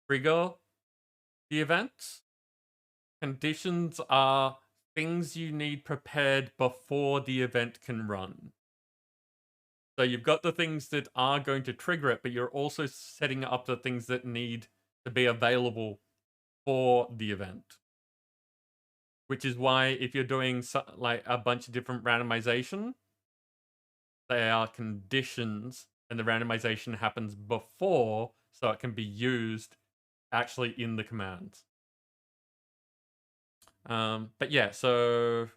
trigger the events. Conditions are things you need prepared before the event can run. So you've got the things that are going to trigger it, but you're also setting up the things that need to be available for the event. Which is why if you're doing like a bunch of different randomization, they are conditions, and the randomization happens before, so it can be used actually in the commands. But yeah, so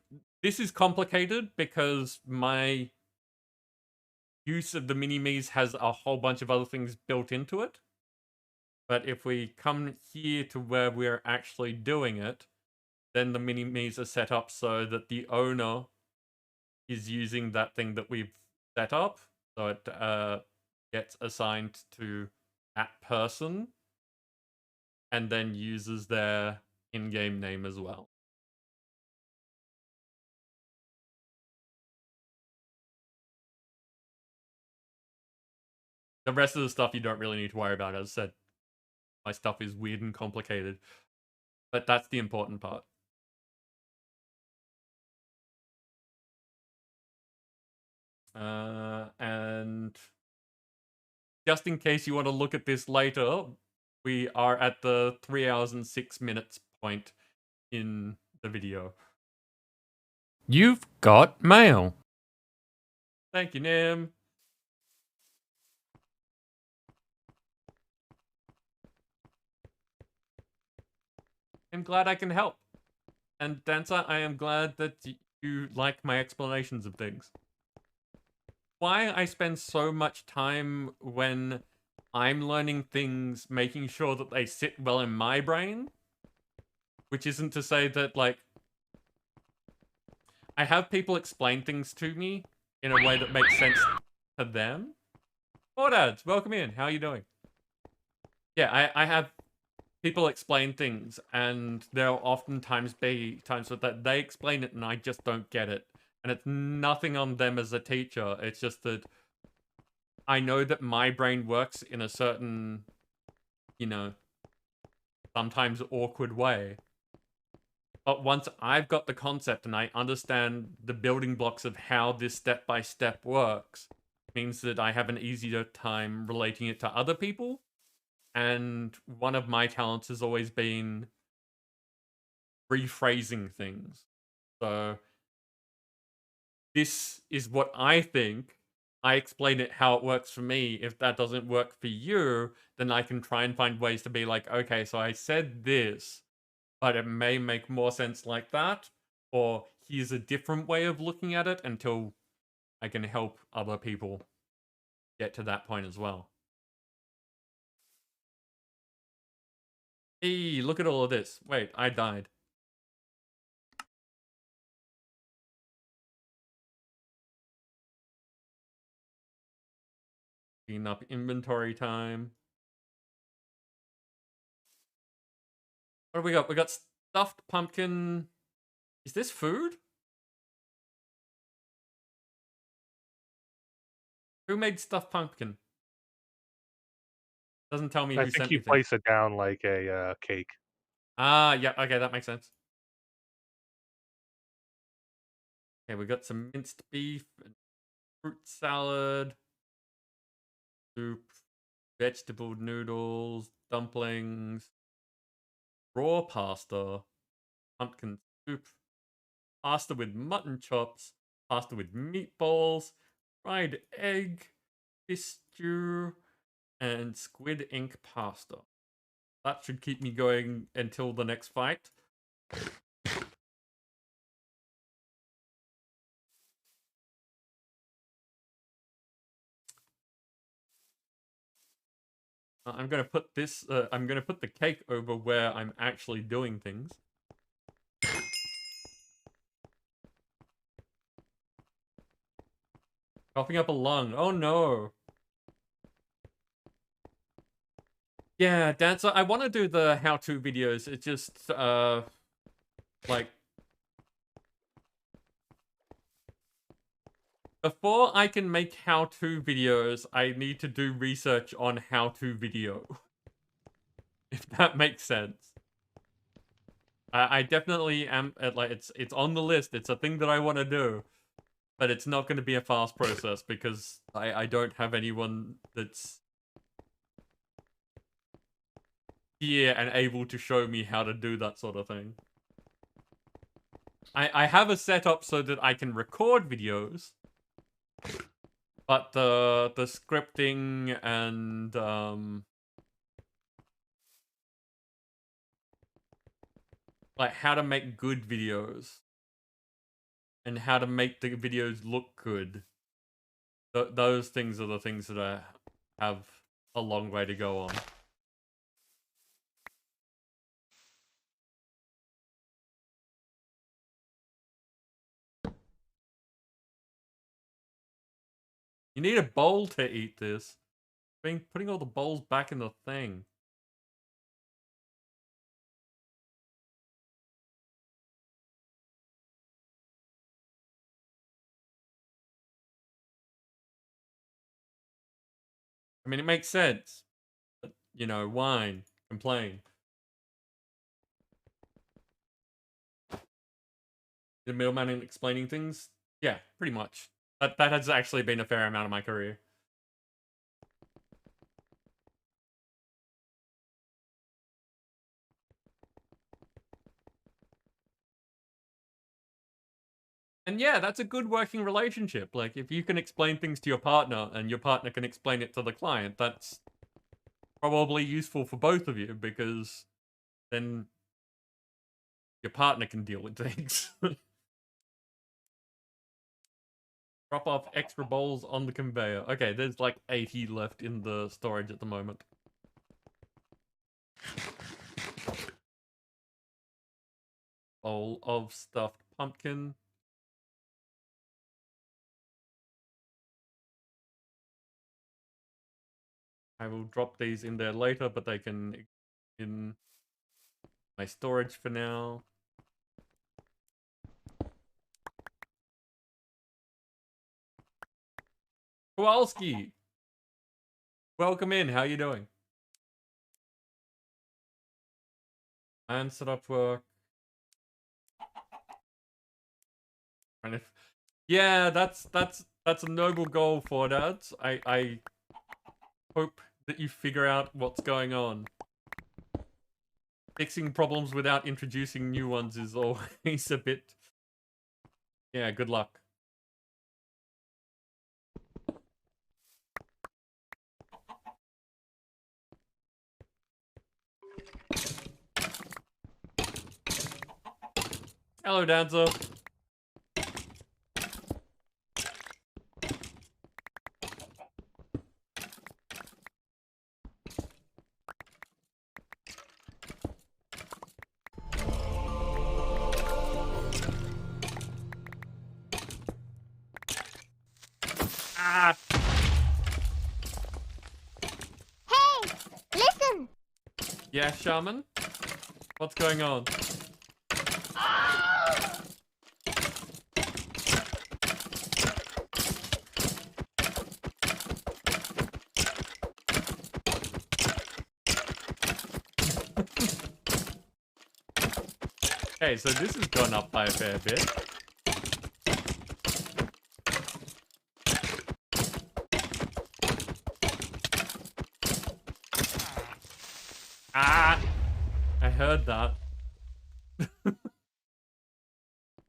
this is complicated because my use of the mini-me's has a whole bunch of other things built into it. But if we come here to where we're actually doing it, then the mini-me's are set up so that the owner is using that thing that we've set up. So it gets assigned to @person and then uses their in-game name as well. The rest of the stuff you don't really need to worry about. As I said, my stuff is weird and complicated, but that's the important part. And just in case you want to look at this later, we are at the 3 hours and 6 minutes point in the video. You've got mail. Thank you, Nim. I'm glad I can help. And Dancer, I am glad that you like my explanations of things. Why I spend so much time when I'm learning things, making sure that they sit well in my brain, which isn't to say that, like, I have people explain things to me in a way that makes sense to them. Mordads, welcome in. How are you doing? Yeah, I have people explain things, and there'll oftentimes be times that they explain it and I just don't get it. And it's nothing on them as a teacher. It's just that I know that my brain works in a certain, you know, sometimes awkward way. But once I've got the concept and I understand the building blocks of how this step-by-step works, means that I have an easier time relating it to other people. And one of my talents has always been rephrasing things. So this is what I think. I explain it how it works for me. If that doesn't work for you, then I can try and find ways to be like, okay, so I said this, but it may make more sense like that, or here's a different way of looking at it, until I can help other people get to that point as well. Hey, look at all of this. Wait, I died. Clean up inventory time. What do we got? We got stuffed pumpkin. Is this food? Who made stuffed pumpkin? Doesn't tell me I who think sent you me things. place it down like a cake. Ah, yeah, okay, that makes sense. Okay, we got some minced beef, and fruit salad, soup, vegetable noodles, dumplings, raw pasta, pumpkin soup, pasta with mutton chops, pasta with meatballs, fried egg, fish stew, and squid ink pasta. That should keep me going until the next fight. I'm gonna put this. I'm gonna put the cake over where I'm actually doing things. Coughing up a lung. Oh no. Yeah, Dancer. I want to do the how-to videos. It's just like, before I can make how-to videos, I need to do research on how-to video. If that makes sense. I definitely am like, it's on the list. It's a thing that I want to do, but it's not going to be a fast process because I don't have anyone that's here and able to show me how to do that sort of thing. I have a setup so that I can record videos, but the scripting and like how to make good videos and how to make the videos look good. Those things are the things that I have a long way to go on. You need a bowl to eat this. putting all the bowls back in the thing. I mean, it makes sense. But, you know, whine, complain. The middleman in explaining things? Yeah, pretty much. That has actually been a fair amount of my career. And yeah, that's a good working relationship. Like, if you can explain things to your partner and your partner can explain it to the client, that's probably useful for both of you because then your partner can deal with things. Drop off extra bowls on the conveyor. Okay, there's like 80 left in the storage at the moment. Bowl of stuffed pumpkin. I will drop these in there later, but they can in my storage for now. Kowalski! Welcome in, how you doing? And set up work. Yeah, that's a noble goal for that. I hope that you figure out what's going on. Fixing problems without introducing new ones is always a bit... Yeah, good luck. Hello, Dancer. Ah! Hey, listen! Yeah, Shaman? What's going on? Okay, so this has gone up by a fair bit. Ah! I heard that.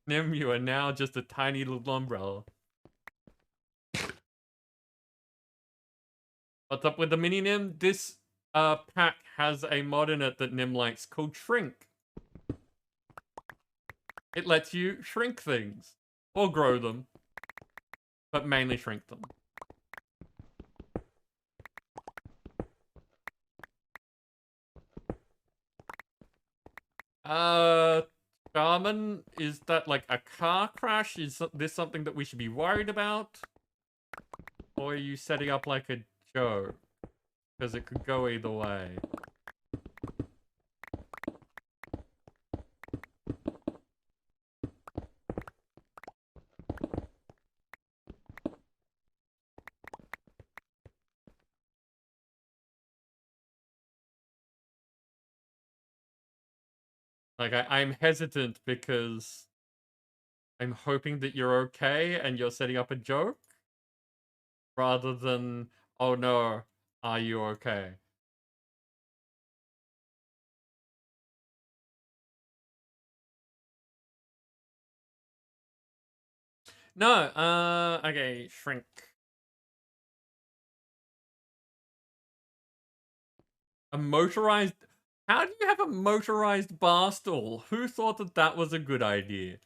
Nim, you are now just a tiny little umbrella. What's up with the mini Nim? This pack has a mod in it that Nim likes called Shrink. It lets you shrink things. Or grow them. But mainly shrink them. Shaman, is that like a car crash? Is this something that we should be worried about? Or are you setting up like a joke? Because it could go either way. Like, I'm hesitant because I'm hoping that you're okay and you're setting up a joke. Rather than, oh no, are you okay? No, okay, shrink. A motorized... How do you have a motorized bar stool? Who thought that that was a good idea?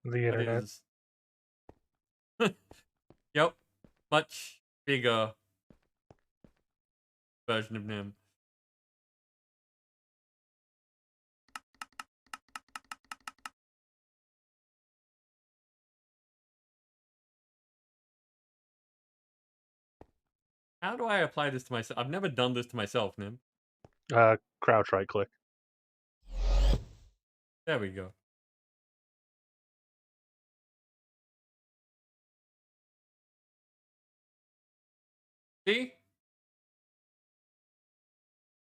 The That internet. is... Yep. Much bigger version of Nim. How do I apply this to myself? I've never done this to myself, Nim. Crouch right click. There we go. See?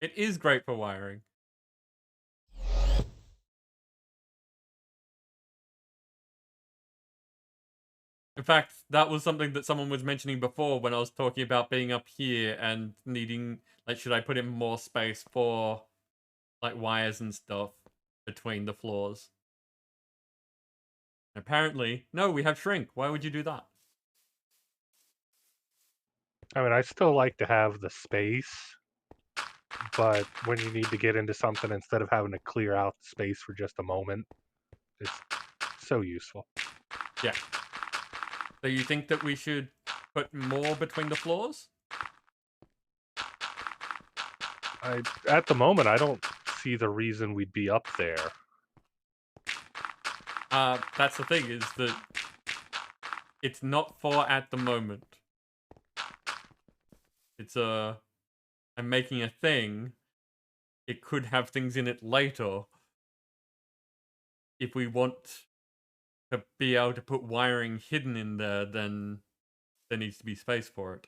It is great for wiring. In fact, that was something that someone was mentioning before when I was talking about being up here and needing, like, should I put in more space for, like, wires and stuff between the floors? Apparently, no, we have shrink. Why would you do that? I mean, I still like to have the space, but when you need to get into something, instead of having to clear out the space for just a moment, it's so useful. Yeah. So you think that we should put more between the floors? At the moment, I don't see the reason we'd be up there. That's the thing, is that it's not for at the moment. It's I'm making a thing. It could have things in it later. If we want to be able to put wiring hidden in there, then there needs to be space for it.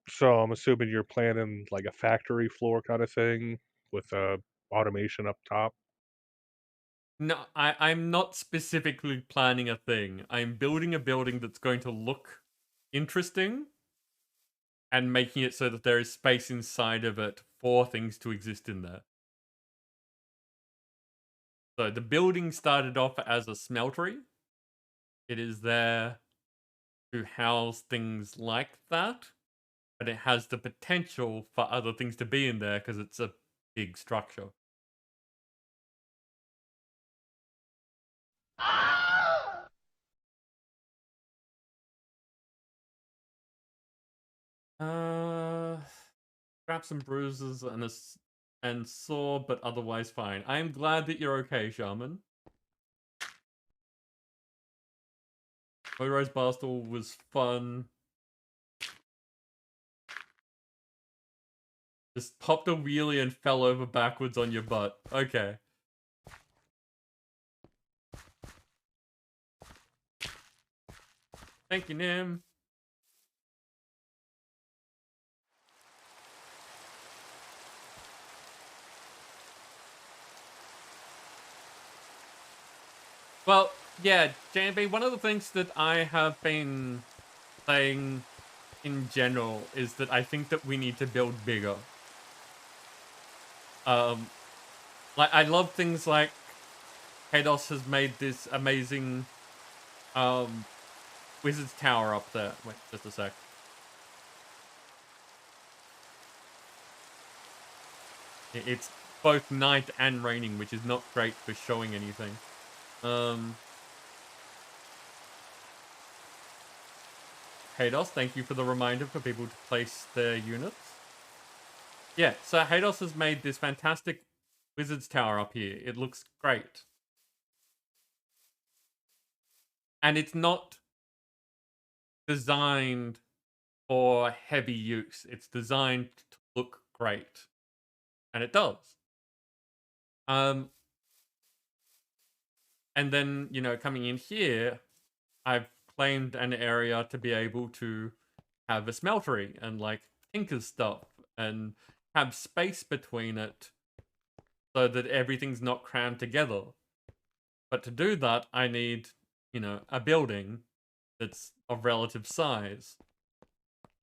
So I'm assuming you're planning like a factory floor kind of thing with automation up top. No, I'm not specifically planning a thing. I'm building a building that's going to look interesting and making it so that there is space inside of it for things to exist in there. So the building started off as a smeltery. It is there to house things like that, but it has the potential for other things to be in there because it's a big structure. Scraps and bruises and sore, but otherwise fine. I am glad that you're okay, Shaman. Motorized Barstool was fun. Just popped a wheelie and fell over backwards on your butt. Okay. Thank you, Nim. Well, yeah, JB, one of the things that I have been saying in general is that I think that we need to build bigger. Like, I love things like Kados has made this amazing Wizard's Tower up there. Wait, just a sec. It's both night and raining, which is not great for showing anything. Hados, thank you for the reminder for people to place their units. Yeah, so Hados has made this fantastic Wizard's Tower up here. It looks great. And it's not designed for heavy use. It's designed to look great. And it does. And then, you know, coming in here, I've claimed an area to be able to have a smeltery and, like, tinker stuff and have space between it so that everything's not crammed together. But to do that, I need, you know, a building that's of relative size.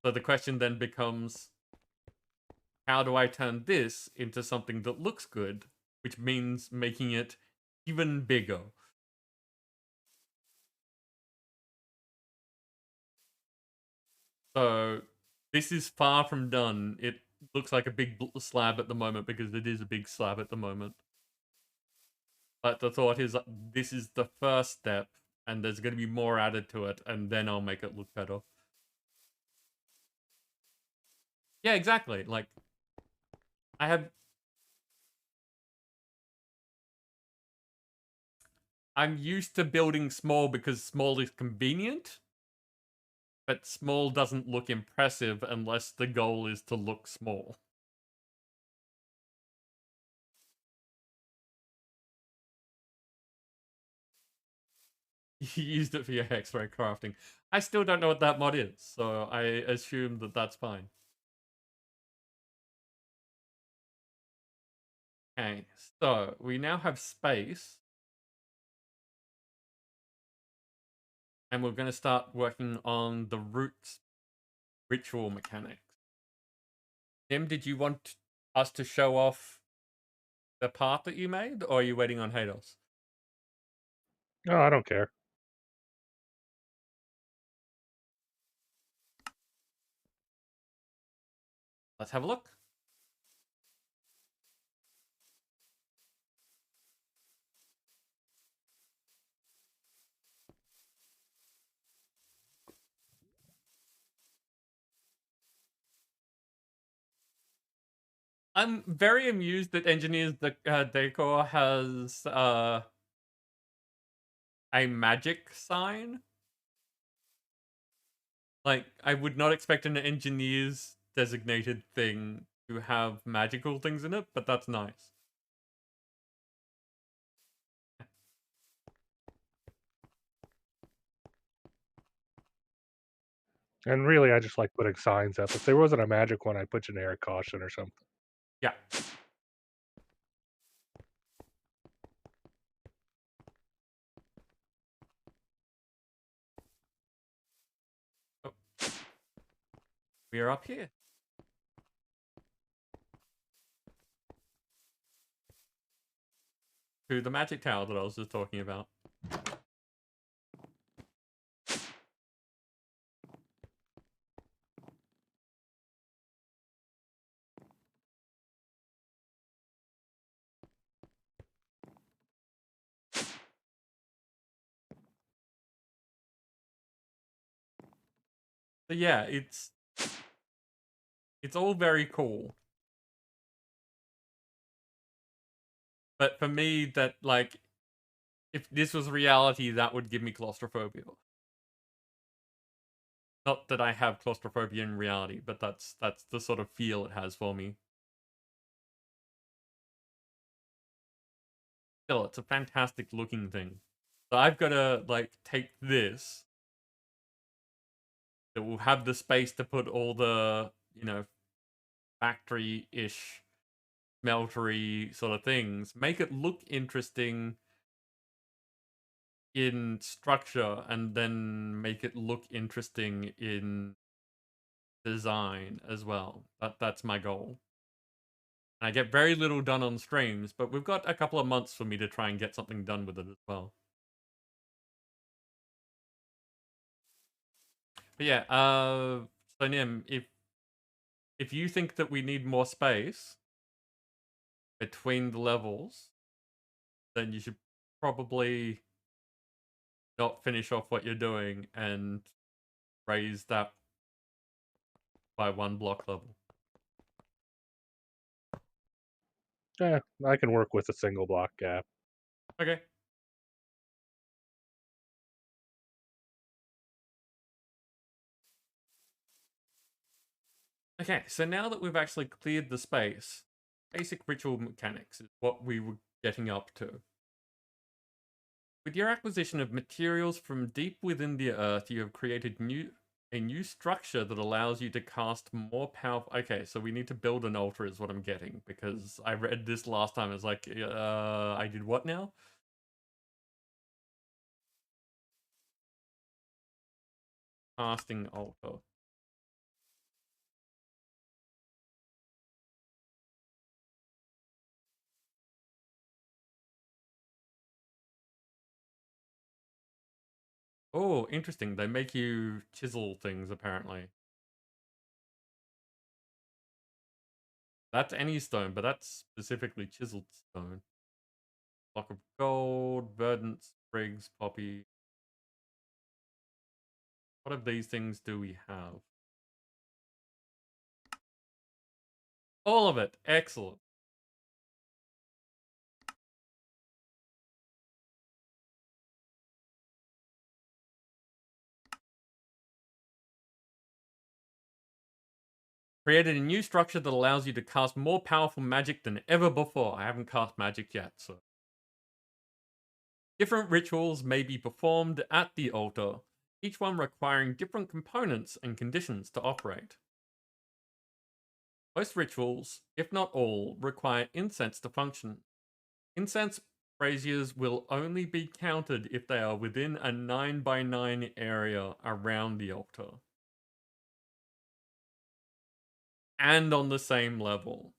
So the question then becomes, how do I turn this into something that looks good, which means making it even bigger? So this is far from done. It looks like a big slab at the moment because it is a big slab at the moment. But the thought is that this is the first step and there's going to be more added to it and then I'll make it look better. Yeah, exactly. Like, I'm used to building small because small is convenient. But small doesn't look impressive unless the goal is to look small. You used it for your X-ray crafting. I still don't know what that mod is, so I assume that that's fine. Okay, so we now have space. And we're going to start working on the roots ritual mechanics. Nim, did you want us to show off the part that you made, or are you waiting on Hados? No, I don't care. Let's have a look. I'm very amused that Engineers Decor has a magic sign. Like, I would not expect an Engineers designated thing to have magical things in it, but that's nice. And really, I just like putting signs up. If there wasn't a magic one, I'd put generic caution or something. Yeah. Oh. We are up here. To the magic tower that I was just talking about. So yeah, it's all very cool. But for me, that, like, if this was reality, that would give me claustrophobia. Not that I have claustrophobia in reality, but that's the sort of feel it has for me. Still, it's a fantastic looking thing. So I've got to, like, take this. That will have the space to put all the, you know, factory-ish, smeltery sort of things. Make it look interesting in structure, and then make it look interesting in design as well. That's my goal. And I get very little done on streams, but we've got a couple of months for me to try and get something done with it as well. But yeah, so Nim, if you think that we need more space between the levels, then you should probably not finish off what you're doing and raise that by 1 block level. Yeah, I can work with a single block gap. Okay. Okay, so now that we've actually cleared the space, basic ritual mechanics is what we were getting up to. With your acquisition of materials from deep within the earth, you have created a new structure that allows you to cast more powerful... Okay, so we need to build an altar is what I'm getting, because I read this last time. It's like, I did what now? Casting altar. Oh, interesting. They make you chisel things, apparently. That's any stone, but that's specifically chiseled stone. Block of gold, verdant, sprigs, poppy. What of these things do we have? All of it. Excellent. Created a new structure that allows you to cast more powerful magic than ever before. I haven't cast magic yet, so. Different rituals may be performed at the altar, each one requiring different components and conditions to operate. Most rituals, if not all, require incense to function. Incense braziers will only be counted if they are within a 9x9 area around the altar. And on the same level.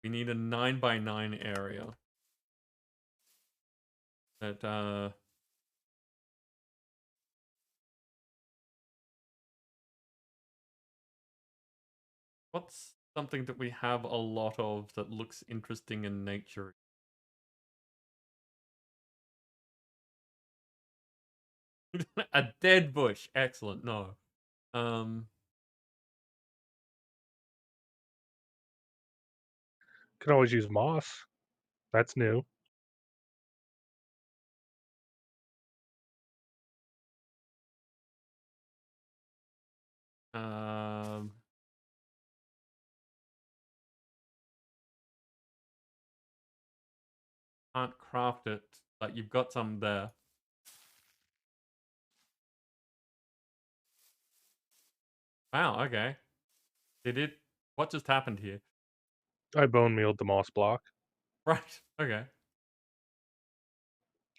We need a 9x9 area. That, what's something that we have a lot of that looks interesting in nature? A dead bush. Excellent. No. Can always use moss. That's new. Can't craft it, but you've got some there. Wow, okay. What just happened here? I bone mealed the moss block. Right, okay.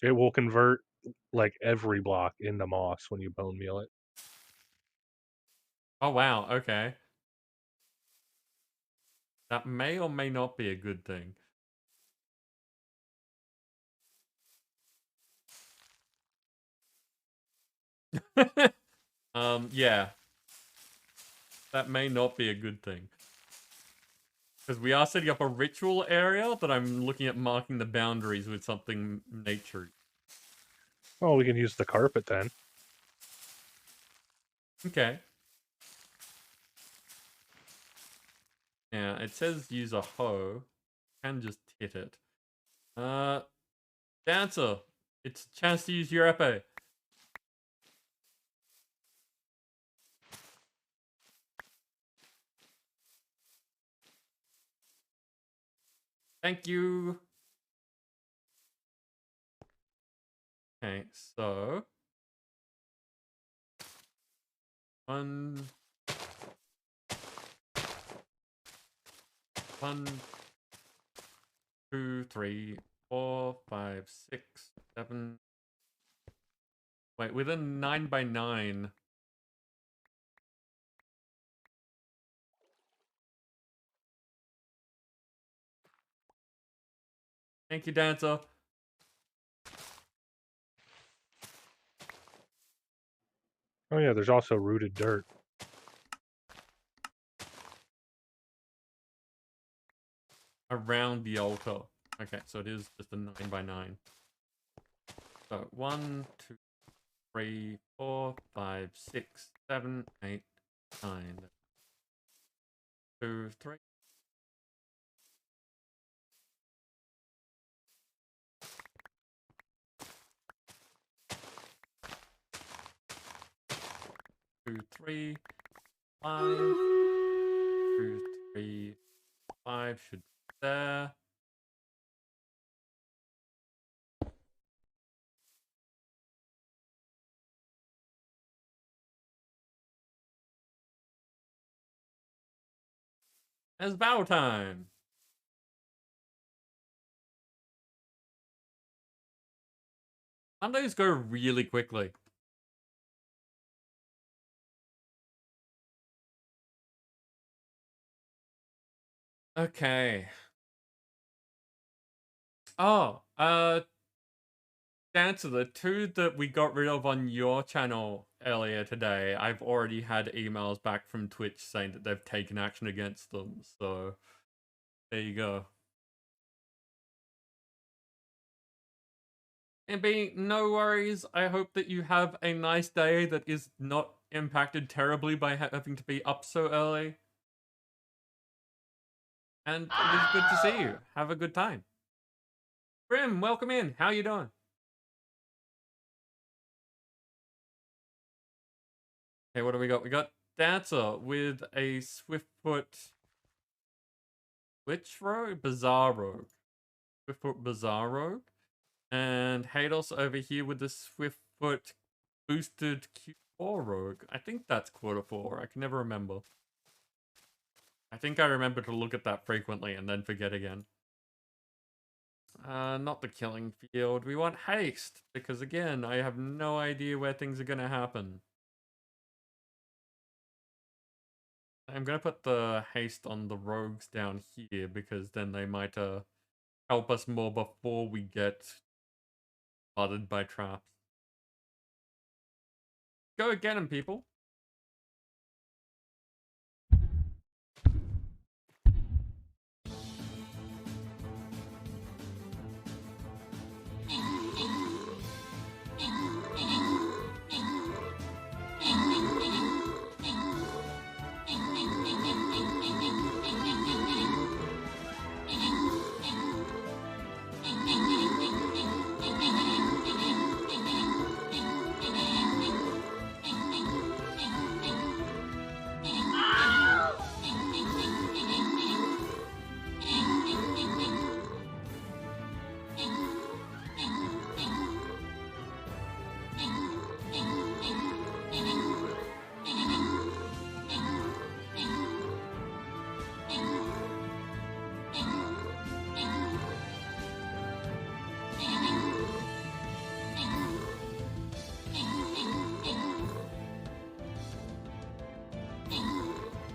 It will convert like every block into moss when you bone meal it. Oh, wow, okay. That may or may not be a good thing. Yeah. That may not be a good thing. Because we are setting up a ritual area that I'm looking at marking the boundaries with something nature. Oh, we can use the carpet then. Okay. Yeah, it says use a hoe. Can just hit it. Dancer, it's a chance to use your epee. Thank you. Okay, so 1, 2, 3, 4, 5, 6, 7. Wait, within 9x9. Thank you, Dancer. Oh yeah, there's also rooted dirt. Around the altar. Okay, so it is just a 9x9. So 1, 2, 3, 4, 5, 6, 7, 8, 9. 2, 3. Two, 3, 5. 2, 3, 5 should be there. It's battle time. Mondays go really quickly. Okay. Oh, Dancer, the 2 that we got rid of on your channel earlier today, I've already had emails back from Twitch saying that they've taken action against them, so there you go. And B, no worries. I hope that you have a nice day that is not impacted terribly by having to be up so early. And it was good to see you. Have a good time. Grim, welcome in. How you doing? Okay, what do we got? We got Dancer with a Swiftfoot. Which rogue? Bizarre Rogue. Swiftfoot Bizarre Rogue. And Hados over here with the Swiftfoot boosted Q4 Rogue. I think that's quarter 4. I can never remember. I think I remember to look at that frequently and then forget again. Not the killing field. We want haste, because again, I have no idea where things are going to happen. I'm going to put the haste on the rogues down here, because then they might help us more before we get flooded by traps. Go get them, people.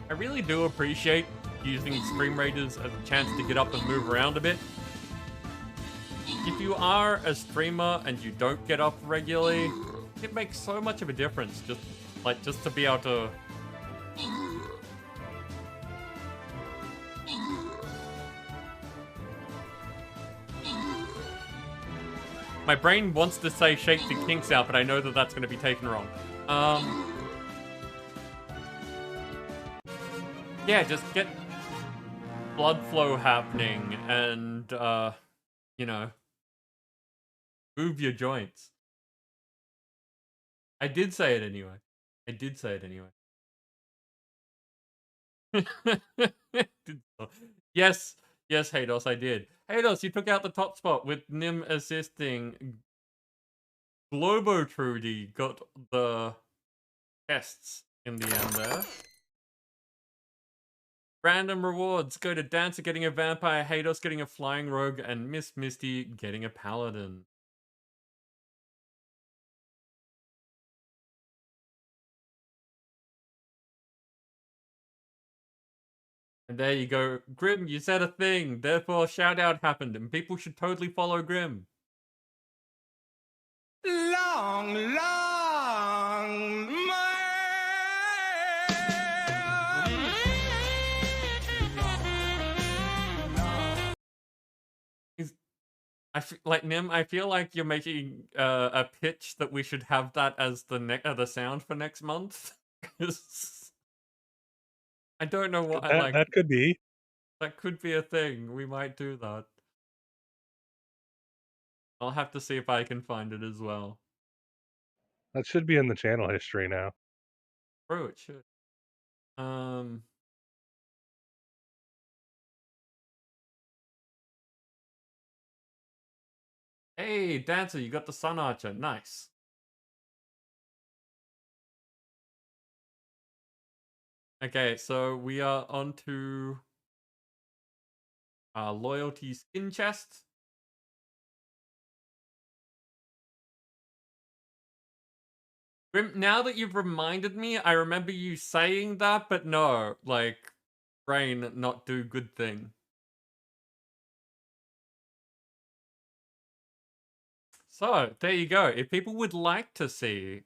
I really do appreciate using Stream Raiders as a chance to get up and move around a bit. If you are a streamer and you don't get up regularly, it makes so much of a difference. Just to be able to... My brain wants to say shake the kinks out, but I know that that's going to be taken wrong. Yeah, just get blood flow happening and, you know, move your joints. I did say it anyway. I did say it anyway. Yes, yes, Hados, I did. Hados, you took out the top spot with Nim assisting. Globo Trudy got the tests in the end there. Random rewards go to Dancer getting a vampire, Hados getting a flying rogue, and Miss Misty getting a paladin. And there you go. Grim, you said a thing, therefore shout out happened, and people should totally follow Grim. Long, long like Nim, I feel like you're making a pitch that we should have that as the sound for next month. I don't know what I like. That could be. That could be a thing. We might do that. I'll have to see if I can find it as well. That should be in the channel history now. Bro, it should. Hey, Dancer, you got the Sun Archer. Nice. Okay, so we are on to Loyalty Skin Chest. Now that you've reminded me, I remember you saying that, but no, like, brain not do good thing. So, there you go. If people would like to see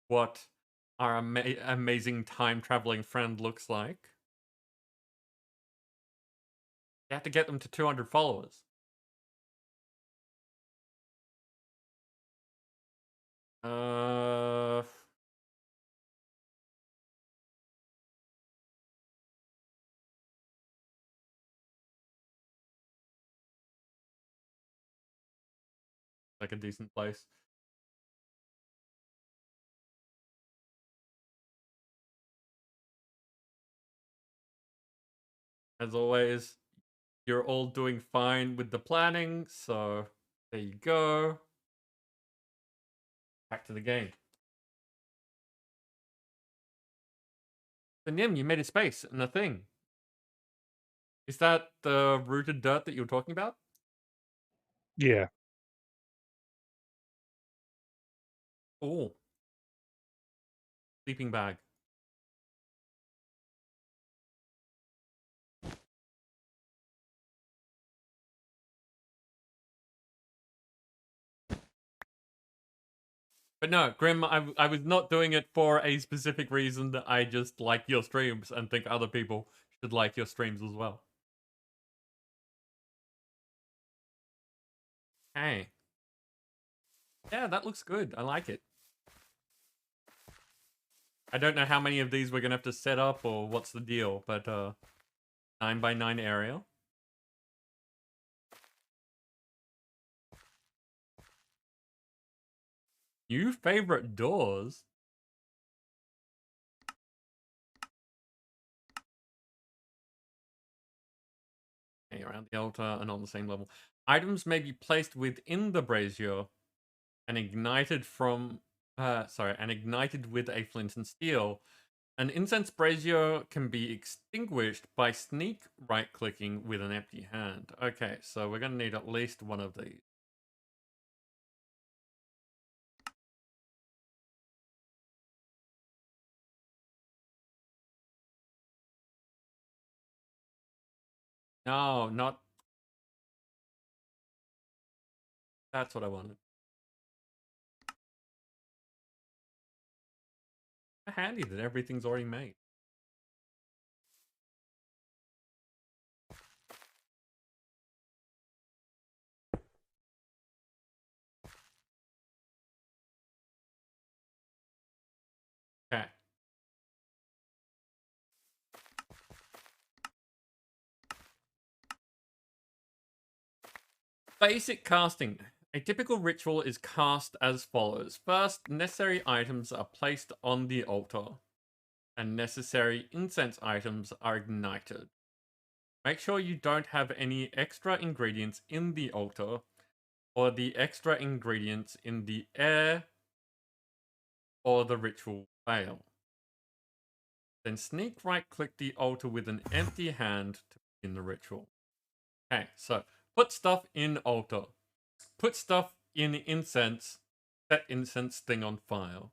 what our amazing time-traveling friend looks like, you have to get them to 200 followers. Like a decent place. As always, you're all doing fine with the planning, so there you go. Back to the game. So Nim, you made a space and a thing. Is that the rooted dirt that you were talking about? Yeah. Oh. Sleeping bag. But no, Grim, I was not doing it for a specific reason. That I just like your streams and think other people should like your streams as well. Hey. Yeah, that looks good. I like it. I don't know how many of these we're going to have to set up or what's the deal, but 9x9 area. New favorite doors? Okay, around the altar and on the same level. Items may be placed within the brazier and ignited from... and ignited with a flint and steel. An incense brazier can be extinguished by sneak right-clicking with an empty hand. Okay, so we're going to need at least one of these. No, not... That's what I wanted. Handy that everything's already made. Okay. Basic casting. A typical ritual is cast as follows. First, necessary items are placed on the altar, and necessary incense items are ignited. Make sure you don't have any extra ingredients in the altar, or the extra ingredients in the air, or the ritual fail. Then sneak right-click the altar with an empty hand to begin the ritual. Okay, so put stuff in altar. Put stuff in incense. Set incense thing on fire.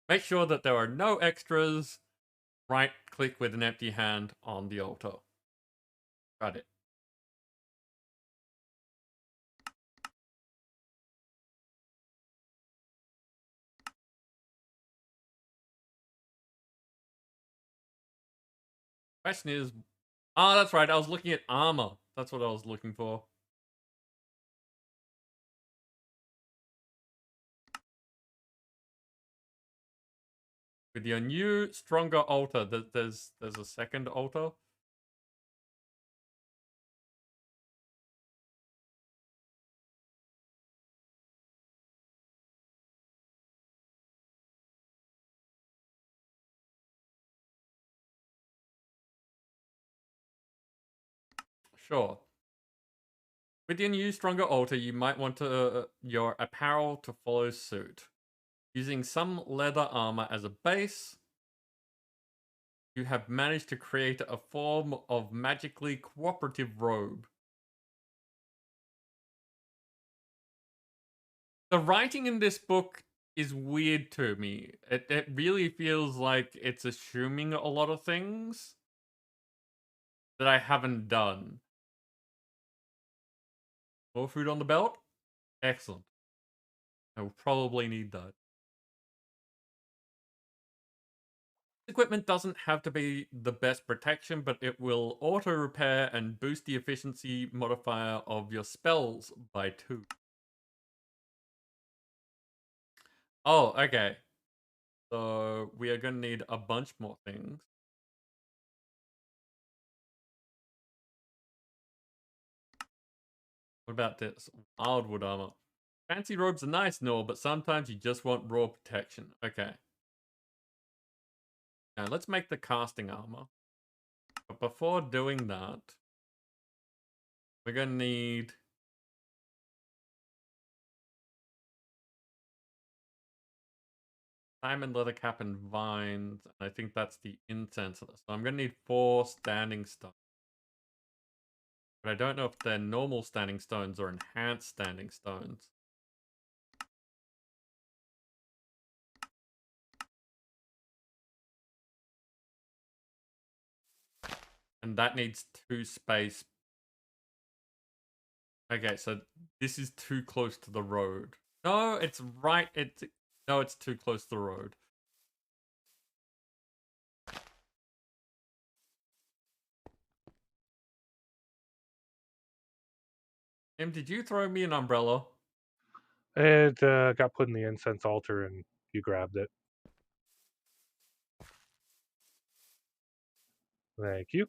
Make sure that there are no extras. Right-click with an empty hand on the altar. Got it. Question is... Oh, that's right. I was looking at armor. That's what I was looking for. With your new, stronger altar, there's a second altar. Sure. With your new, stronger altar, you might want your apparel to follow suit. Using some leather armor as a base, you have managed to create a form of magically cooperative robe. The writing in this book is weird to me. It really feels like it's assuming a lot of things that I haven't done. More food on the belt? Excellent. I will probably need that. Equipment doesn't have to be the best protection, but it will auto repair and boost the efficiency modifier of your spells by 2. Oh, okay. So we are going to need a bunch more things. What about this? Wildwood armor. Fancy robes are nice and all, but sometimes you just want raw protection. Okay. Now let's make the casting armor. But before doing that, we're gonna need diamond leather cap and vines. And I think that's the incense. So I'm gonna need 4 standing stones. But I don't know if they're normal standing stones or enhanced standing stones. And that needs 2 space. Okay, so this is too close to the road. No, it's right. No, it's too close to the road. Em, did you throw me an umbrella? It got put in the incense altar and you grabbed it. Thank you.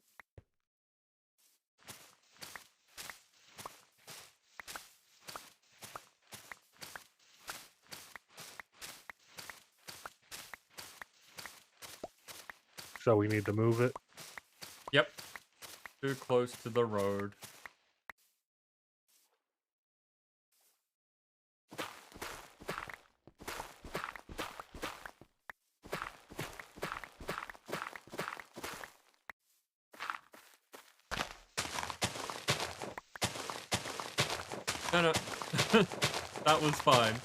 So we need to move it. Yep. Too close to the road. No. That was fine.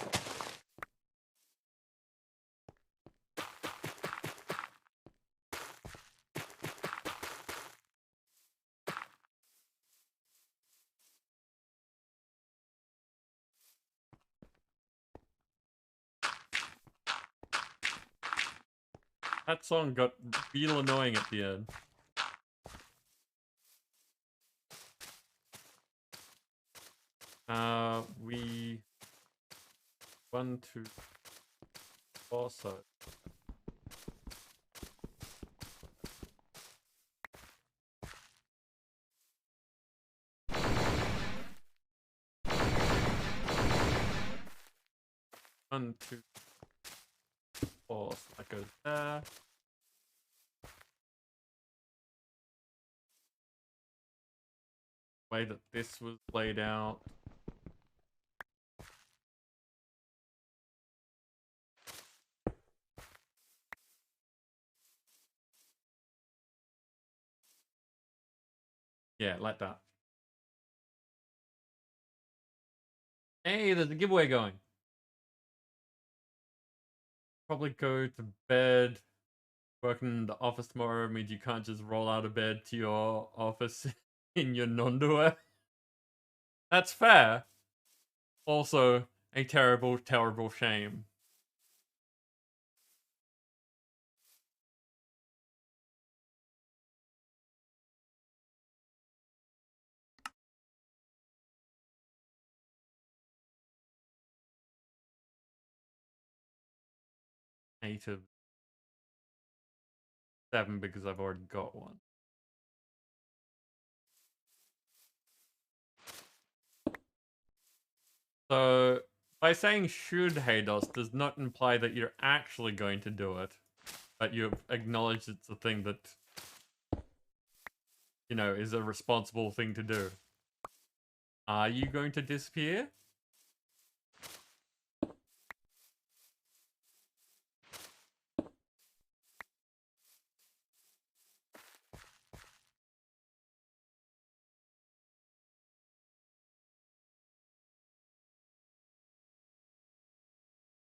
That song got real annoying at the end. We 1, 2, 4, so 1, 2, 4. So that goes there. Way that this was laid out. Yeah, like that. Hey, there's a giveaway going. Probably go to bed. Working in the office tomorrow means you can't just roll out of bed to your office in your non-underwear. That's fair. Also, a terrible, terrible shame. Eight of 7 because I've already got one. So, by saying should Haydos does not imply that you're actually going to do it, but you've acknowledged it's a thing that, you know, is a responsible thing to do. Are you going to disappear?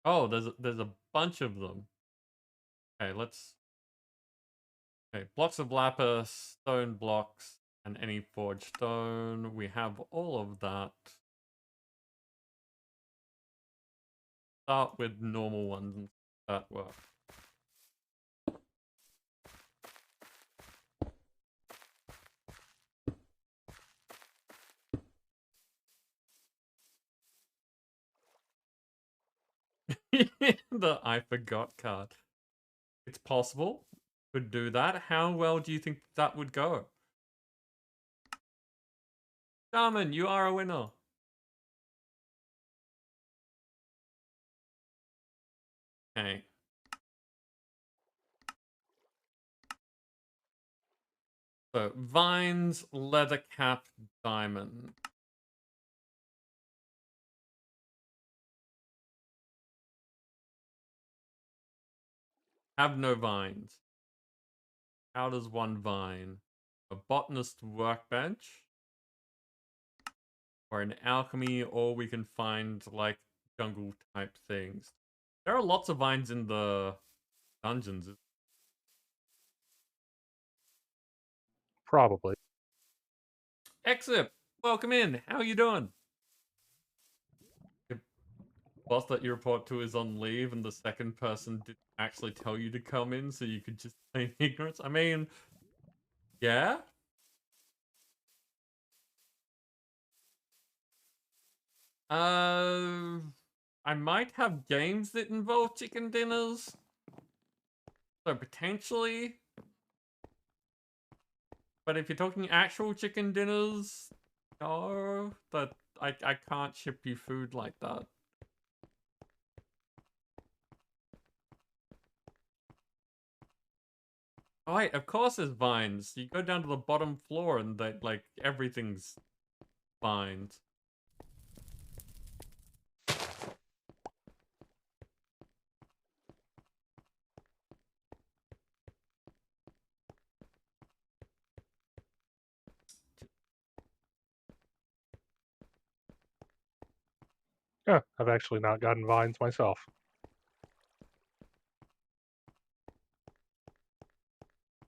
Oh, there's a bunch of them. Okay, let's. Okay, blocks of lapis, stone blocks, and any forged stone. We have all of that. Start with normal ones and that work. The I forgot card. It's possible. Could do that. How well do you think that would go? Shaman, you are a winner. Okay. So, vines, leather cap, diamond. Have no vines. How does one vine? A botanist workbench? Or an alchemy, or we can find, like, jungle type things. There are lots of vines in the dungeons. Probably. Exit! Welcome in! How you doing? The boss that you report to is on leave, and the second person didn't actually tell you to come in, so you could just claim ignorance. I mean, yeah? I might have games that involve chicken dinners. So potentially. But if you're talking actual chicken dinners, no, that I can't ship you food like that. Oh wait, of course there's vines. You go down to the bottom floor and they, like, everything's vines. Yeah, I've actually not gotten vines myself.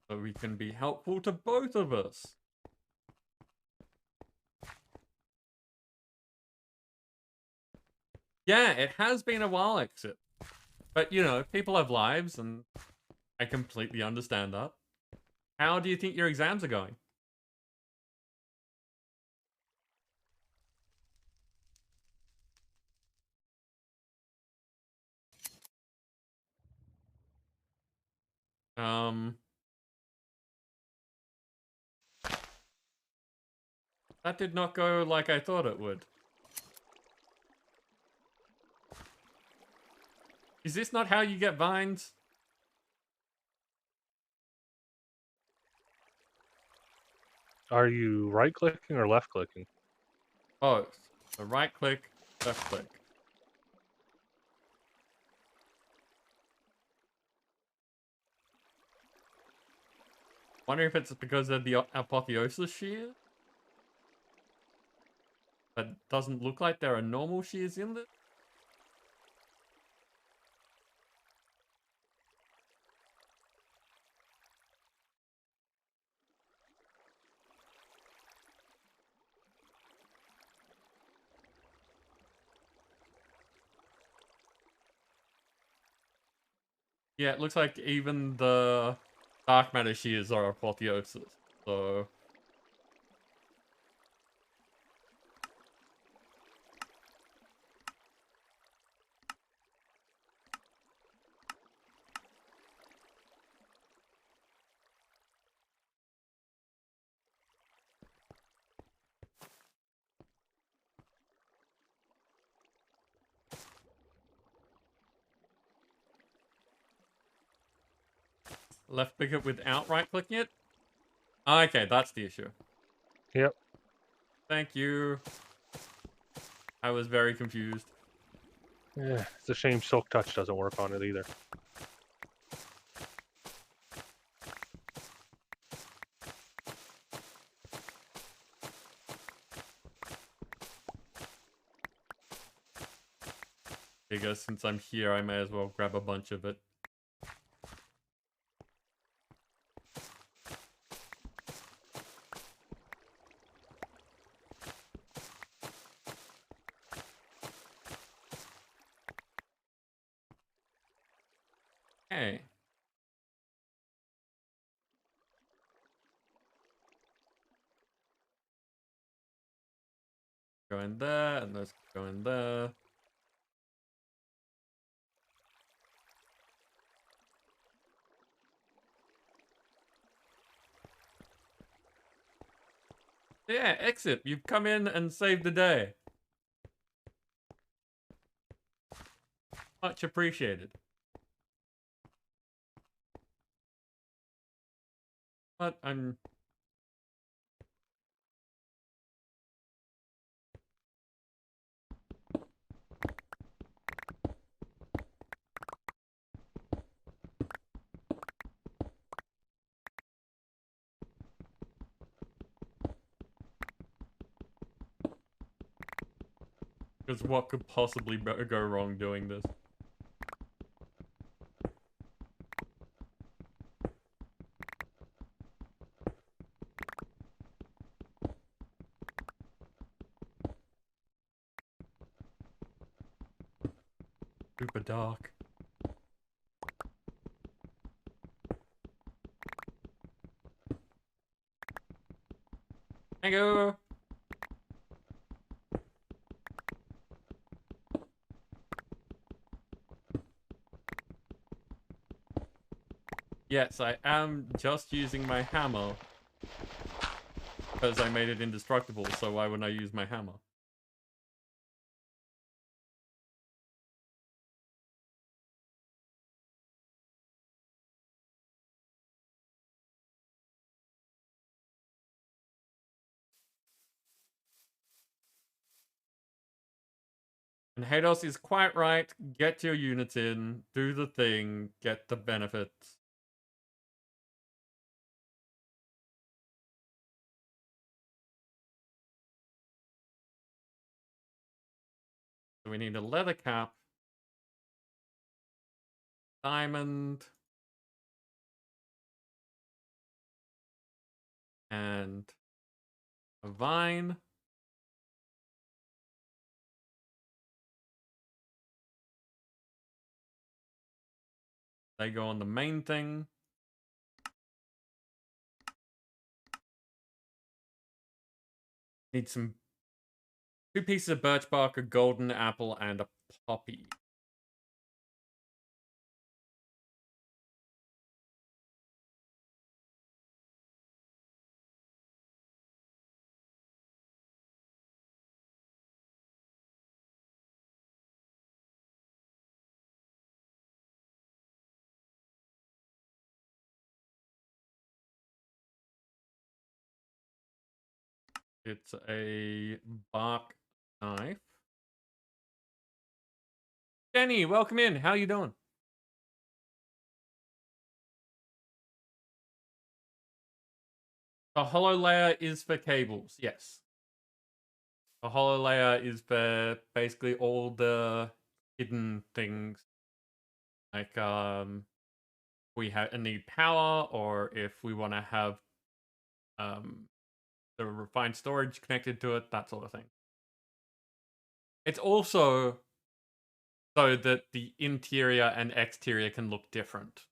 So we can be helpful to both of us. Yeah, it has been a while, Exit. But, you know, people have lives, and I completely understand that. How do you think your exams are going? That did not go like I thought it would. Is this not how you get vines? Are you right-clicking or left-clicking? Both. So right click, left click. Wonder if it's because of the apotheosis shear? But doesn't look like there are normal shears in it? Yeah, it looks like even the dark matter shears are apotheosis. So left click it without right clicking it? Okay, that's the issue. Yep. Thank you. I was very confused. Yeah, it's a shame Silk Touch doesn't work on it either. Because since I'm here, I may as well grab a bunch of it. Hey. Go in there, and let's go in there. Yeah, exit. You've come in and saved the day. Much appreciated. But I'm Because what could possibly go wrong doing this? Super dark. Thank you. Yes, I am just using my hammer. Because I made it indestructible, so why wouldn't I use my hammer? And Hados is quite right. Get your units in, do the thing, get the benefits. So we need a leather cap, diamond, and a vine. They go on the main thing. Need some 2 pieces of birch bark, a golden apple, and a poppy. It's a bark knife. Jenny, welcome in. How you doing? The hollow layer is for cables, yes. The hollow layer is for basically all the hidden things. Like, we need power, or if we want to have the refined storage connected to it, that sort of thing. It's also so that the interior and exterior can look different.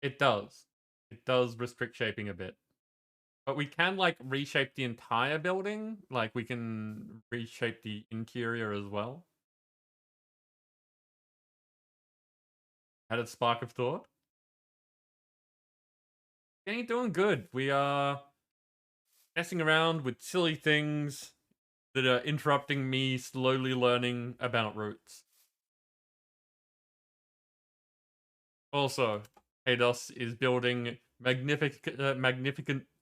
It does. It does restrict shaping a bit. But we can, like, reshape the entire building. Like, we can reshape the interior as well. Had a spark of thought. Ain't doing good. We are messing around with silly things that are interrupting me slowly learning about roots. Also, Hados is building magnificent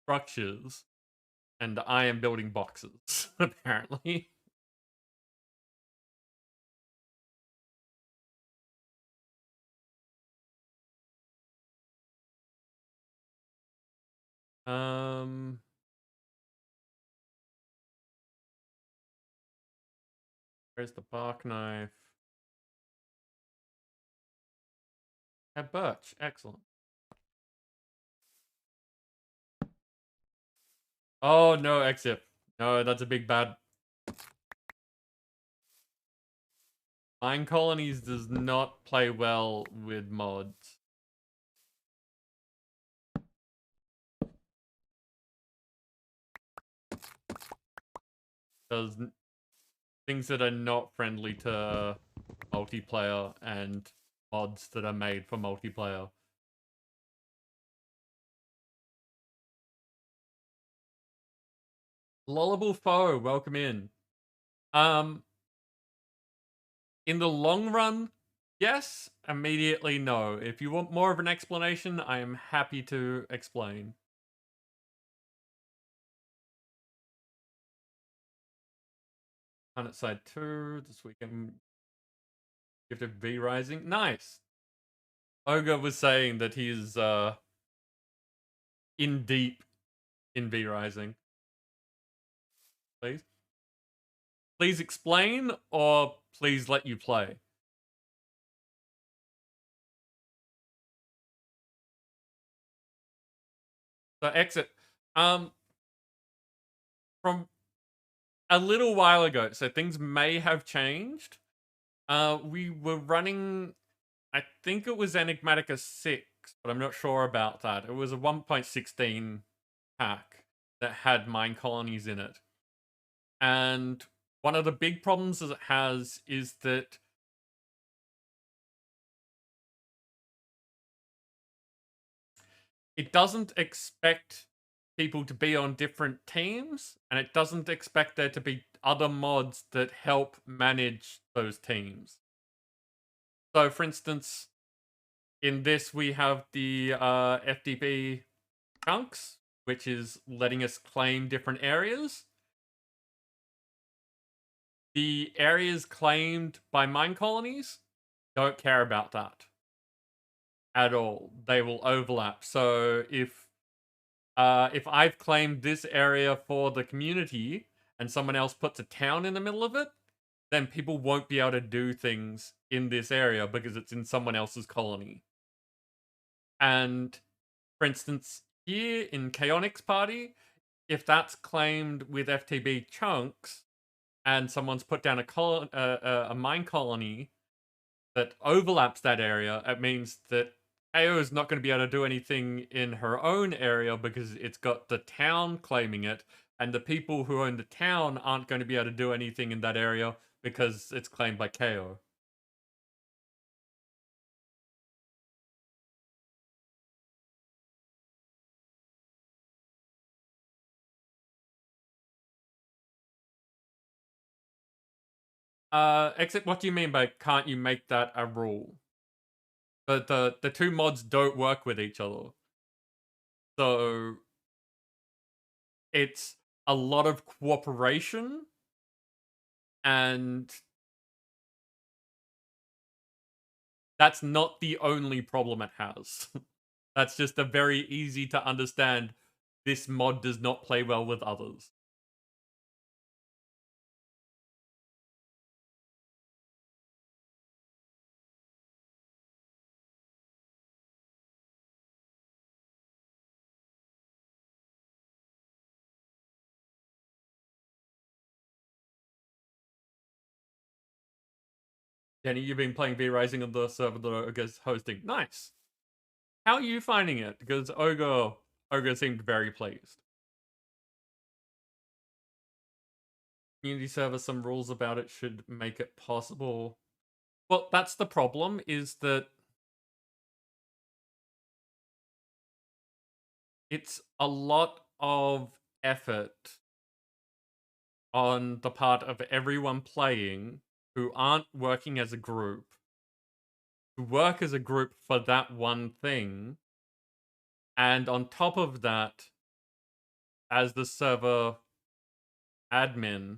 structures, and I am building boxes, apparently. Where's the bark knife? Have birch, excellent. Oh no, exit. No, that's a big bad. Mine Colonies does not play well with mods. Does things that are not friendly to multiplayer and mods that are made for multiplayer. Lullable Foe, welcome in. In the long run, yes. Immediately, no. If you want more of an explanation, I am happy to explain. Planet Side 2, this weekend. Gift of V Rising. Nice. Ogre was saying that he's in deep in V Rising. Please? Please explain, or please let you play? So exit. From a little while ago, so things may have changed. We were running, I think it was Enigmatica 6, but I'm not sure about that. It was a 1.16 pack that had mine colonies in it. And one of the big problems that it has is that it doesn't expect people to be on different teams, and it doesn't expect there to be other mods that help manage those teams. So, for instance, in this we have the FTP chunks, which is letting us claim different areas. The areas claimed by mine colonies don't care about that at all. They will overlap. So if I've claimed this area for the community and someone else puts a town in the middle of it, then people won't be able to do things in this area because it's in someone else's colony. And for instance, here in Chaotix Party, if that's claimed with FTB chunks and someone's put down a mine colony that overlaps that area, it means that AO is not going to be able to do anything in her own area because it's got the town claiming it, and the people who own the town aren't going to be able to do anything in that area because it's claimed by KO. Except what do you mean by can't you make that a rule? The two mods don't work with each other. So it's a lot of cooperation, and that's not the only problem it has. That's just a very easy to understand. This mod does not play well with others. Jenny, you've been playing V Rising on the server that Ogre's hosting. Nice. How are you finding it? Because Ogre seemed very pleased. Community server, some rules about it should make it possible. Well, that's the problem, is that it's a lot of effort on the part of everyone playing who aren't working as a group to work as a group for that one thing. And on top of that, as the server admin,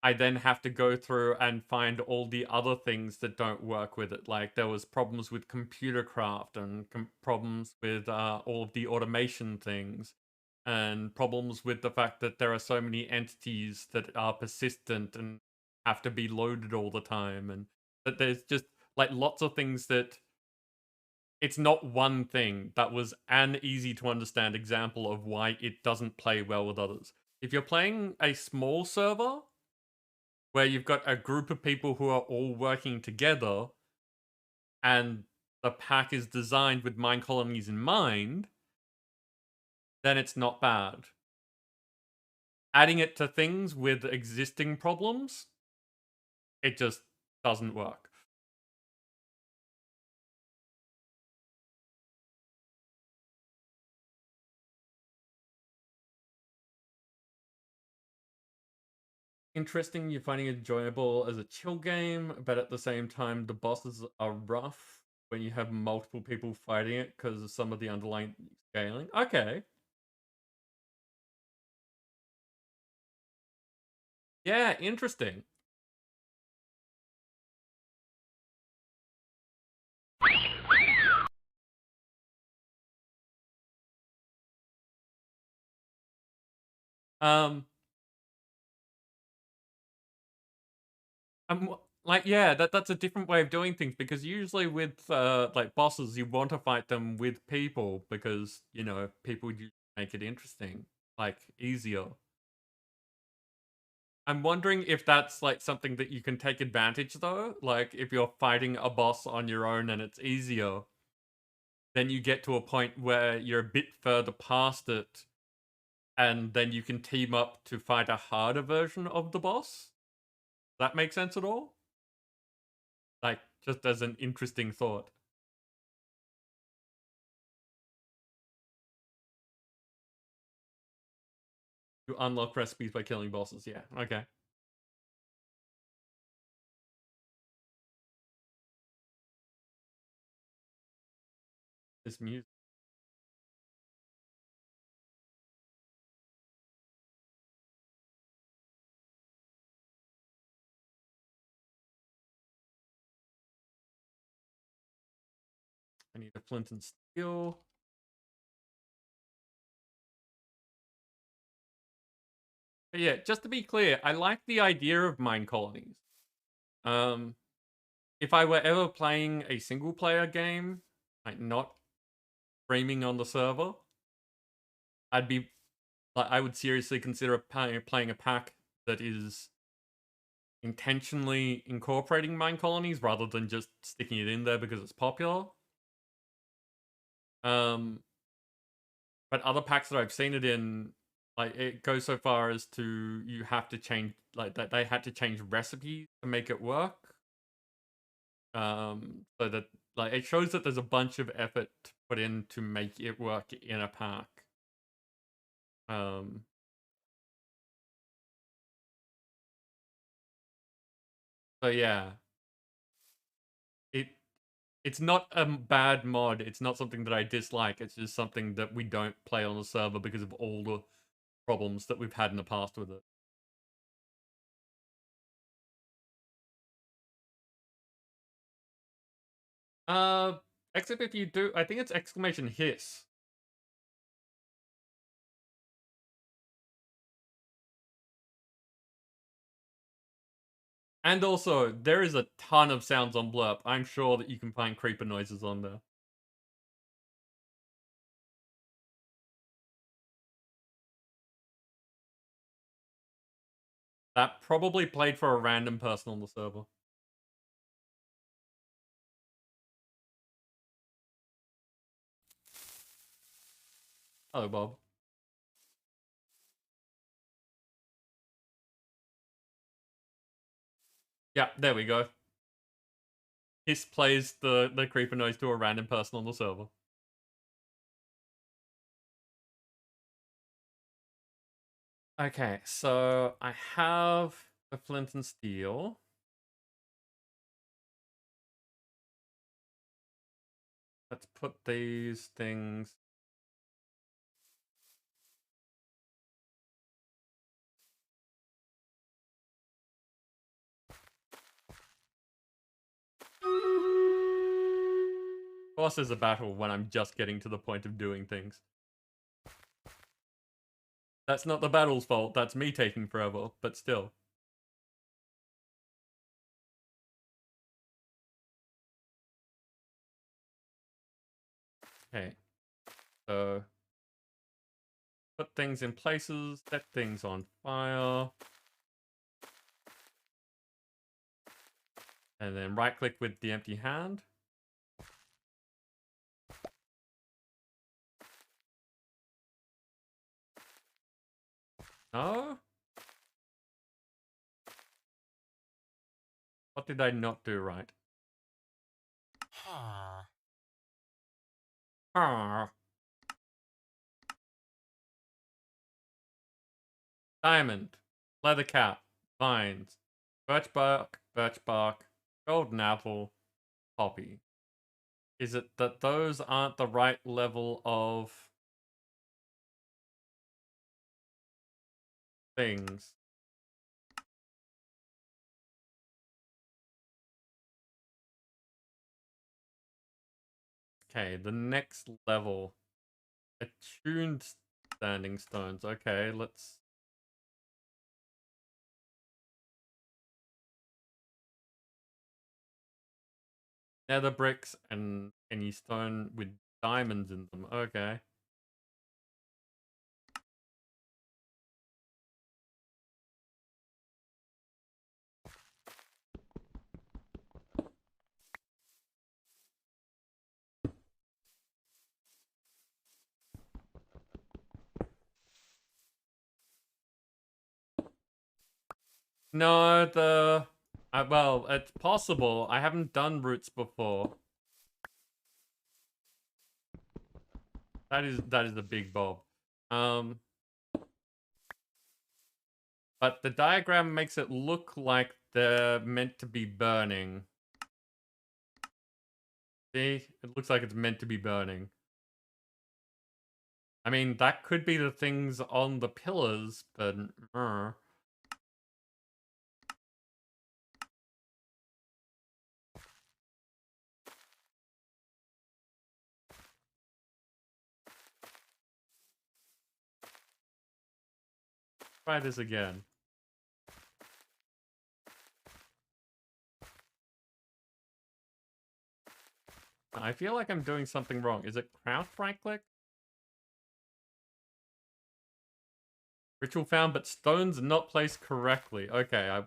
I then have to go through and find all the other things that don't work with it. Like there was problems with computer craft and problems with all of the automation things, and problems with the fact that there are so many entities that are persistent and have to be loaded all the time, and that there's just like lots of things that it's not one thing. That was an easy to understand example of why it doesn't play well with others. If you're playing a small server where you've got a group of people who are all working together and the pack is designed with mine colonies in mind, then it's not bad. Adding it to things with existing problems, it just doesn't work. Interesting, you're finding it enjoyable as a chill game, but at the same time, the bosses are rough when you have multiple people fighting it because of some of the underlying scaling. Okay. Yeah, interesting. Like, yeah, that's a different way of doing things, because usually with like bosses, you want to fight them with people because, you know, people make it interesting, like easier. I'm wondering if that's like something that you can take advantage though, like if you're fighting a boss on your own and it's easier, then you get to a point where you're a bit further past it, and then you can team up to fight a harder version of the boss. Does that make sense at all? Like, just as an interesting thought. You unlock recipes by killing bosses, yeah, okay. This music. I need a flint and steel. But yeah, just to be clear, I like the idea of mine colonies. If I were ever playing a single player game, like not streaming on the server, I'd be like, I would seriously consider playing a pack that is intentionally incorporating mine colonies rather than just sticking it in there because it's popular. But other packs that I've seen it in, like, it goes so far as to you have to change, like, that they had to change recipes to make it work. So that, like, it shows that there's a bunch of effort put in to make it work in a pack. So yeah, it's not a bad mod. It's not something that I dislike. It's just something that we don't play on the server because of all the problems that we've had in the past with it. Except if you do, I think it's exclamation hiss. And also, there is a ton of sounds on Blurp. I'm sure that you can find creeper noises on there. That probably played for a random person on the server. Hello, Bob. Yeah, there we go. Hiss plays the creeper noise to a random person on the server. Okay, so I have a flint and steel. Let's put these things. Of course, there's a battle when I'm just getting to the point of doing things. That's not the battle's fault, that's me taking forever, but still. Okay, so put things in places, set things on fire. And then right click with the empty hand. No? What did I not do right? Diamond, leather cap, vines, birch bark, golden apple, poppy. Is it that those aren't the right level of things? Okay, the next level. Attuned standing stones. Okay, let's nether bricks and any stone with diamonds in them. Okay. No, well, it's possible. I haven't done roots before. That is a big bob. But the diagram makes it look like they're meant to be burning. See? It looks like it's meant to be burning. I mean, that could be the things on the pillars, but... Try this again. I feel like I'm doing something wrong. Is it crouch right click? Ritual found, but stones not placed correctly. Okay,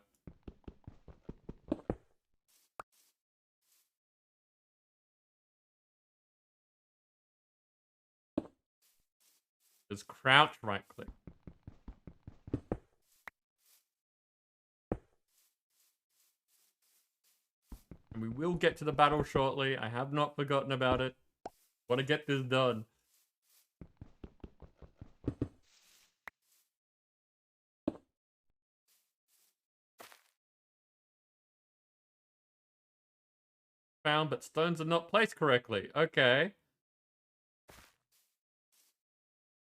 it's crouch right click. And we will get to the battle shortly. I have not forgotten about it. Want to get this done. Found, but stones are not placed correctly. Okay.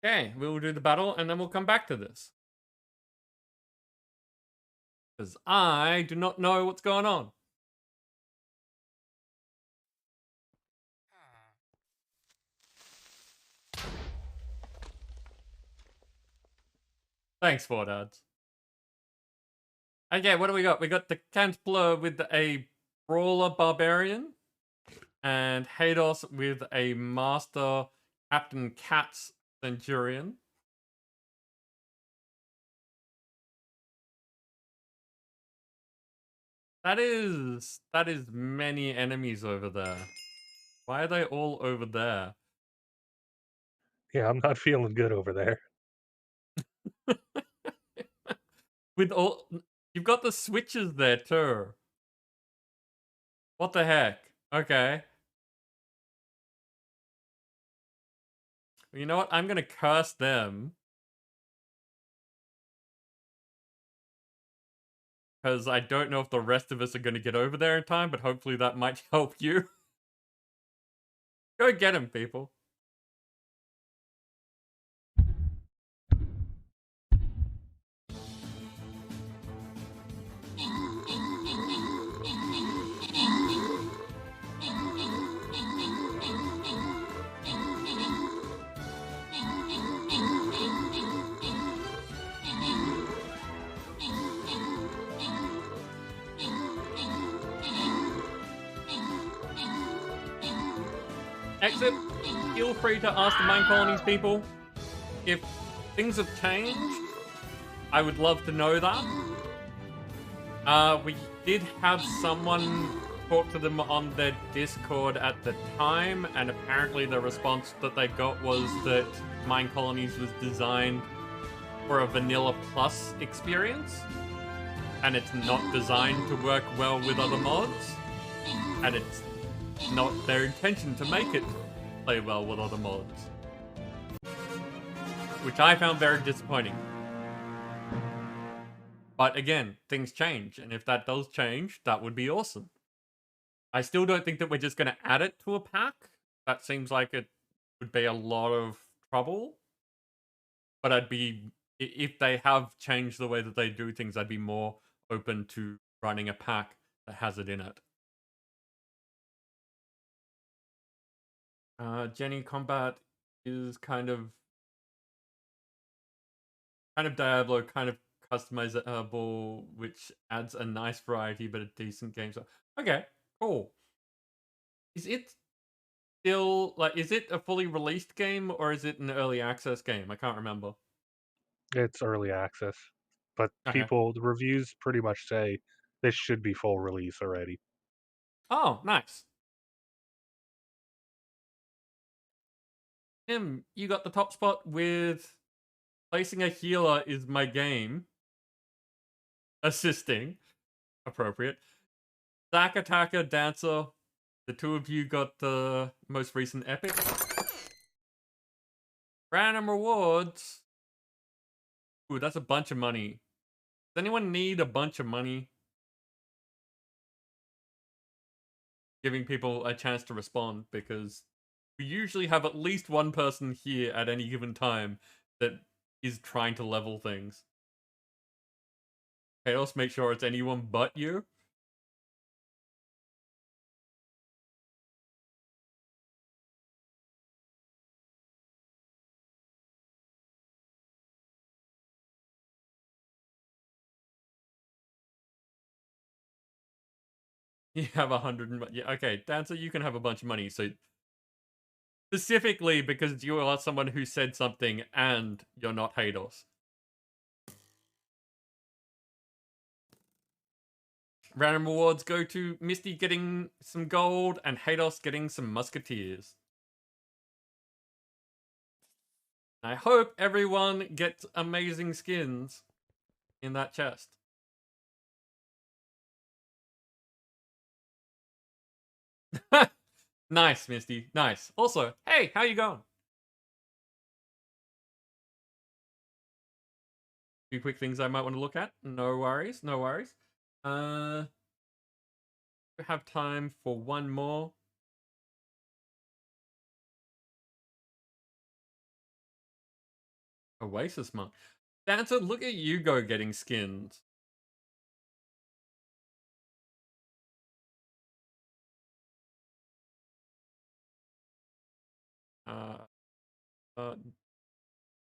Okay, we will do the battle and then we'll come back to this. Because I do not know what's going on. Thanks, VOD ads. Okay, what do we got? We got the Cantpler with a Brawler Barbarian. And Hados with a Master Captain Cat's Centurion. That is many enemies over there. Why are they all over there? Yeah, I'm not feeling good over there. With all... You've got the switches there too. What the heck? Okay. You know what? I'm gonna curse them. Because I don't know if the rest of us are gonna get over there in time, but hopefully that might help you. Go get him, people. Exit, feel free to ask the mine colonies people if things have changed. I would love to know that. We did have someone talk to them on their Discord at the time, and apparently the response that they got was that Mine Colonies was designed for a vanilla plus experience, and it's not designed to work well with other mods, and it's not their intention to make it play well with other mods. Which I found very disappointing. But again, things change, and if that does change, that would be awesome. I still don't think that we're just going to add it to a pack. That seems like it would be a lot of trouble. But I'd be, if they have changed the way that they do things, I'd be more open to running a pack that has it in it. Jenny Combat is kind of Diablo, kind of customizable, which adds a nice variety, but a decent game. So, okay, cool. Is it still like? Is it a fully released game or is it an early access game? I can't remember. It's early access, but Okay. the reviews pretty much say this should be full release already. Oh, nice. Tim, you got the top spot with placing a healer is my game. Assisting. Appropriate. Zack Attacker, Dancer. The two of you got the most recent epic. Random rewards. Ooh, that's a bunch of money. Does anyone need a bunch of money? Giving people a chance to respond, because we usually have at least one person here at any given time that is trying to level things. Chaos, make sure it's anyone but you. You have 100. Yeah, okay, Dancer, you can have a bunch of money. So specifically because you are someone who said something and you're not Hados. Random rewards go to Misty getting some gold and Hados getting some musketeers. I hope everyone gets amazing skins in that chest. Nice, Misty. Nice. Also, hey, how you going? Few quick things I might want to look at. No worries, no worries. We have time for one more. Oasis Monk. Dancer, look at you go getting skins. Uh,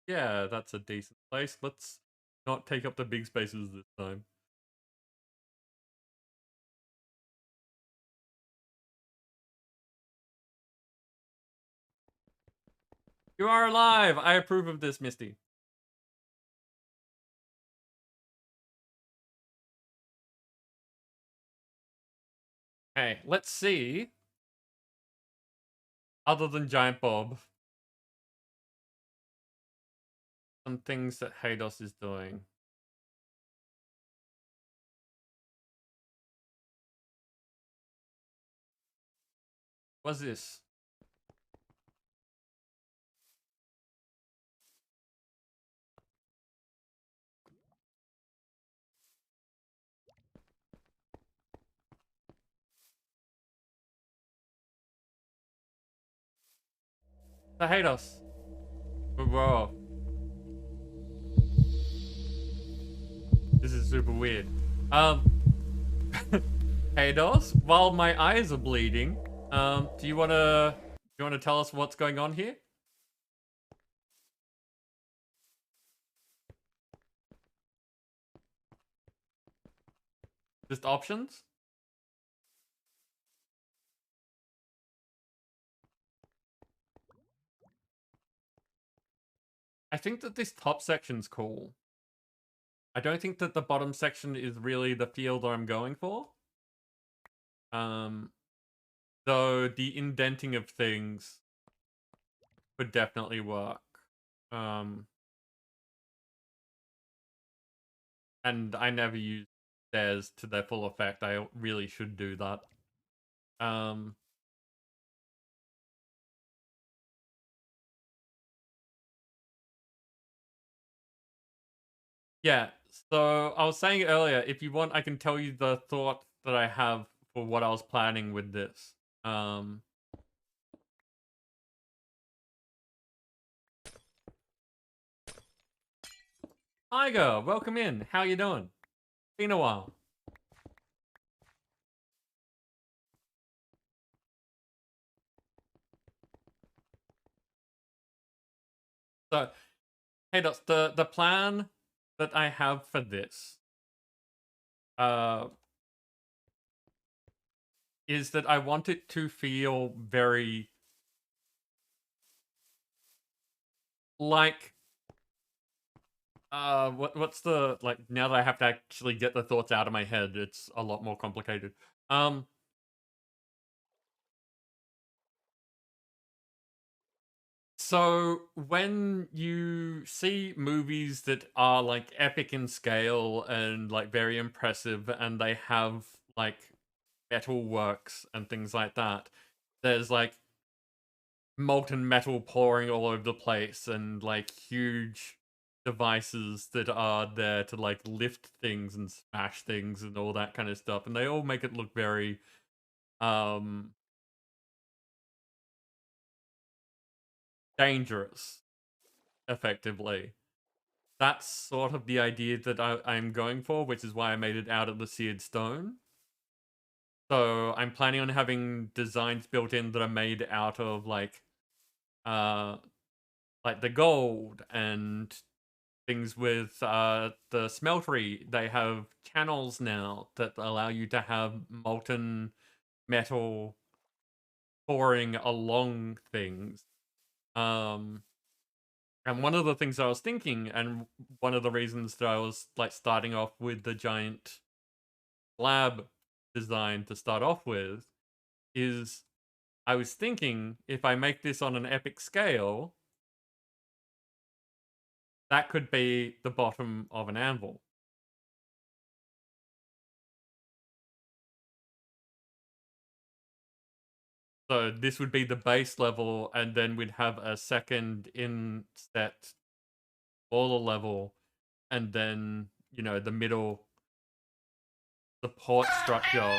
yeah, that's a decent place. Let's not take up the big spaces this time. You are alive! I approve of this, Misty. Okay, let's see. Other than Giant Bob, some things that Hados is doing. What's this? The Hados. Whoa. This is super weird. Hados, while my eyes are bleeding, do you wanna tell us what's going on here? Just options? I think that this top section's cool. I don't think that the bottom section is really the field I'm going for. Though the indenting of things would definitely work. And I never use stairs to their full effect. I really should do that. Yeah, so I was saying earlier, if you want, I can tell you the thought that I have for what I was planning with this. Iger, welcome in. How you doing? Been a while. So, hey, that's the plan that I have for this. is that I want it to feel very like what's the like now that I have to actually get the thoughts out of my head, it's a lot more complicated. So when you see movies that are like epic in scale and like very impressive and they have like metal works and things like that, there's like molten metal pouring all over the place and like huge devices that are there to like lift things and smash things and all that kind of stuff, and they all make it look very dangerous, effectively. That's sort of the idea that I'm going for, which is why I made it out of the seared stone. So I'm planning on having designs built in that are made out of like the gold and things with the smeltery. They have channels now that allow you to have molten metal pouring along things. And one of the things I was thinking, and one of the reasons that I was like starting off with the giant slab design to start off with, is I was thinking if I make this on an epic scale, that could be the bottom of an anvil. So this would be the base level, and then we'd have a second inset smaller level, and then, you know, the middle support structure.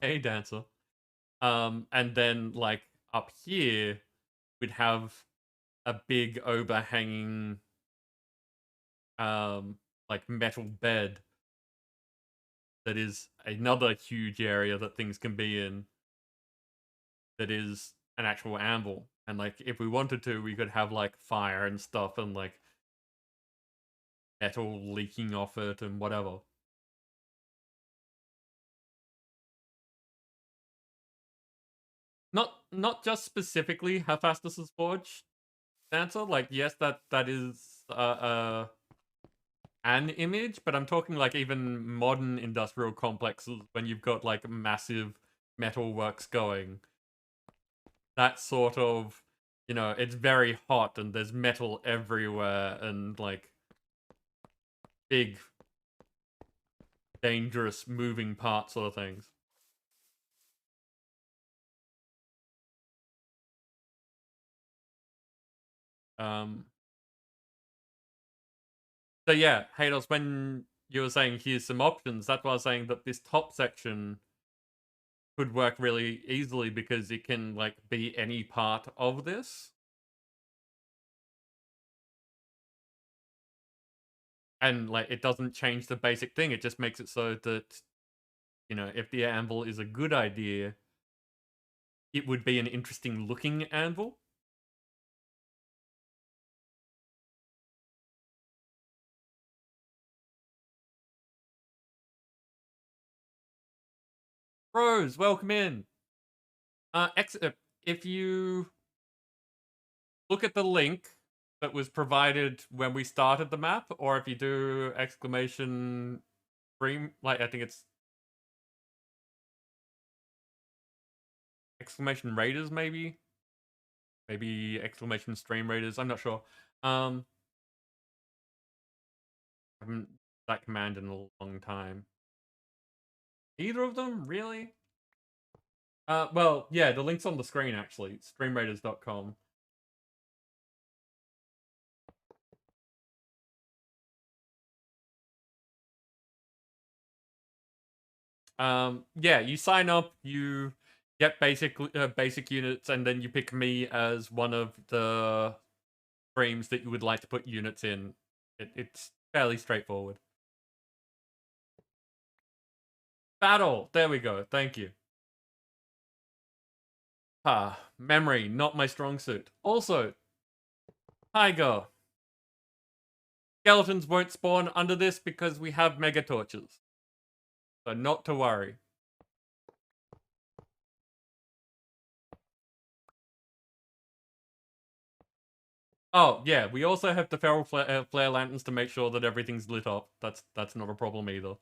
Hey, Dancer. And then, like, up here, we'd have a big overhanging, like, metal bed that is another huge area that things can be in, that is an actual anvil. And, like, if we wanted to, we could have, like, fire and stuff and, like, metal leaking off it and whatever. Not just specifically Hephaestus's Forge, Dancer. Like, yes, that is an image, but I'm talking like even modern industrial complexes when you've got like massive metal works going. That sort of, you know, it's very hot and there's metal everywhere and like big, dangerous moving parts sort of things. So yeah, Hados, when you were saying here's some options, that's why I was saying that this top section could work really easily because it can like be any part of this. And like it doesn't change the basic thing, it just makes it so that, you know, if the anvil is a good idea, it would be an interesting looking anvil. Rose, welcome in. If you look at the link that was provided when we started the map, or if you do exclamation stream, like I think it's exclamation raiders, maybe exclamation stream raiders, I'm not sure. I haven't that command in a long time. Either of them, really? Well, yeah, the link's on the screen actually. Streamraiders.com. Yeah, you sign up, you get basic units, and then you pick me as one of the streams that you would like to put units in. It's fairly straightforward. Battle! There we go, thank you. Memory, not my strong suit. Also, Tiger. Skeletons won't spawn under this because we have mega torches. So not to worry. Oh, yeah, we also have the feral flare lanterns to make sure that everything's lit up. That's not a problem either.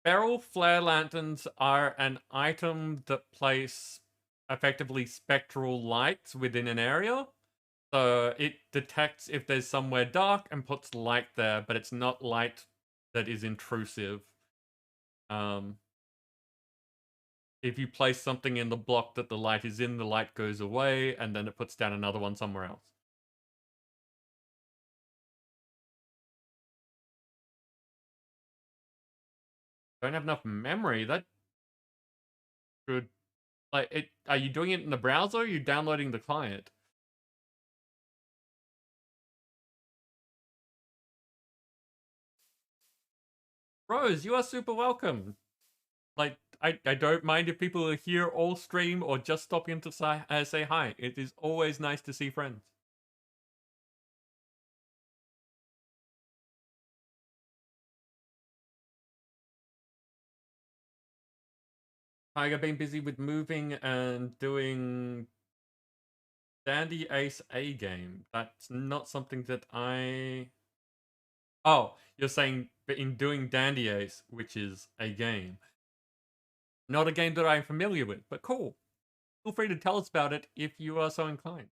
Feral flare lanterns are an item that place effectively spectral lights within an area. So it detects if there's somewhere dark and puts light there, but it's not light that is intrusive. If you place something in the block that the light is in, the light goes away, and then it puts down another one somewhere else. Don't have enough memory. That should... Like, it... Are you doing it in the browser, or are you downloading the client? Rose, you are super welcome. Like, I don't mind if people are here all stream or just stop in to say hi. It is always nice to see friends. Tiger been busy with moving and doing Dandy Ace A game. That's not something that I... Oh, you're saying in doing Dandy Ace, which is a game. Not a game that I'm familiar with, but cool. Feel free to tell us about it if you are so inclined.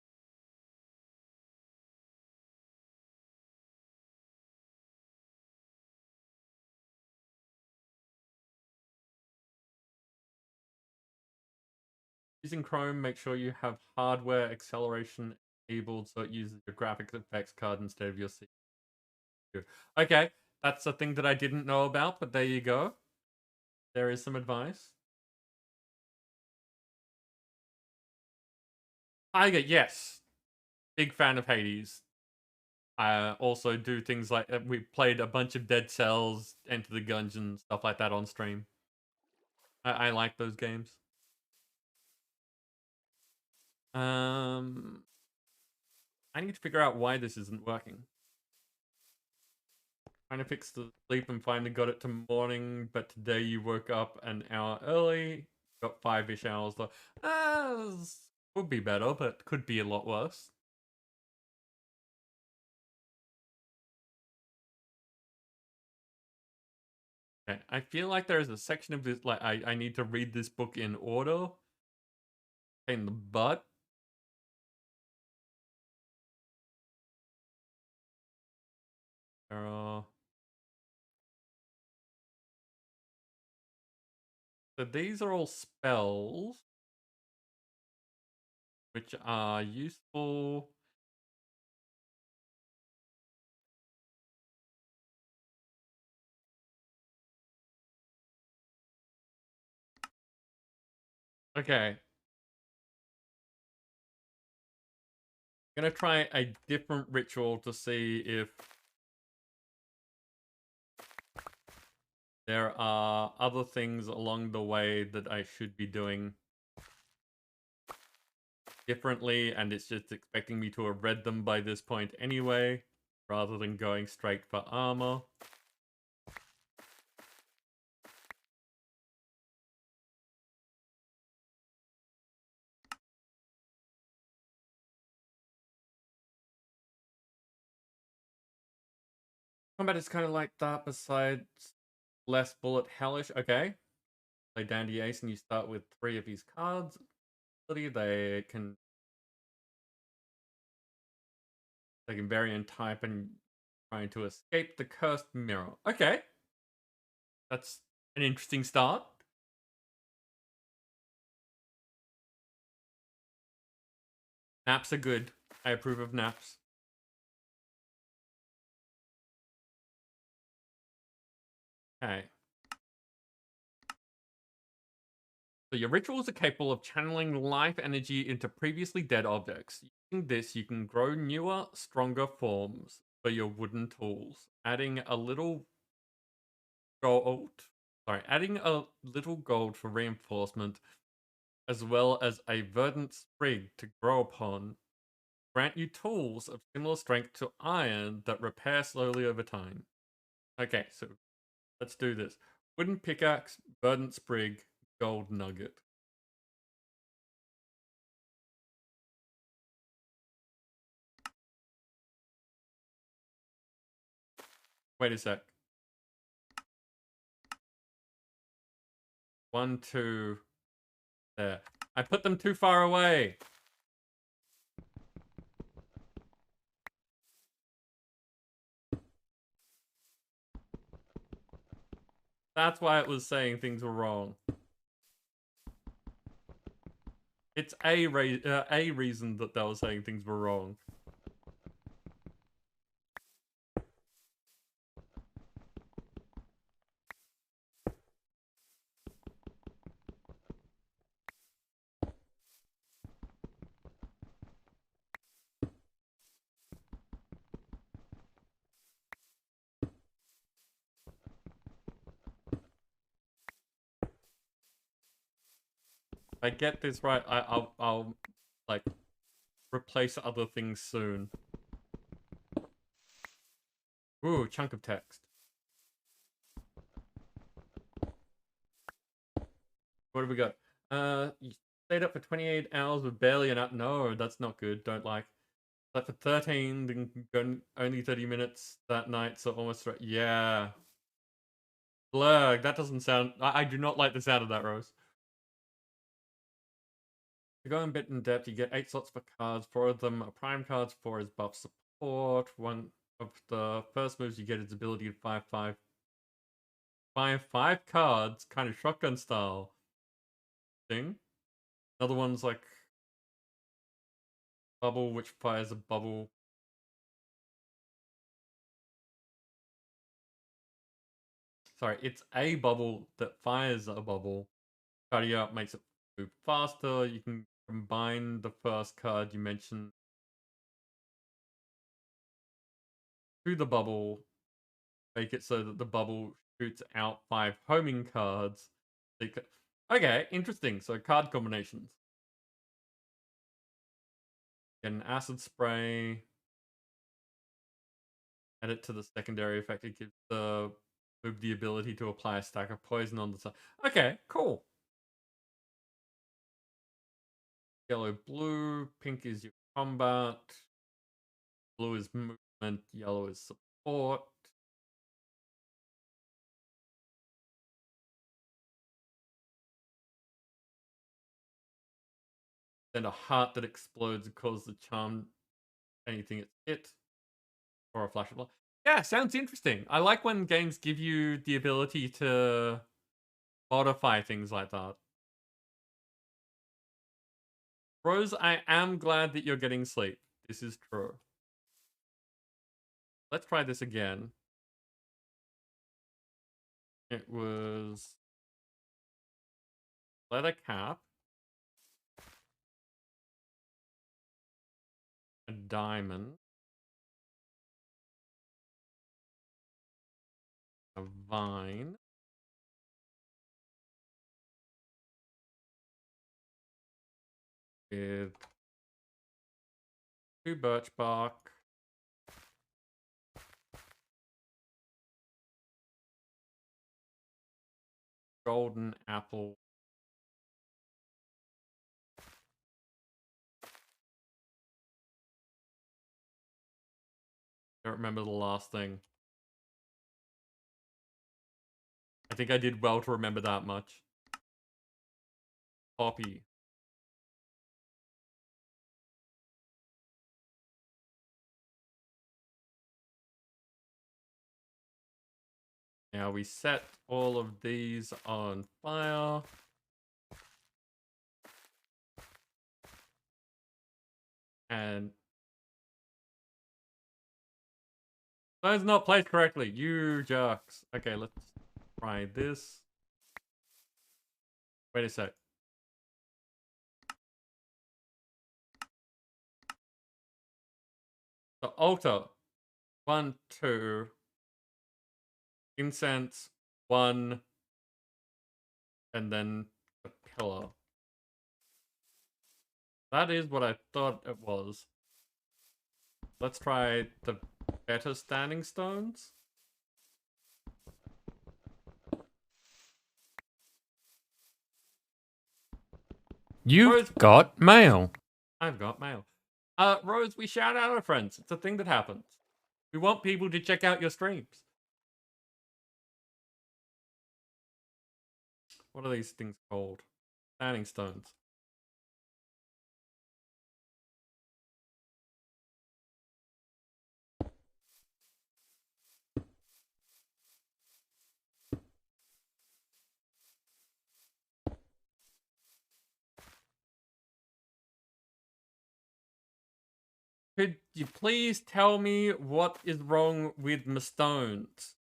Using Chrome, make sure you have hardware acceleration enabled so it uses your graphics effects card instead of your CPU. Okay, that's a thing that I didn't know about, but there you go. There is some advice. Tiger, yes. Big fan of Hades. I also do things like we played a bunch of Dead Cells, Enter the Gungeon, stuff like that on stream. I like those games. I need to figure out why this isn't working. Trying to fix the sleep and finally got it to morning, but today you woke up an hour early. Got 5-ish hours left. Would be better, but could be a lot worse. Okay, I feel like there is a section of this, like, I need to read this book in order. In the butt. There are... So these are all spells, which are useful. Okay. I'm gonna try a different ritual to see if there are other things along the way that I should be doing differently, and it's just expecting me to have read them by this point anyway, rather than going straight for armor. Combat is kind of like that, besides less bullet hellish. Okay. Play Dandy Ace and you start with 3 of his cards. They can vary in type and trying to escape the cursed mirror. Okay. That's an interesting start. Naps are good. I approve of naps. Okay. So your rituals are capable of channeling life energy into previously dead objects. Using this, you can grow newer, stronger forms for your wooden tools, adding a little gold for reinforcement, as well as a verdant sprig to grow upon. grant you tools of similar strength to iron that repair slowly over time. Okay, so let's do this. Wooden pickaxe, verdant sprig, gold nugget. Wait a sec. 1, 2. There. I put them too far away. That's why it was saying things were wrong. It's a reason that they were saying things were wrong. If I get this right, I'll like replace other things soon. Ooh, chunk of text. What have we got? You stayed up for 28 hours with barely enough. No, that's not good. Don't like. Slept for 13, then only 30 minutes that night, so almost right. Yeah. Blurg, that doesn't sound. I do not like the sound of that, Rose. To go a bit in depth, you get 8 slots for cards. 4 of them are prime cards, 4 is buff support. One of the first moves you get is ability to 5/5. 5/5 cards, kind of shotgun style thing. Another one's like bubble, which fires a bubble. Sorry, it's a bubble that fires a bubble. Cutting out makes it move faster. You can combine the first card you mentioned to the bubble, make it so that the bubble shoots out 5 homing cards. Okay, interesting. So card combinations. Get an acid spray. Add it to the secondary effect. It gives the move the ability to apply a stack of poison on the side. Okay, cool. Yellow, blue. Pink is your combat. Blue is movement. Yellow is support. Then a heart that explodes and causes the charm anything it's hit. Or a flash of light. Yeah, sounds interesting. I like when games give you the ability to modify things like that. Rose, I am glad that you're getting sleep. This is true. Let's try this again. It was leather cap, a diamond, a vine, with 2 birch bark, golden apple, don't remember the last thing. I think I did well to remember that much. Poppy. Now we set all of these on fire. And those not placed correctly. You jerks. Okay, let's try this. Wait a sec. The altar. 1, 2. Incense. 1. And then a pillar. That is what I thought it was. Let's try the better standing stones. You've Rose, got mail. I've got mail. Rose, we shout out our friends. It's a thing that happens. We want people to check out your streams. What are these things called? Standing stones. Could you please tell me what is wrong with my stones?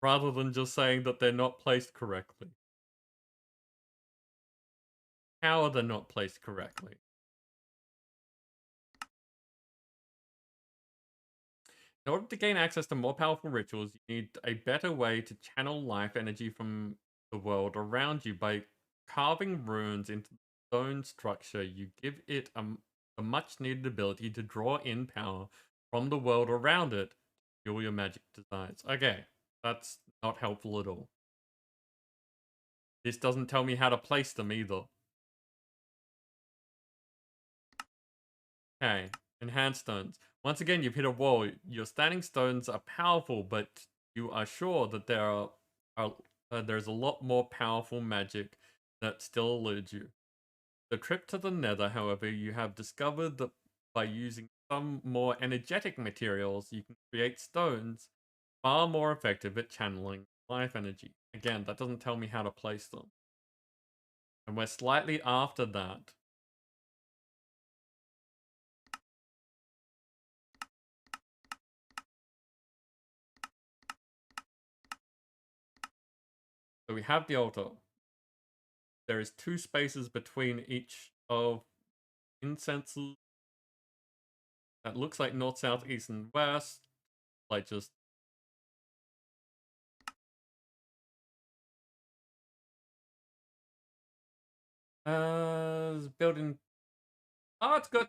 Rather than just saying that they're not placed correctly. How are they not placed correctly? In order to gain access to more powerful rituals, you need a better way to channel life energy from the world around you. By carving runes into the stone structure, you give it a much needed ability to draw in power from the world around it to fuel your magic desires. Okay, that's not helpful at all. This doesn't tell me how to place them either. Okay, enhanced stones. Once again, you've hit a wall. Your standing stones are powerful, but you are sure that there's a lot more powerful magic that still eludes you. The trip to the Nether, however, you have discovered that by using some more energetic materials, you can create stones far more effective at channeling life energy. Again, that doesn't tell me how to place them. And we're slightly after that. So we have the altar. There is 2 spaces between each of incenses. That looks like north, south, east, and west. Like just... building... Oh, it's good.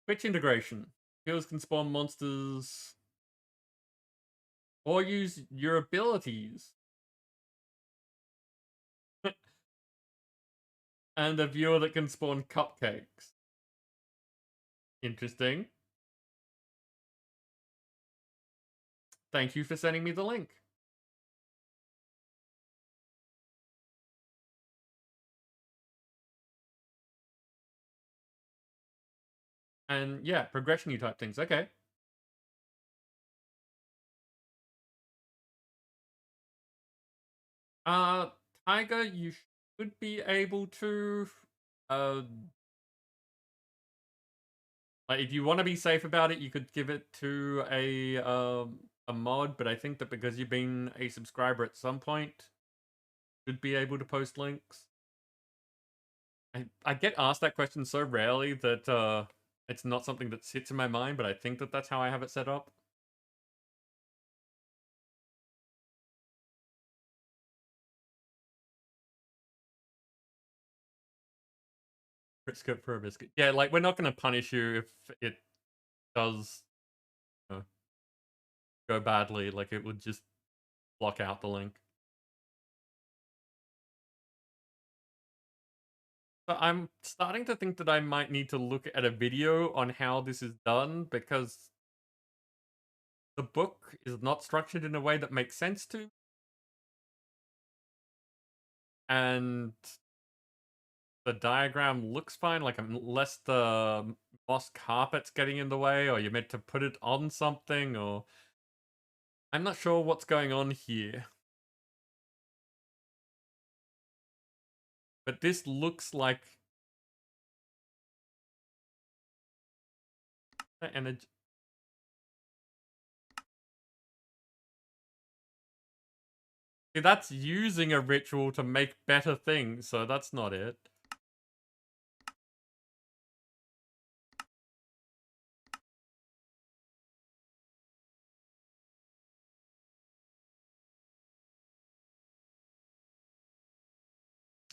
Twitch integration. Heroes can spawn monsters or use your abilities. And a viewer that can spawn cupcakes. Interesting. Thank you for sending me the link. And yeah, progression-y type things. Okay. Tiger, you should be able to... like, if you want to be safe about it, you could give it to a mod, but I think that because you've been a subscriber at some point, you should be able to post links. I get asked that question so rarely that it's not something that sits in my mind, but I think that that's how I have it set up. Risk it for a biscuit. Yeah, like, we're not going to punish you if it does, you know, go badly. Like, it would just block out the link. So I'm starting to think that I might need to look at a video on how this is done, because the book is not structured in a way that makes sense to me. And the diagram looks fine, like unless the moss carpet's getting in the way, or you're meant to put it on something, or... I'm not sure what's going on here. But this looks like... energy. See, that's using a ritual to make better things, so that's not it.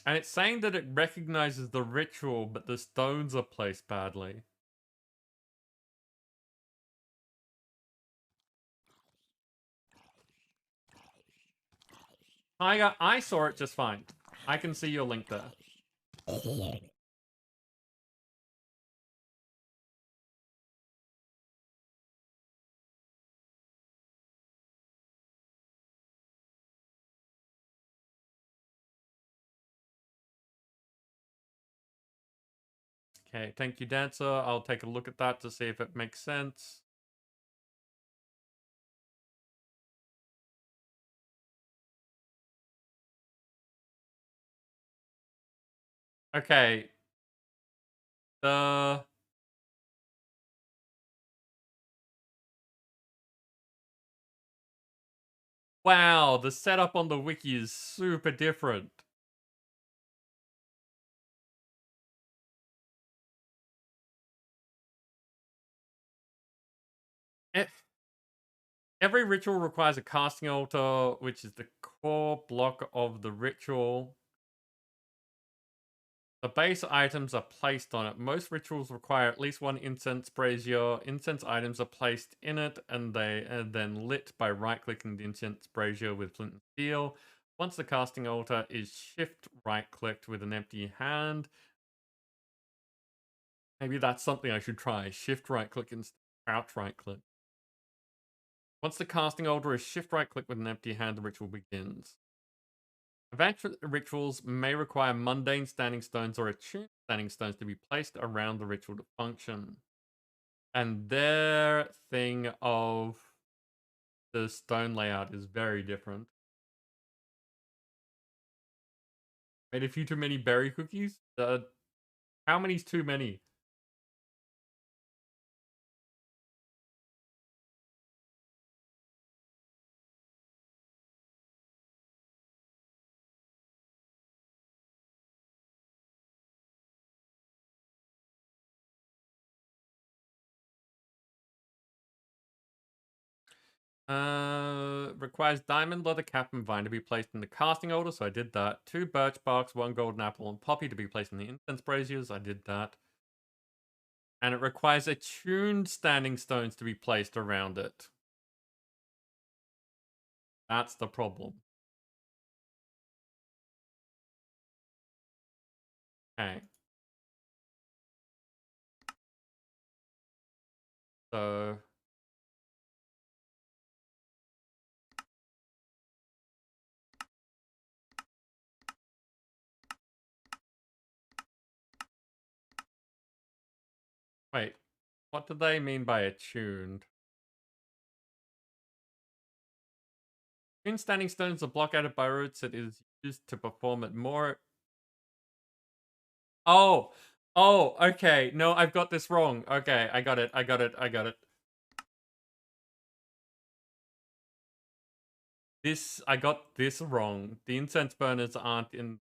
And it's saying that it recognizes the ritual, but the stones are placed badly. Tiger, I saw it just fine. I can see your link there. Okay, thank you, Dancer. I'll take a look at that to see if it makes sense. Okay. Wow, the setup on the wiki is super different. Every ritual requires a casting altar, which is the core block of the ritual. The base items are placed on it. Most rituals require at least one incense brazier. Incense items are placed in it, and they are then lit by right-clicking the incense brazier with flint and steel. Once the casting altar is shift right-clicked with an empty hand. Maybe that's something I should try. Shift right-click instead of crouch right-click. Once the casting altar is shift right-click with an empty hand, the ritual begins. Advanced rituals may require mundane standing stones or attuned standing stones to be placed around the ritual to function. And their thing of the stone layout is very different. Made a few too many berry cookies? How many's too many? Requires diamond, leather cap, and vine to be placed in the casting altar, so I did that. 2 birch barks, 1 golden apple, and poppy to be placed in the incense braziers, I did that. And it requires attuned standing stones to be placed around it. That's the problem. Okay. So... Wait, what do they mean by attuned? Attuned standing stones are block added by roots that is used to perform it more... Oh! Oh, okay. No, I've got this wrong. Okay, I got it. I got this wrong. The incense burners aren't in...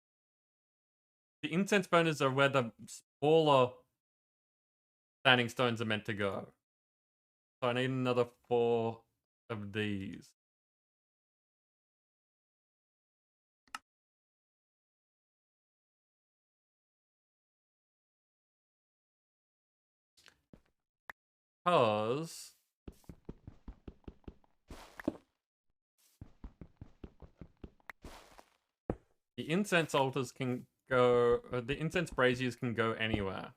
The incense burners are where the smaller standing stones are meant to go. So I need another 4 of these. Because... the incense altars can go... the incense braziers can go anywhere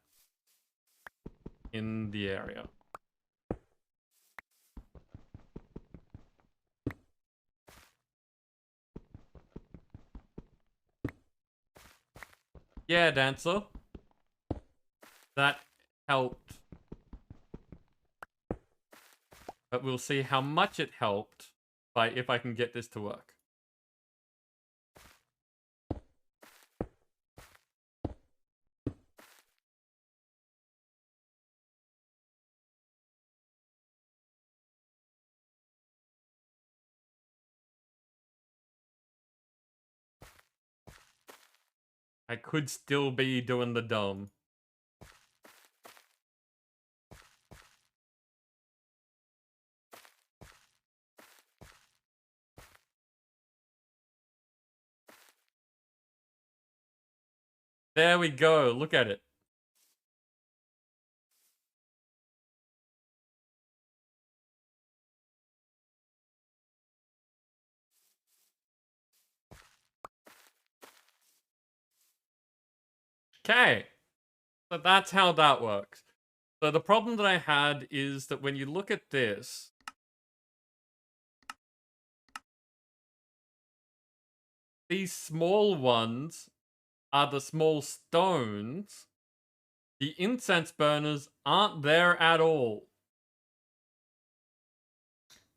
in the area. Yeah, Dancer. That helped. But we'll see how much it helped if I can get this to work. I could still be doing the dumb. There we go. Look at it. Okay. So that's how that works. So the problem that I had is that when you look at this, these small ones are the small stones. The incense burners aren't there at all.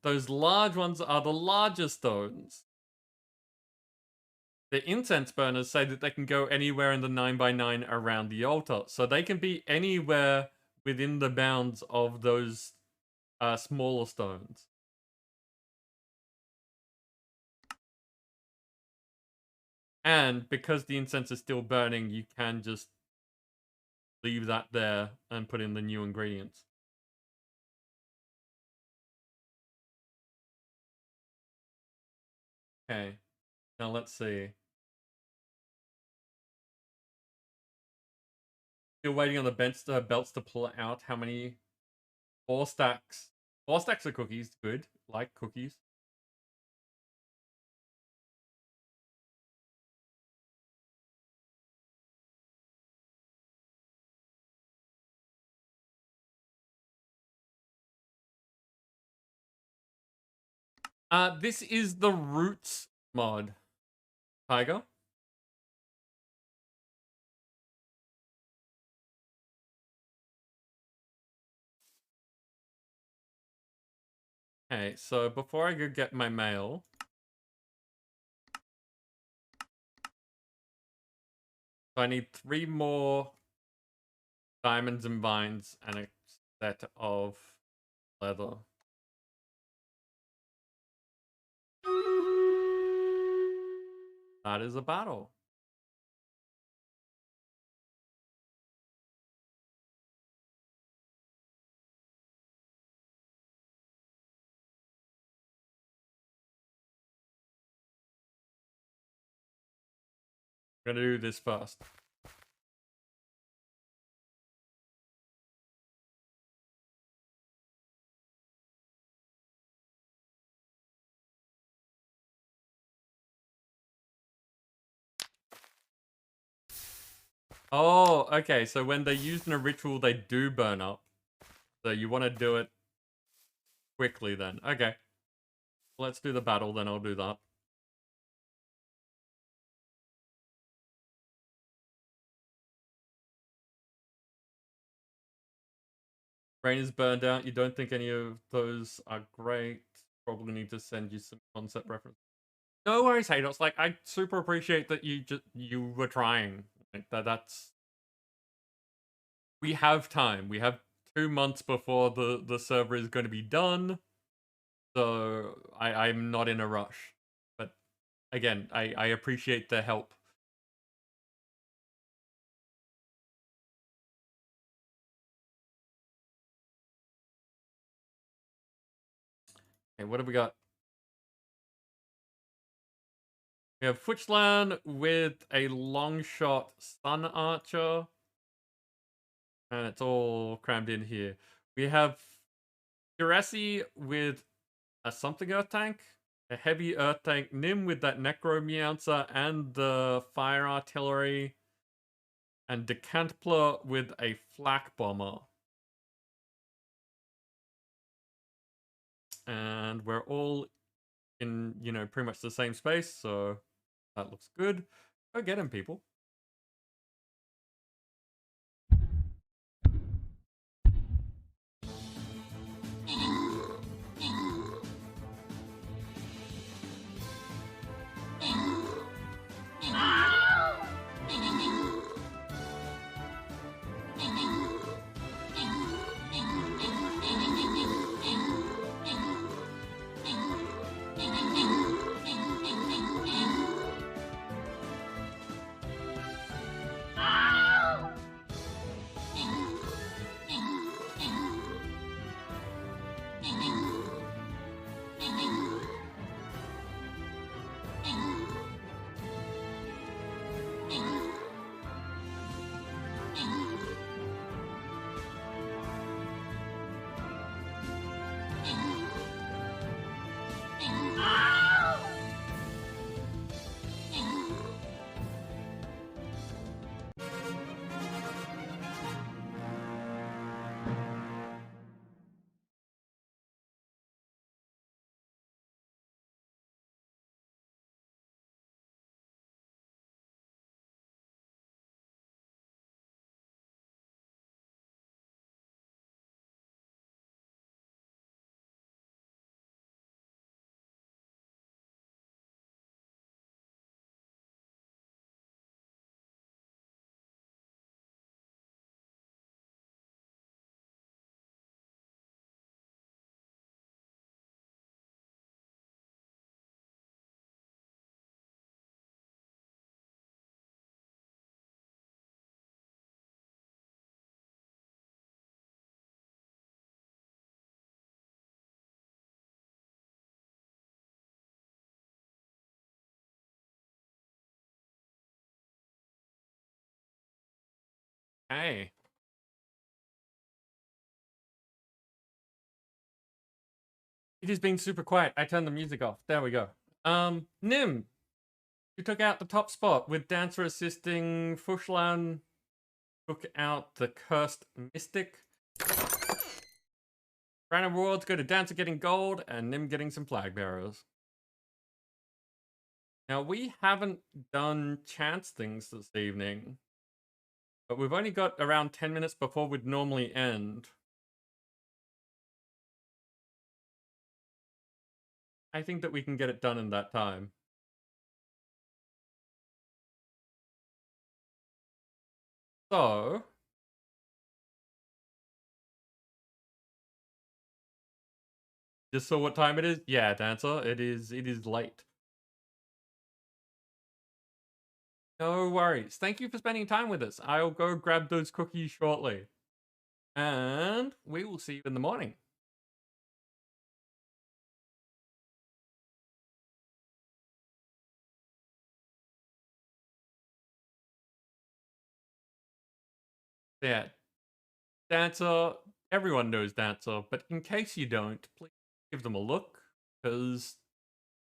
Those large ones are the larger stones. The incense burners say that they can go anywhere in the 9x9 around the altar. So they can be anywhere within the bounds of those smaller stones. And because the incense is still burning, you can just leave that there and put in the new ingredients. Okay, now let's see. Still waiting on the belts to pull out how many 4 stacks. 4 stacks of cookies, good. Like cookies. This is the Roots mod. Tiger? Okay, so before I go get my mail, so I need 3 more diamonds and vines and a set of leather. That is a battle. I'm gonna do this first. Oh, okay, so when they're used in a ritual, they do burn up. So you want to do it quickly then. Okay. Let's do the battle, then I'll do that. Brain is burned out. You don't think any of those are great. Probably need to send you some concept reference. No worries, Haydos. Like, I super appreciate that you were trying. Like, that's... We have time. We have 2 months before the server is going to be done. So I'm not in a rush. But again, I appreciate the help. Okay, what have we got? We have Fuchslan with a long shot Sun Archer. And it's all crammed in here. We have Jurassic with a something Earth Tank, a heavy Earth Tank, Nim with that Necro Meowser and the Fire Artillery, and Decantpler with a Flak Bomber. And we're all in, you know, pretty much the same space, so that looks good. Go get him, people. Hey. It is being super quiet. I turned the music off. There we go. Nim, you took out the top spot with Dancer assisting. Fushlan took out the Cursed Mystic. Random rewards go to Dancer getting gold and Nim getting some flag bearers. Now, we haven't done chance things this evening, but we've only got around 10 minutes before we'd normally end. I think that we can get it done in that time. So, just saw what time it is? Yeah, Dancer, it is late. No worries. Thank you for spending time with us. I'll go grab those cookies shortly. And we will see you in the morning. Yeah. Dancer, everyone knows Dancer, but in case you don't, please give them a look, because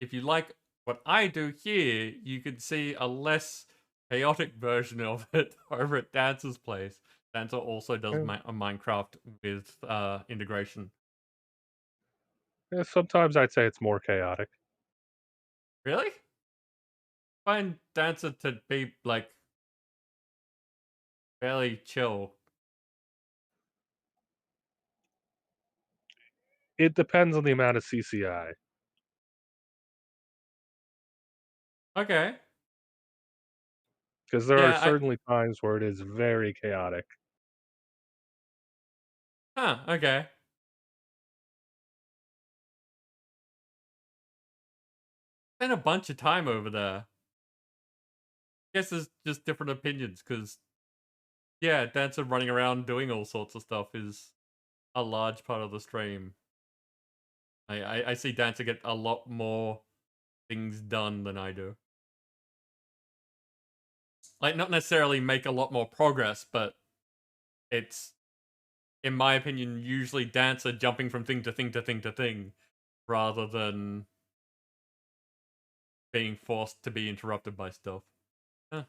if you like what I do here, you can see a less chaotic version of it over at Dancer's place. Dancer also does a Minecraft with integration. Yeah, sometimes I'd say it's more chaotic. Really? I find Dancer to be, like, fairly chill. It depends on the amount of CCI. Okay. Because there are Yeah, certainly times where it is very chaotic. okay. Spent a bunch of time over there. Guess there's just different opinions, because, yeah, Dancer running around doing all sorts of stuff is a large part of the stream. I see Dancer get a lot more things done than I do. Like, not necessarily make a lot more progress, but it's, in my opinion, usually Dancer jumping from thing to thing to thing to thing, rather than being forced to be interrupted by stuff. Huh.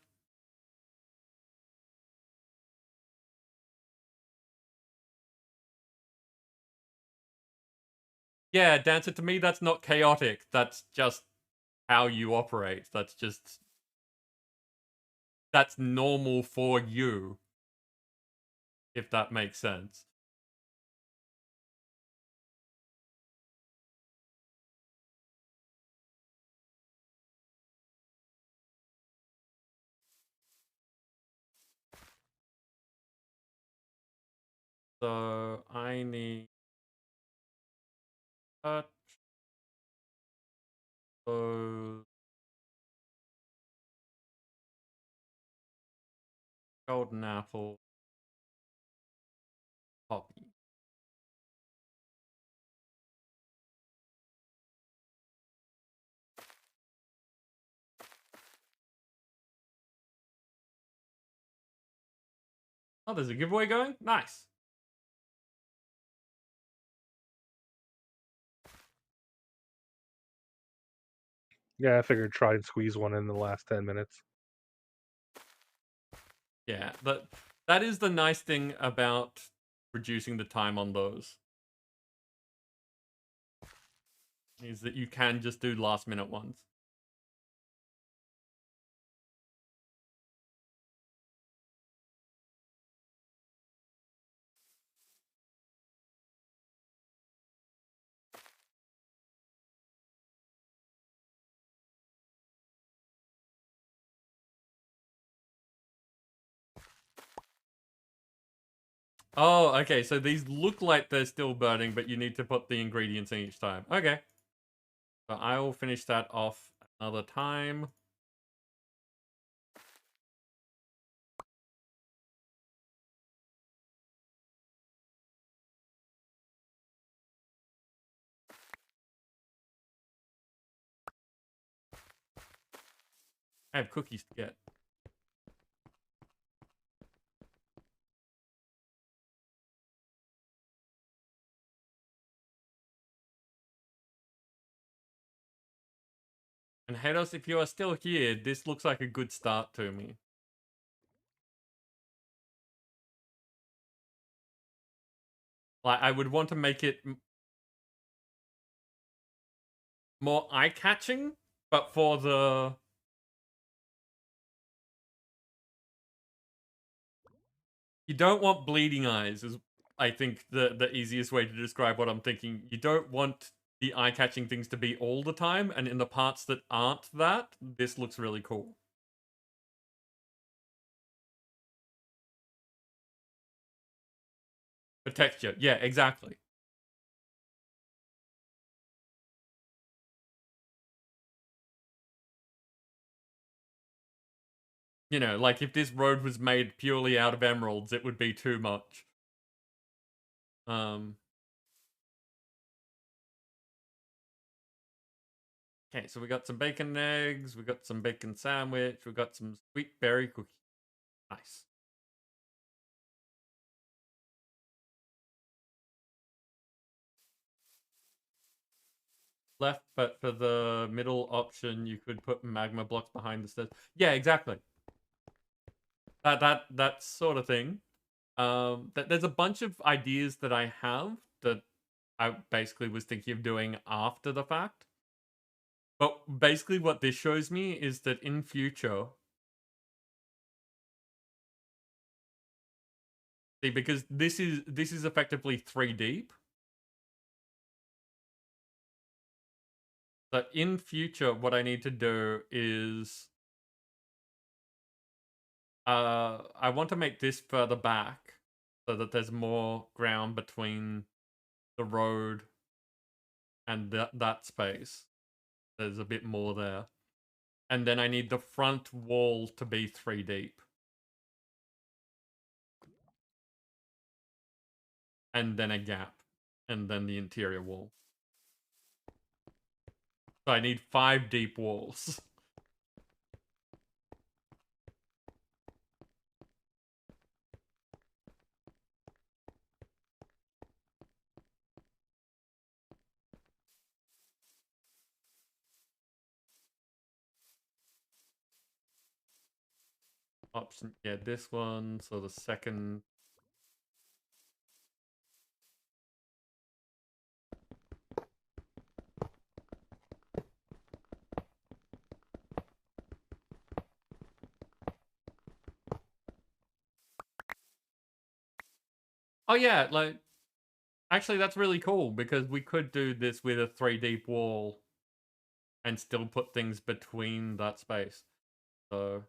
Yeah, Dancer, to me, that's not chaotic. That's just how you operate. That's normal for you, if that makes sense. So I need touch those golden apple poppy. Oh, there's a giveaway going? Nice. Yeah, I figured try and squeeze one in the last 10 minutes. Yeah, that is the nice thing about reducing the time on those. Is that you can just do last minute ones. Oh, okay, so these look like they're still burning, but you need to put the ingredients in each time. Okay. So I will finish that off another time. I have cookies to get. And Hados, if you are still here, this looks like a good start to me. Like, I would want to make it more eye-catching, but for the... You don't want bleeding eyes, is I think the easiest way to describe what I'm thinking. You don't want the eye-catching things to be all the time, and in the parts that aren't that, this looks really cool. The texture, yeah, exactly. You know, like if this road was made purely out of emeralds, it would be too much. Okay, so we got some bacon and eggs, we got some bacon sandwich, we got some sweet berry cookie. Nice. Left, but for the middle option, you could put magma blocks behind the stairs. Yeah, exactly. That sort of thing. There's a bunch of ideas that I have that I basically was thinking of doing after the fact. But basically what this shows me is that in future... See, because this is effectively 3 deep. But in future, what I need to do is... I want to make this further back so that there's more ground between the road and that space. There's a bit more there. And then I need the front wall to be 3 deep. And then a gap. And then the interior wall. So I need 5 deep walls. Option, yeah, this one. So the second... Oh yeah, like... Actually, that's really cool, because we could do this with a 3 deep wall and still put things between that space. So...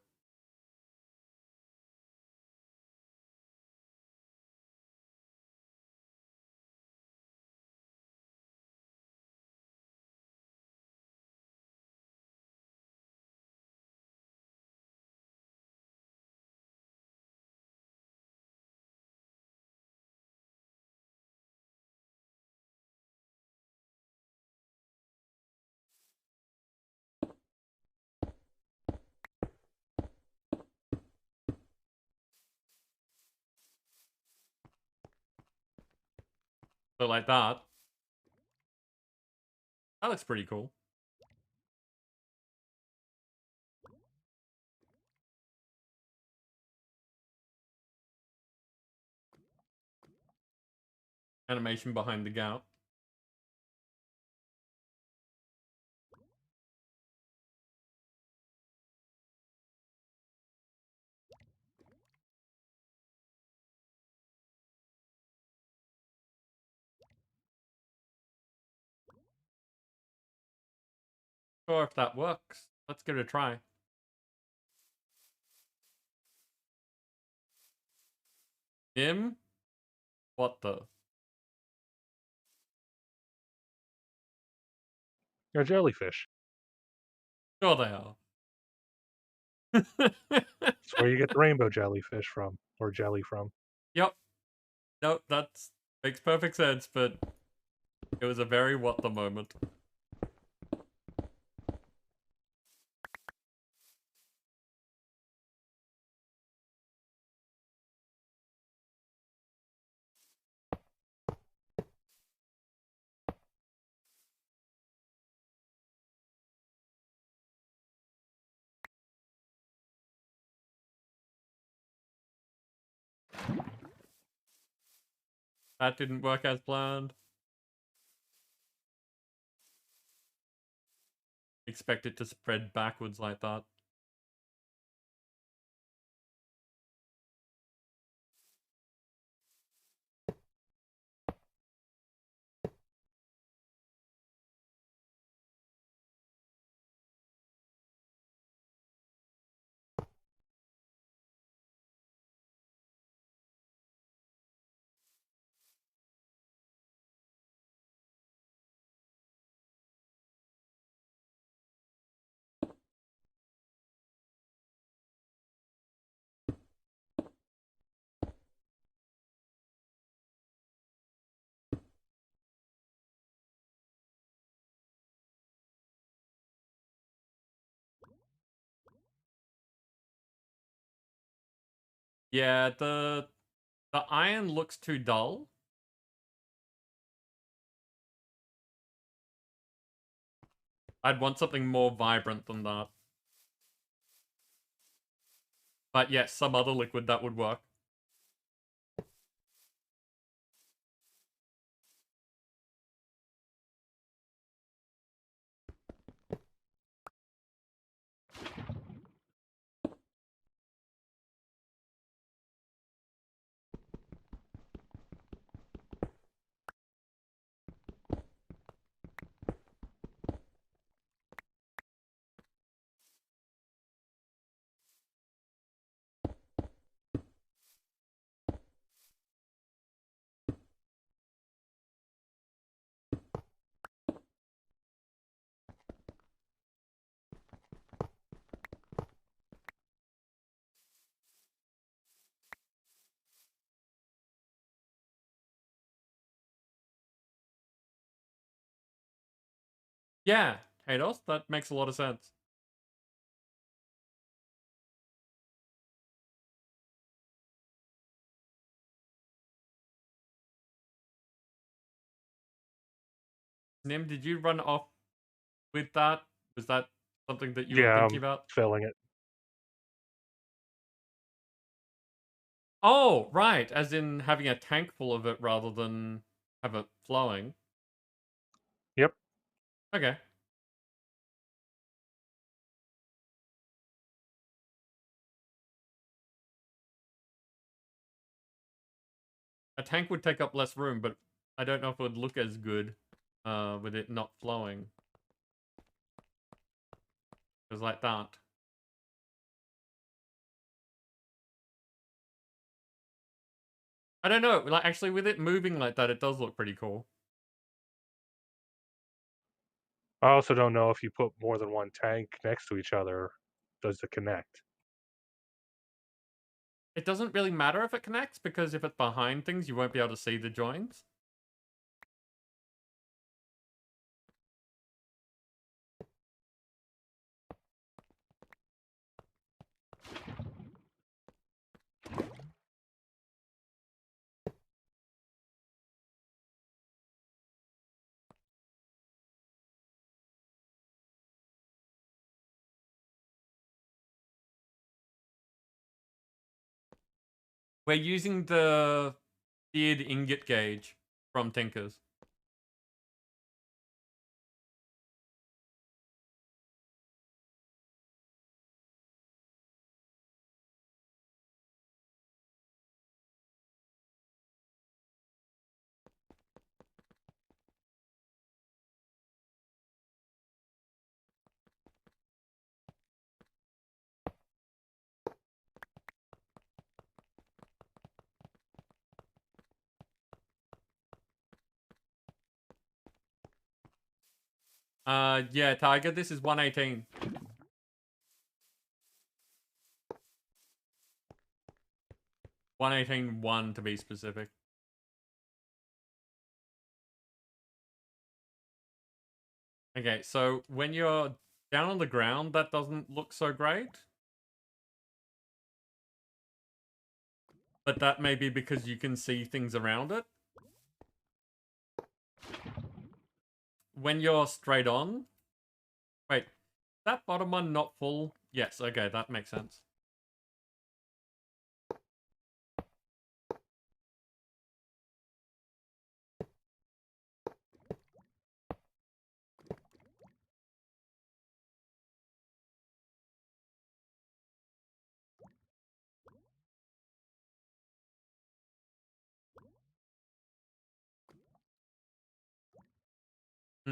So like that. That looks pretty cool. Animation behind the gap. Sure, if that works. Let's give it a try. Him? What the? They're jellyfish. Sure they are. That's where you get the rainbow jellyfish from, or jelly from. Yep. Nope, that makes perfect sense, but it was a very what the moment. That didn't work as planned. Expect it to spread backwards like that. Yeah, the iron looks too dull. I'd want something more vibrant than that. But yes, some other liquid that would work. Yeah, Tados, that makes a lot of sense. Nim, did you run off with that? Was that something that you were Yeah, thinking I'm about? filling it. Oh, right, as in having a tank full of it rather than have it flowing. Yep. Okay. A tank would take up less room, but I don't know if it would look as good with it not flowing. It was like that. I don't know, like actually with it moving like that, it does look pretty cool. I also don't know if you put more than one tank next to each other, does it connect? It doesn't really matter if it connects, because if it's behind things, you won't be able to see the joins. We're using the tiered ingot gauge from Tinkers. Yeah, Tiger, this is 118. 118.1 to be specific. Okay, so when you're down on the ground, that doesn't look so great. But that may be because you can see things around it. When you're straight on... Wait, that bottom one not full? Yes, okay, that makes sense.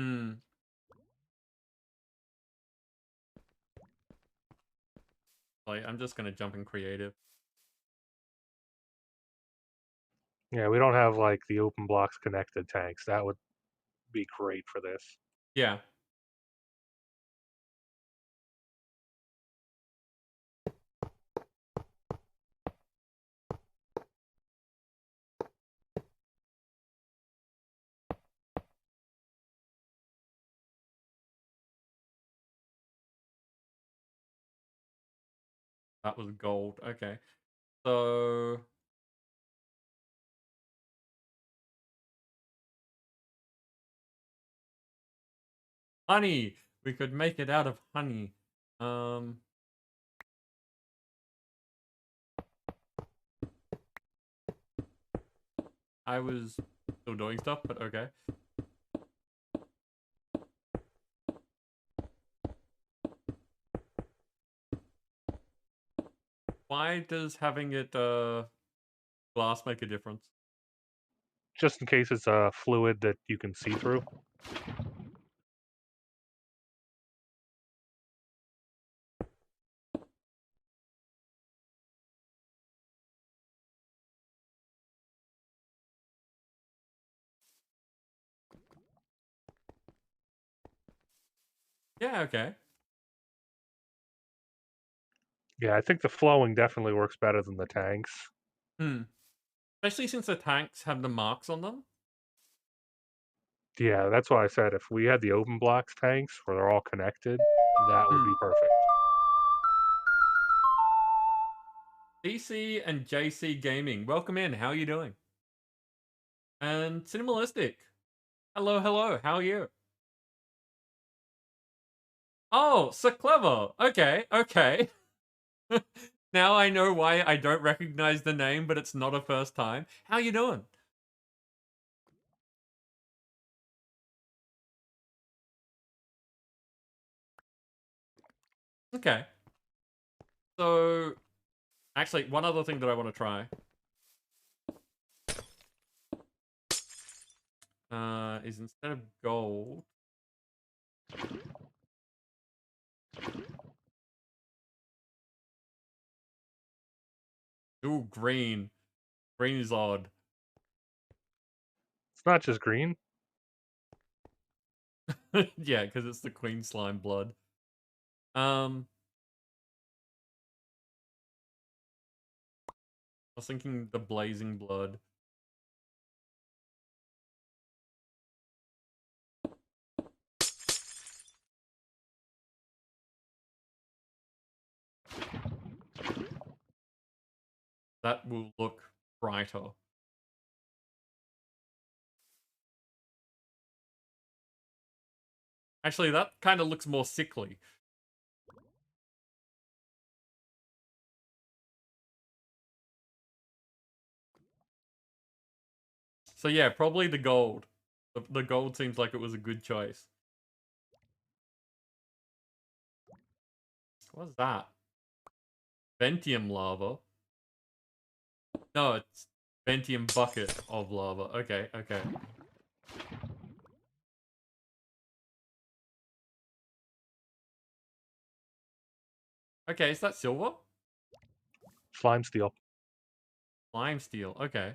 Hmm. Like, I'm just gonna jump in creative. Yeah, we don't have like the open blocks connected tanks. That would be great for this. Yeah. That was gold. Okay. So honey. We could make it out of honey. I was still doing stuff, but okay. Why does having it glass make a difference? Just in case it's a fluid that you can see through. Yeah, okay. Yeah, I think the flowing definitely works better than the tanks. Hmm. Especially since the tanks have the marks on them. Yeah, that's why I said if we had the open blocks tanks where they're all connected, that would be perfect. DC and JC Gaming, welcome in. How are you doing? And Cinemalistic, hello, hello. How are you? Oh, so clever. Okay, okay. Now I know why I don't recognize the name, but it's not a first time. How you doing? Okay. So, actually, one other thing that I want to try. Is instead of gold. Ooh, green. Green is odd. It's not just green. Yeah, because it's the queen slime blood. I was thinking the blazing blood. That will look brighter. Actually, that kind of looks more sickly. So yeah, probably the gold. The gold seems like it was a good choice. What's that? Ventium lava? No, it's Ventium bucket of lava. Okay, okay. Okay, is that silver? Slime steel. Lime steel, okay.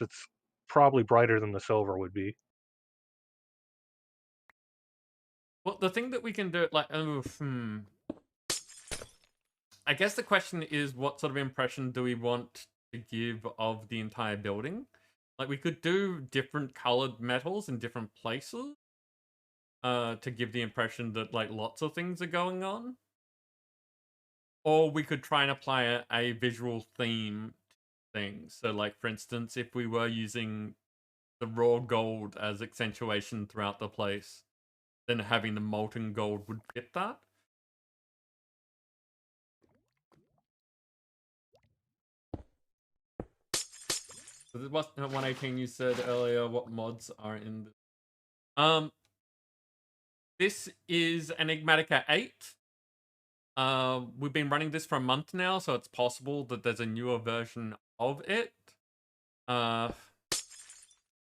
It's probably brighter than the silver would be. Well, the thing that we can do, like, I guess the question is, what sort of impression do we want to give of the entire building? Like, we could do different colored metals in different places to give the impression that, like, lots of things are going on. Or we could try and apply a visual theme to things. So, like, for instance, if we were using the raw gold as accentuation throughout the place, then having the molten gold would fit that. So this was 118 you said earlier, what mods are in this? This is Enigmatica 8. We've been running this for a month now, so it's possible that there's a newer version of it.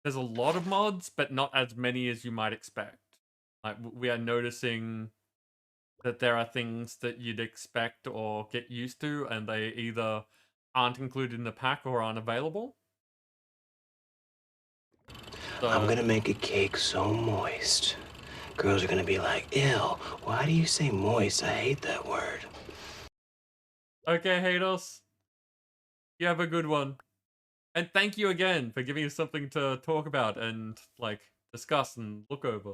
there's a lot of mods, but not as many as you might expect. Like, we are noticing that there are things that you'd expect or get used to, and they either aren't included in the pack or aren't available. I'm So, gonna make a cake so moist. Girls are gonna be like, ew, why do you say moist? I hate that word. okay, haters. You have a good one. And thank you again for giving us something to talk about and, like, discuss and look over.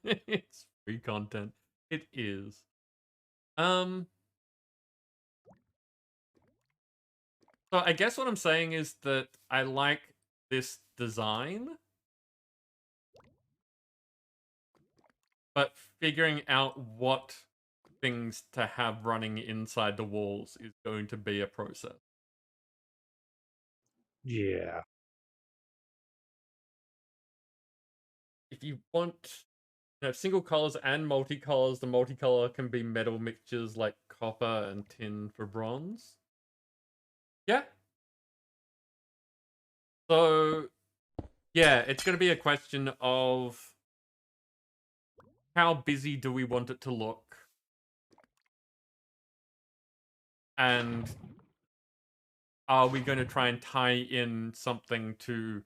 It's free content. It is. So I guess what I'm saying is that I like this design, but figuring out what things to have running inside the walls is going to be a process. Yeah. If you want single colors and multicolors, the multicolor can be metal mixtures like copper and tin for bronze. Yeah. So, yeah, it's going to be a question of how busy do we want it to look? And are we going to try and tie in something to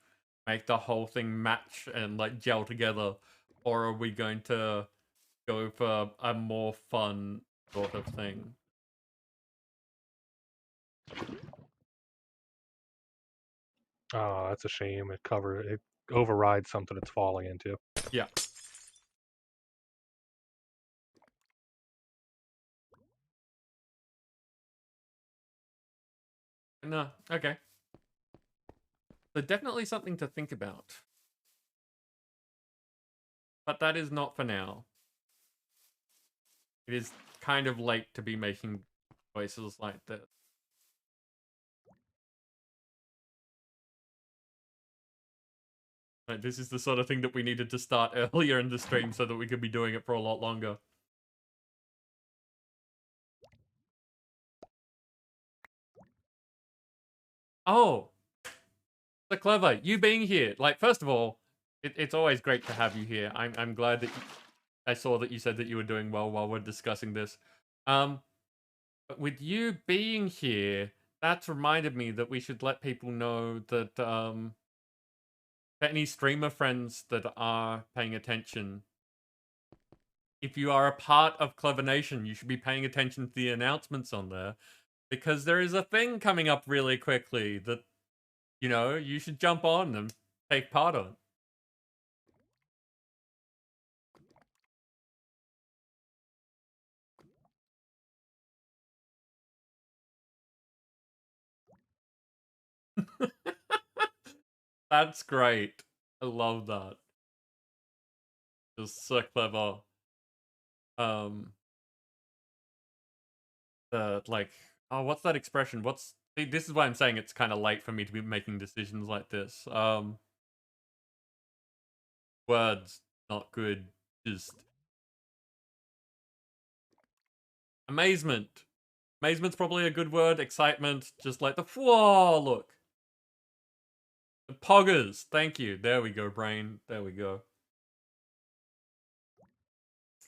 make the whole thing match and like gel together? Or are we going to go for a more fun sort of thing? Oh, that's a shame. It overrides something it's falling into. Yeah. No, okay. So definitely something to think about. But that is not for now. It is kind of late to be making choices like this. Like, this is the sort of thing that we needed to start earlier in the stream so that we could be doing it for a lot longer. Oh, so clever. You being here. Like, first of all, it's always great to have you here. I'm glad that I saw that you said that you were doing well while we're discussing this. But with you being here, that's reminded me that we should let people know that for any streamer friends that are paying attention, if you are a part of Clever Nation, you should be paying attention to the announcements on there, because there is a thing coming up really quickly that, you should jump on and take part on. That's great. I love that. Just so clever. What's that expression? See, this is why I'm saying it's kind of late for me to be making decisions like this. Words, not good. Just amazement. Amazement's probably a good word. Excitement, just like the whoa, look. The poggers. Thank you. There we go, brain. There we go.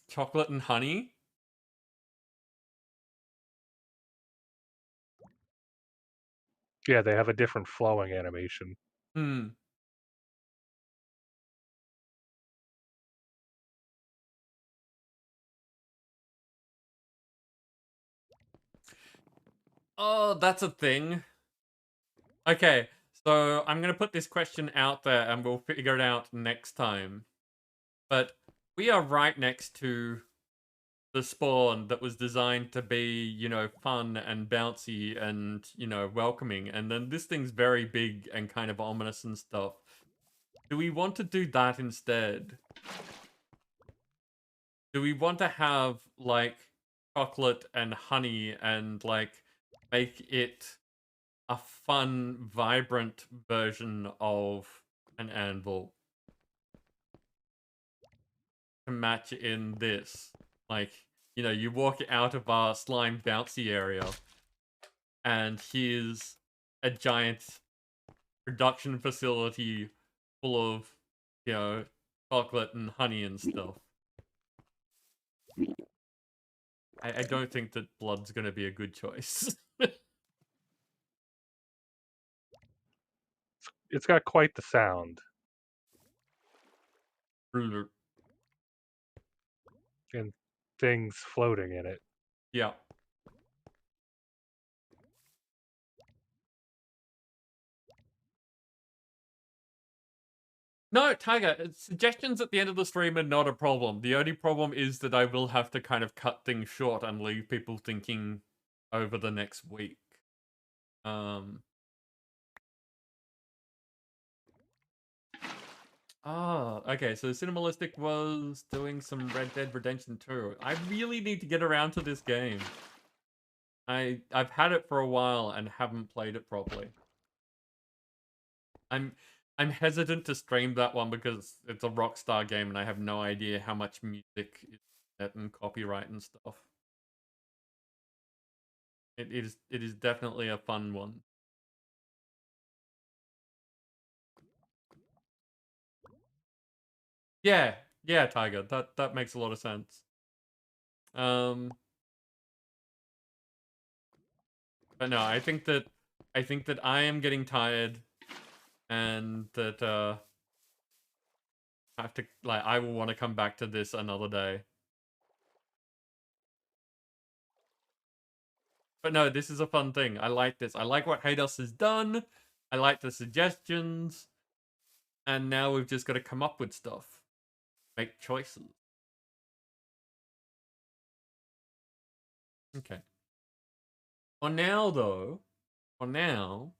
Chocolate and honey. Yeah, they have a different flowing animation. Hmm. Oh, that's a thing. Okay, so I'm going to put this question out there and we'll figure it out next time. But we are right next to the spawn that was designed to be, fun and bouncy and, welcoming. And then this thing's very big and kind of ominous and stuff. Do we want to do that instead? Do we want to have, like, chocolate and honey and, like, make it a fun, vibrant version of an anvil to match in this. Like, you know, you walk out of our slime bouncy area, and here's a giant production facility full of, you know, chocolate and honey and stuff. I don't think that blood's gonna be a good choice. It's got quite the sound. And things floating in it. Yeah. No, Tiger, suggestions at the end of the stream are not a problem. The only problem is that I will have to kind of cut things short and leave people thinking over the next week. Oh, okay, so Cinemalistic was doing some Red Dead Redemption 2. I really need to get around to this game. I've had it for a while and haven't played it properly. I'm hesitant to stream that one because it's a Rockstar game and I have no idea how much music is in it and copyright and stuff. It is definitely a fun one. Yeah, Tiger. That makes a lot of sense. But no, I think that I am getting tired, and that I have to, like, I will want to come back to this another day. But no, this is a fun thing. I like this. I like what Haydos has done. I like the suggestions. And now we've just got to come up with stuff. Make choices. Okay. For now, though, I'm going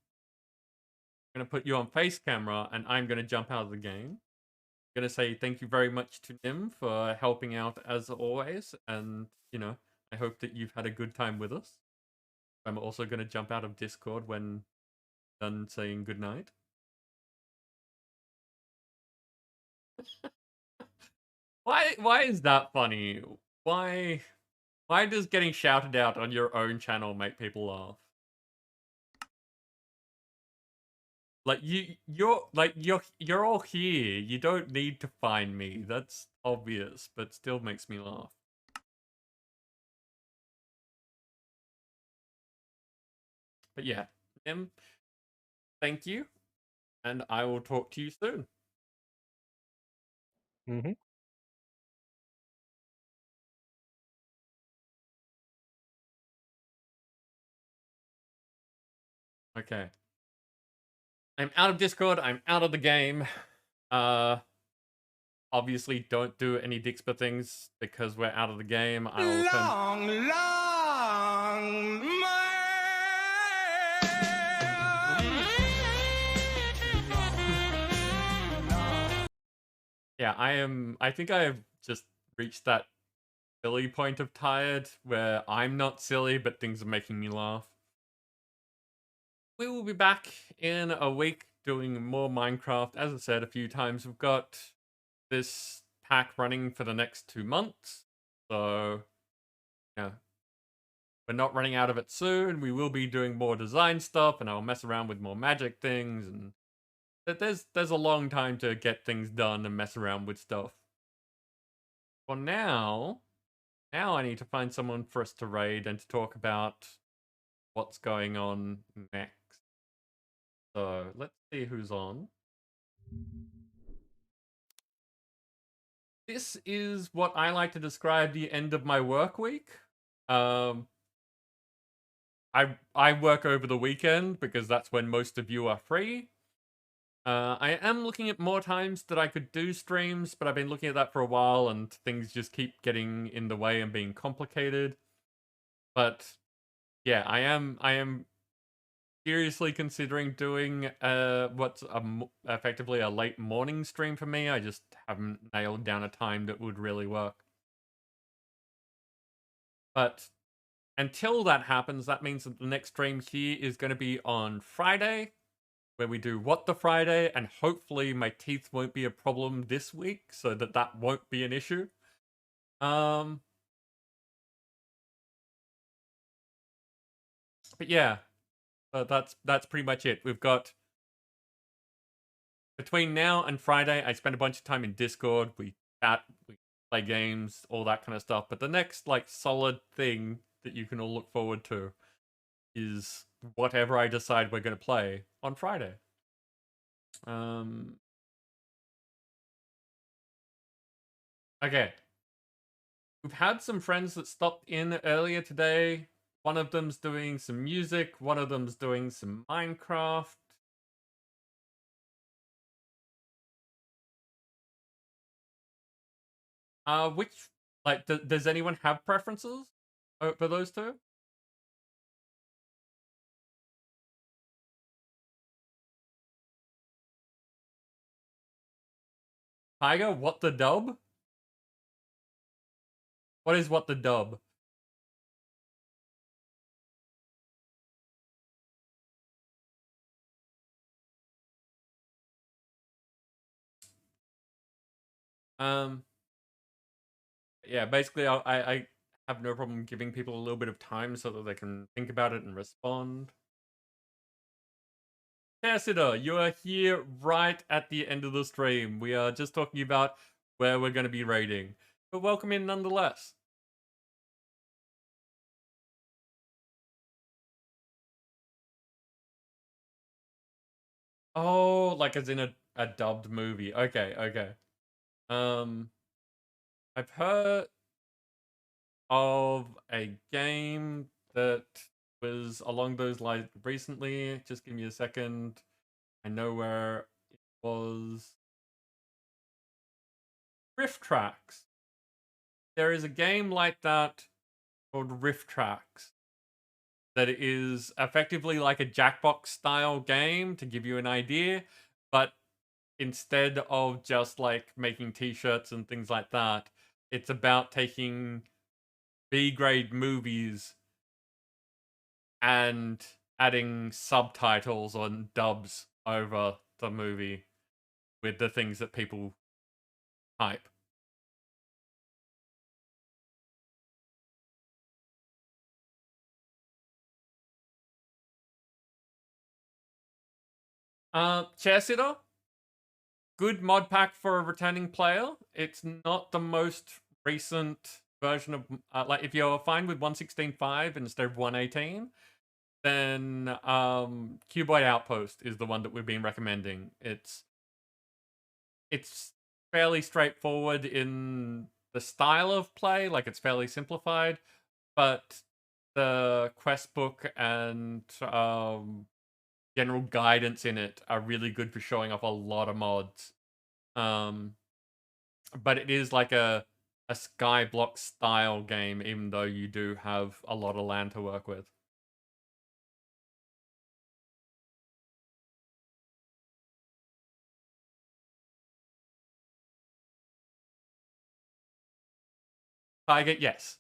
to put you on face camera and I'm going to jump out of the game. I'm going to say thank you very much to Nim for helping out as always. And, you know, I hope that you've had a good time with us. I'm also going to jump out of Discord when done saying goodnight. Why is that funny? Why does getting shouted out on your own channel make people laugh? Like you're all here. You don't need to find me. That's obvious, but still makes me laugh. But yeah, thank you, and I will talk to you soon. Mm-hmm. Okay. I'm out of Discord. I'm out of the game. Obviously, don't do any Dixper things because we're out of the game. I will Yeah, I think I have just reached that silly point of tired where I'm not silly, but things are making me laugh. We will be back in a week doing more Minecraft. As I said a few times, we've got this pack running for the next 2 months. So, yeah, we're not running out of it soon. We will be doing more design stuff, and I'll mess around with more magic things, and there's a long time to get things done and mess around with stuff. For now I need to find someone for us to raid and to talk about what's going on next. So let's see who's on. This is what I like to describe the end of my work week. I work over the weekend because that's when most of you are free. I am looking at more times that I could do streams, but I've been looking at that for a while and things just keep getting in the way and being complicated. But yeah, I am seriously considering doing what's effectively a late morning stream for me. I just haven't nailed down a time that would really work. But until that happens, that means that the next stream here is going to be on Friday. where we do What the Friday, and hopefully my teeth won't be a problem this week, so that won't be an issue. But yeah, that's pretty much it. We've got between now and Friday, I spend a bunch of time in Discord. We chat, we play games, all that kind of stuff. But the next like solid thing that you can all look forward to is whatever I decide we're going to play on Friday. Okay. We've had some friends that stopped in earlier today. One of them's doing some music, one of them's doing some Minecraft. Which, like, does anyone have preferences for those two? Tiger, what the dub? What is what the dub? Yeah, basically, I have no problem giving people a little bit of time so that they can think about it and respond. Cassidy, you are here right at the end of the stream. We are just talking about where we're going to be raiding, but welcome in nonetheless. Oh, like as in a dubbed movie. Okay, okay. I've heard of a game that was along those lines recently. Just give me a second. I know where it was. Rift Tracks. There is a game like that called Rift Tracks that is effectively like a Jackbox style game, to give you an idea, but instead of just like making t-shirts and things like that, it's about taking B-grade movies and adding subtitles or dubs over the movie with the things that people type. Chair Sitter, good mod pack for a returning player. It's not the most recent version of like if you're fine with 1.16.5 instead of 1.18, then Cuboid Outpost is the one that we've been recommending. It's fairly straightforward in the style of play, like it's fairly simplified, but the quest book and general guidance in it are really good for showing off a lot of mods. But it is like a Skyblock style game, even though you do have a lot of land to work with. Tiger, yes.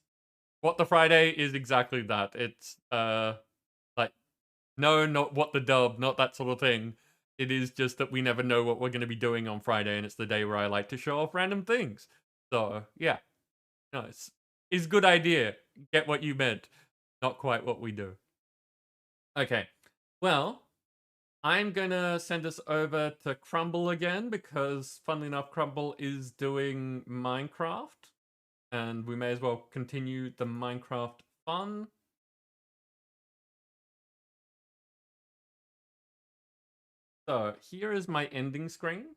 What the Friday is exactly that. It's like no, not what the dub, not that sort of thing. It is just that we never know what we're going to be doing on Friday, and it's the day where I like to show off random things. So yeah, no, it's a good idea. Get what you meant. Not quite what we do. Okay, well, I'm gonna send us over to Crumble again because, funnily enough, Crumble is doing Minecraft, and we may as well continue the Minecraft fun. So here is my ending screen.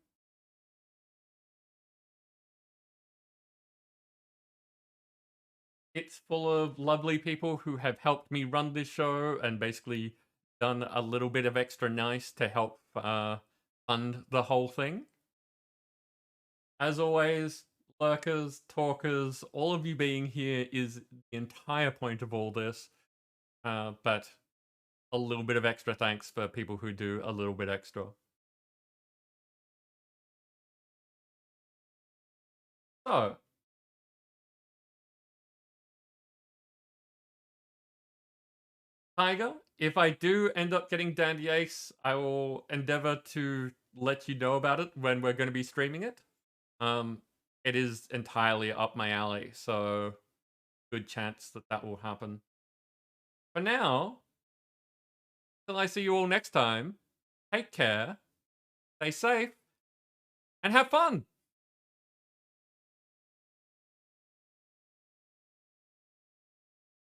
It's full of lovely people who have helped me run this show and basically done a little bit of extra nice to help fund the whole thing. As always, lurkers, talkers, all of you being here is the entire point of all this. But a little bit of extra thanks for people who do a little bit extra. So, Tiger, if I do end up getting Dandy Ace, I will endeavor to let you know about it when we're going to be streaming it. It is entirely up my alley, so good chance that that will happen. For now, till I see you all next time, take care, stay safe, and have fun!